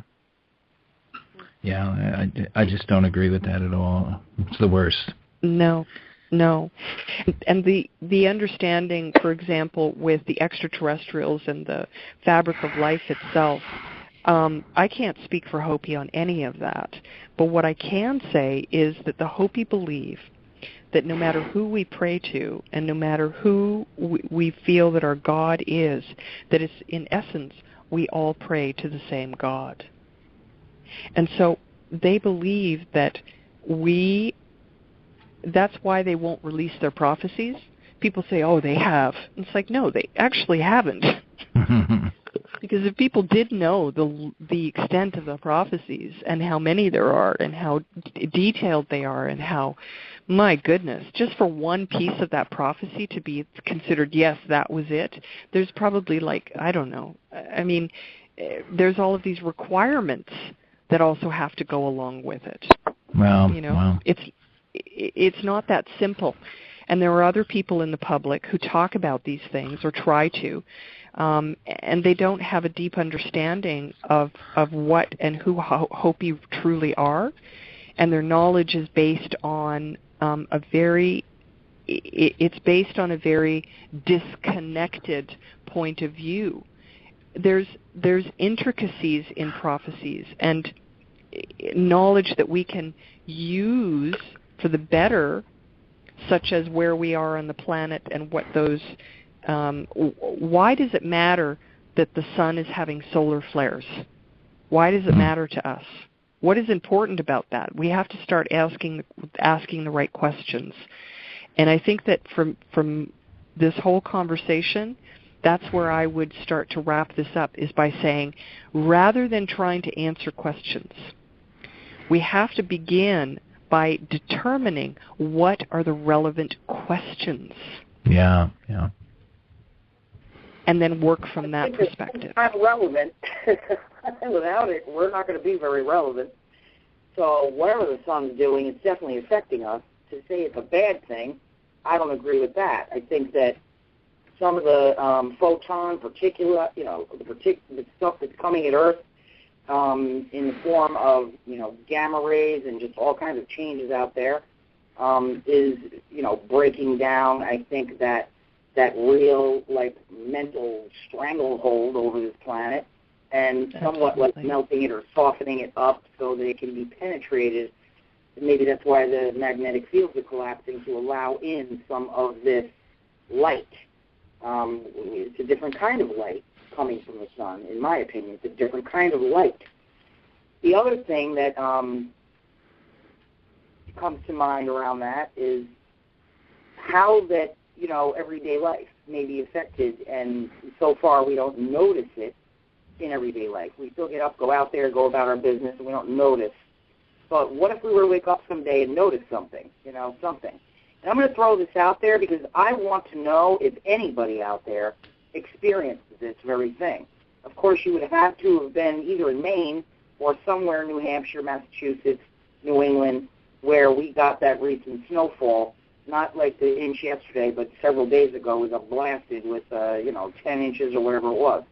Yeah, I just don't agree with that at all. It's the worst. No. And the understanding, for example, with the extraterrestrials and the fabric of life itself, I can't speak for Hopi on any of that, but what I can say is that the Hopi believe that no matter who we pray to and no matter who we feel that our God is, that it's, in essence, we all pray to the same God. And so they believe that that's why they won't release their prophecies. People say, oh, they have. And it's like, no, they actually haven't. Because if people did know the extent of the prophecies and how many there are and how detailed they are and how, my goodness, just for one piece of that prophecy to be considered, yes, that was it, there's probably I don't know. I mean, there's all of these requirements that also have to go along with it. Wow. It's not that simple. And there are other people in the public who talk about these things or try to, and they don't have a deep understanding of what and who Hopi truly are, and their knowledge is based on a very disconnected point of view. There's intricacies in prophecies and knowledge that we can use for the better, such as where we are on the planet and what those. Why does it matter that the sun is having solar flares? Why does it matter to us? What is important about that? We have to start asking the right questions. And I think that from this whole conversation, that's where I would start to wrap this up, is by saying, rather than trying to answer questions, we have to begin by determining what are the relevant questions. Yeah, yeah. And then work from that perspective. It's not relevant. Without it, we're not going to be very relevant. So whatever the sun's doing, it's definitely affecting us. To say it's a bad thing, I don't agree with that. I think that some of the photon particulate, the stuff that's coming at Earth in the form of, gamma rays and just all kinds of changes out there is, breaking down, I think, that real, mental stranglehold over this planet, and somewhat melting it or softening it up so that it can be penetrated. Maybe that's why the magnetic fields are collapsing, to allow in some of this light. It's a different kind of light coming from the sun, in my opinion. It's a different kind of light. The other thing that comes to mind around that is how that, everyday life may be affected, and so far we don't notice it in everyday life. We still get up, go out there, go about our business, and we don't notice. But what if we were to wake up someday and notice something, something? And I'm going to throw this out there because I want to know if anybody out there experiences this very thing. Of course, you would have to have been either in Maine or somewhere in New Hampshire, Massachusetts, New England, where we got that recent snowfall. Not like the inch yesterday, but several days ago we got blasted with, 10 inches or whatever it was.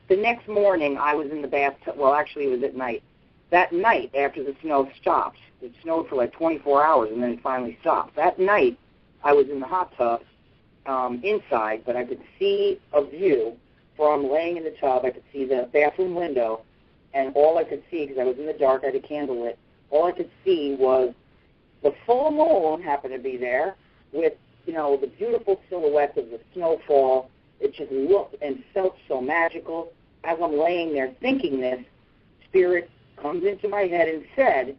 The next morning I was in the bathtub. Well, actually it was at night. That night, after the snow stopped, it snowed for 24 hours and then it finally stopped. That night I was in the hot tub inside, but I could see a view from laying in the tub. I could see the bathroom window, and all I could see, because I was in the dark, I had a candle lit, all I could see was the full moon happened to be there with, the beautiful silhouette of the snowfall. It just looked and felt so magical. As I'm laying there thinking this, Spirit comes into my head and said,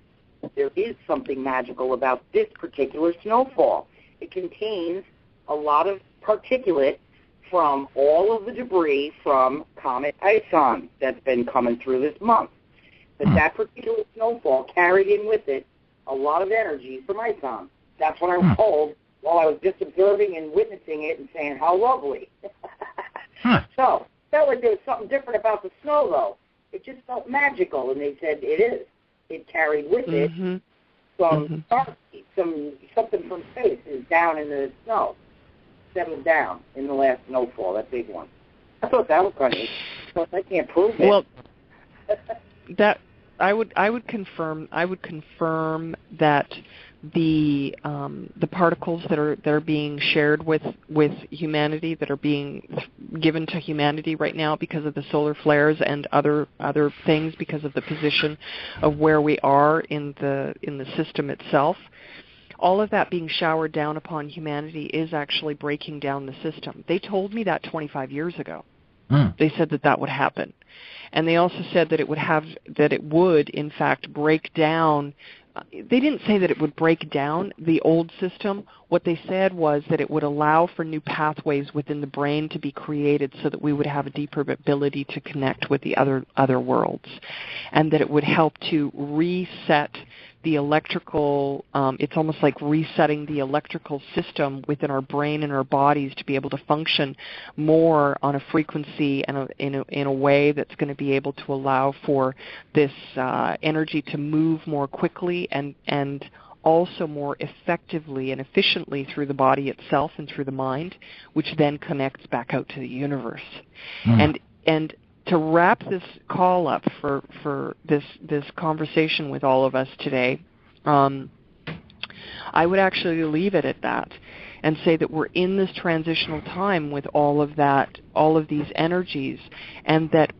there is something magical about this particular snowfall. It contains a lot of particulate from all of the debris from Comet Ison that's been coming through this month. But that particular snowfall carried in with it a lot of energy from Ison. That's what I was told while I was just observing and witnessing it and saying, how lovely. So, felt like there was something different about the snow, though. It just felt magical, and they said it is. It carried with it some something from space is down in the snow, settled down in the last snowfall, that big one. I thought that was kind of interesting. I can't prove it. Well, that I would confirm that the particles that are being shared with humanity, that are being given to humanity right now because of the solar flares and other things, because of the position of where we are in the system itself, all of that being showered down upon humanity is actually breaking down the system. They told me that 25 years ago. They said that would happen. And they also said that it would in fact break down. They didn't say that it would break down the old system. What they said was that it would allow for new pathways within the brain to be created so that we would have a deeper ability to connect with the other worlds, and that it would help to reset the electrical, it's almost like resetting the electrical system within our brain and our bodies to be able to function more on a frequency and in a way that's going to be able to allow for this energy to move more quickly and also more effectively and efficiently through the body itself and through the mind, which then connects back out to the universe. And to wrap this call up for this conversation with all of us today, I would actually leave it at that and say that we're in this transitional time with all of these energies, and that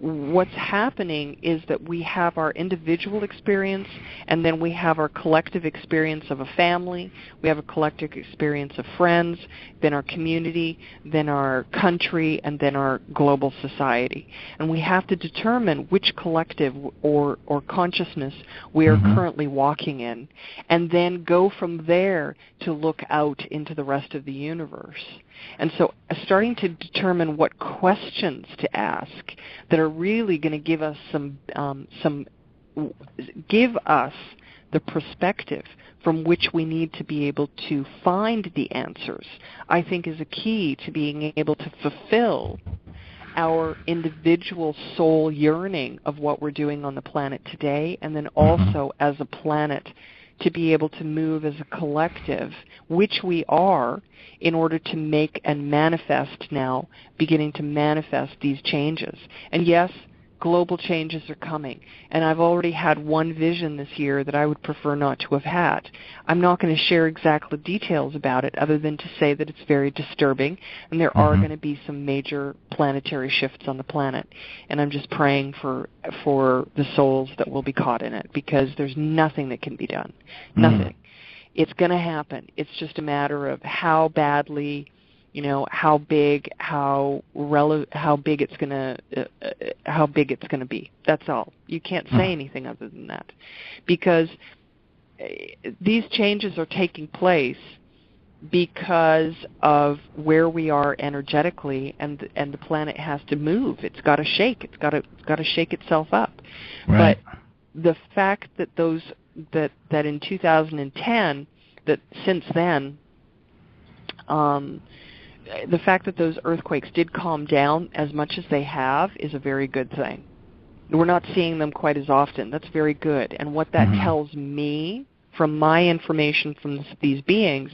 what's happening is that we have our individual experience, and then we have our collective experience of a family, we have a collective experience of friends, then our community, then our country, and then our global society. And we have to determine which collective or consciousness we are currently walking in, and then go from there to look out into the rest of the universe. And so starting to determine what questions to ask that are really going to give us give us the perspective from which we need to be able to find the answers, I think is a key to being able to fulfill our individual soul yearning of what we're doing on the planet today, and then also as a planet to be able to move as a collective, which we are, in order to make and manifest now, beginning to manifest these changes. And yes, global changes are coming. And I've already had one vision this year that I would prefer not to have had. I'm not going to share exact details about it other than to say that it's very disturbing, and there are going to be some major planetary shifts on the planet. And I'm just praying for the souls that will be caught in it, because there's nothing that can be done. Nothing. It's going to happen. It's just a matter of how badly, how big it's going to be. That's all. You can't say anything other than that, because these changes are taking place because of where we are energetically, and the planet has to move. It's got to shake. It's got to shake itself up. Right. But the fact that that in 2010, that since then, the fact that those earthquakes did calm down as much as they have is a very good thing. We're not seeing them quite as often. That's very good. And what that tells me, from my information from these beings,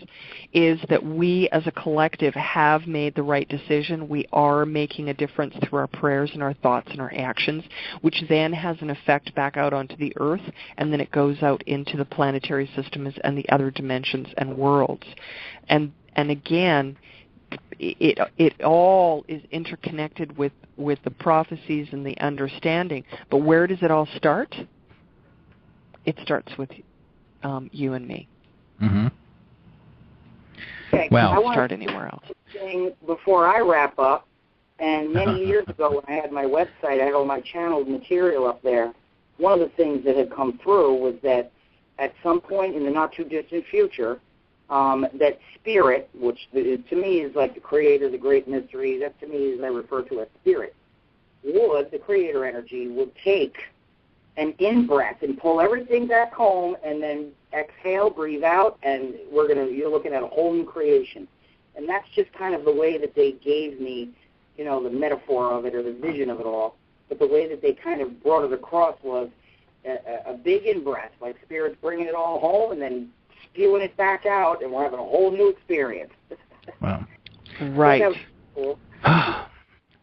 is that we as a collective have made the right decision. We are making a difference through our prayers and our thoughts and our actions, which then has an effect back out onto the earth, and then it goes out into the planetary systems and the other dimensions and worlds. And again, it all is interconnected with the prophecies and the understanding. But where does it all start? It starts with you and me. Okay, Well, I start anywhere else. Before I wrap up, and many years ago when I had my website, I had all my channeled material up there. One of the things that had come through was that at some point in the not-too-distant future, that spirit, which to me is like the creator, the great mystery, that to me is I refer to as spirit, the creator energy, would take an in-breath and pull everything back home, and then exhale, breathe out, and you're looking at a whole new creation. And that's just kind of the way that they gave me, the metaphor of it or the vision of it all. But the way that they kind of brought it across was a big in-breath, like Spirit's bringing it all home and then spewing it back out, and we're having a whole new experience. Wow. Right. Cool.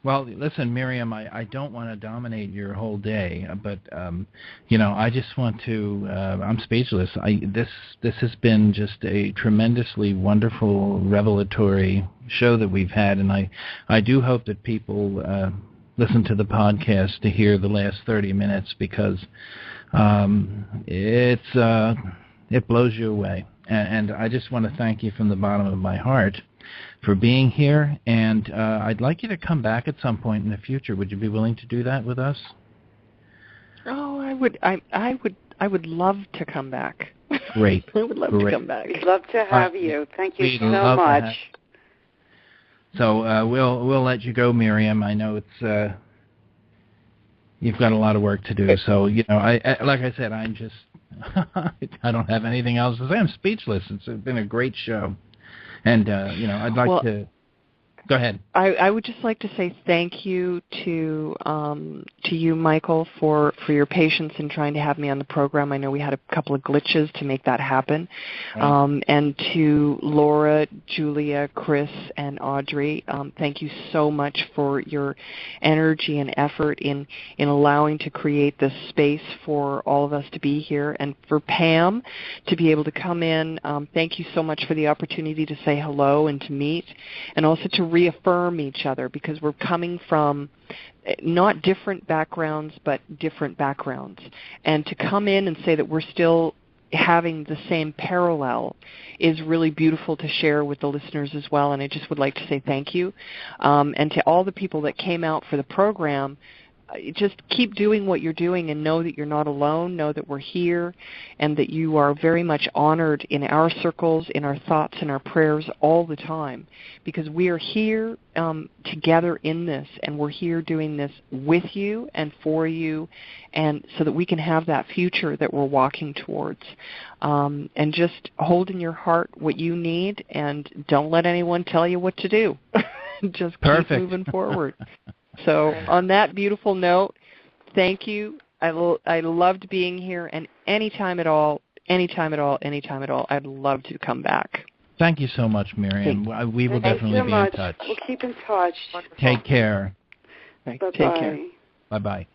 Well, listen, Miriam, I don't want to dominate your whole day, but I just want to. I'm speechless. This has been just a tremendously wonderful, revelatory show that we've had, and I do hope that people listen to the podcast to hear the last 30 minutes, because it blows you away. And I just want to thank you from the bottom of my heart for being here, and I'd like you to come back at some point in the future. Would you be willing to do that with us? Oh, I would. I would love to come back. Great. I would love to come back. We'd love to have you. Thank you so much. So we'll let you go, Miriam. I know it's you've got a lot of work to do. So I like I said, I'm just I don't have anything else to say. I'm speechless. It's been a great show. And, I'd like to go ahead. I would just like to say thank you to you, Michael, for your patience in trying to have me on the program. I know we had a couple of glitches to make that happen. Right. And to Laura, Julia, Chris, and Audrey, thank you so much for your energy and effort in allowing to create this space for all of us to be here. And for Pam to be able to come in, thank you so much for the opportunity to say hello and to meet, and also to reaffirm each other, because we're coming from not different backgrounds, but different backgrounds. And to come in and say that we're still having the same parallel is really beautiful to share with the listeners as well. And I just would like to say thank you. And to all the people that came out for the program, just keep doing what you're doing and know that you're not alone, know that we're here, and that you are very much honored in our circles, in our thoughts and our prayers all the time, because we are here together in this, and we're here doing this with you and for you, and so that we can have that future that we're walking towards. And just hold in your heart what you need, and don't let anyone tell you what to do. Just keep moving forward. So on that beautiful note, thank you. I loved being here, and anytime at all, I'd love to come back. Thank you so much, Miriam. We will definitely be in touch. We'll keep in touch. Take care. Right. Take care. Bye-bye.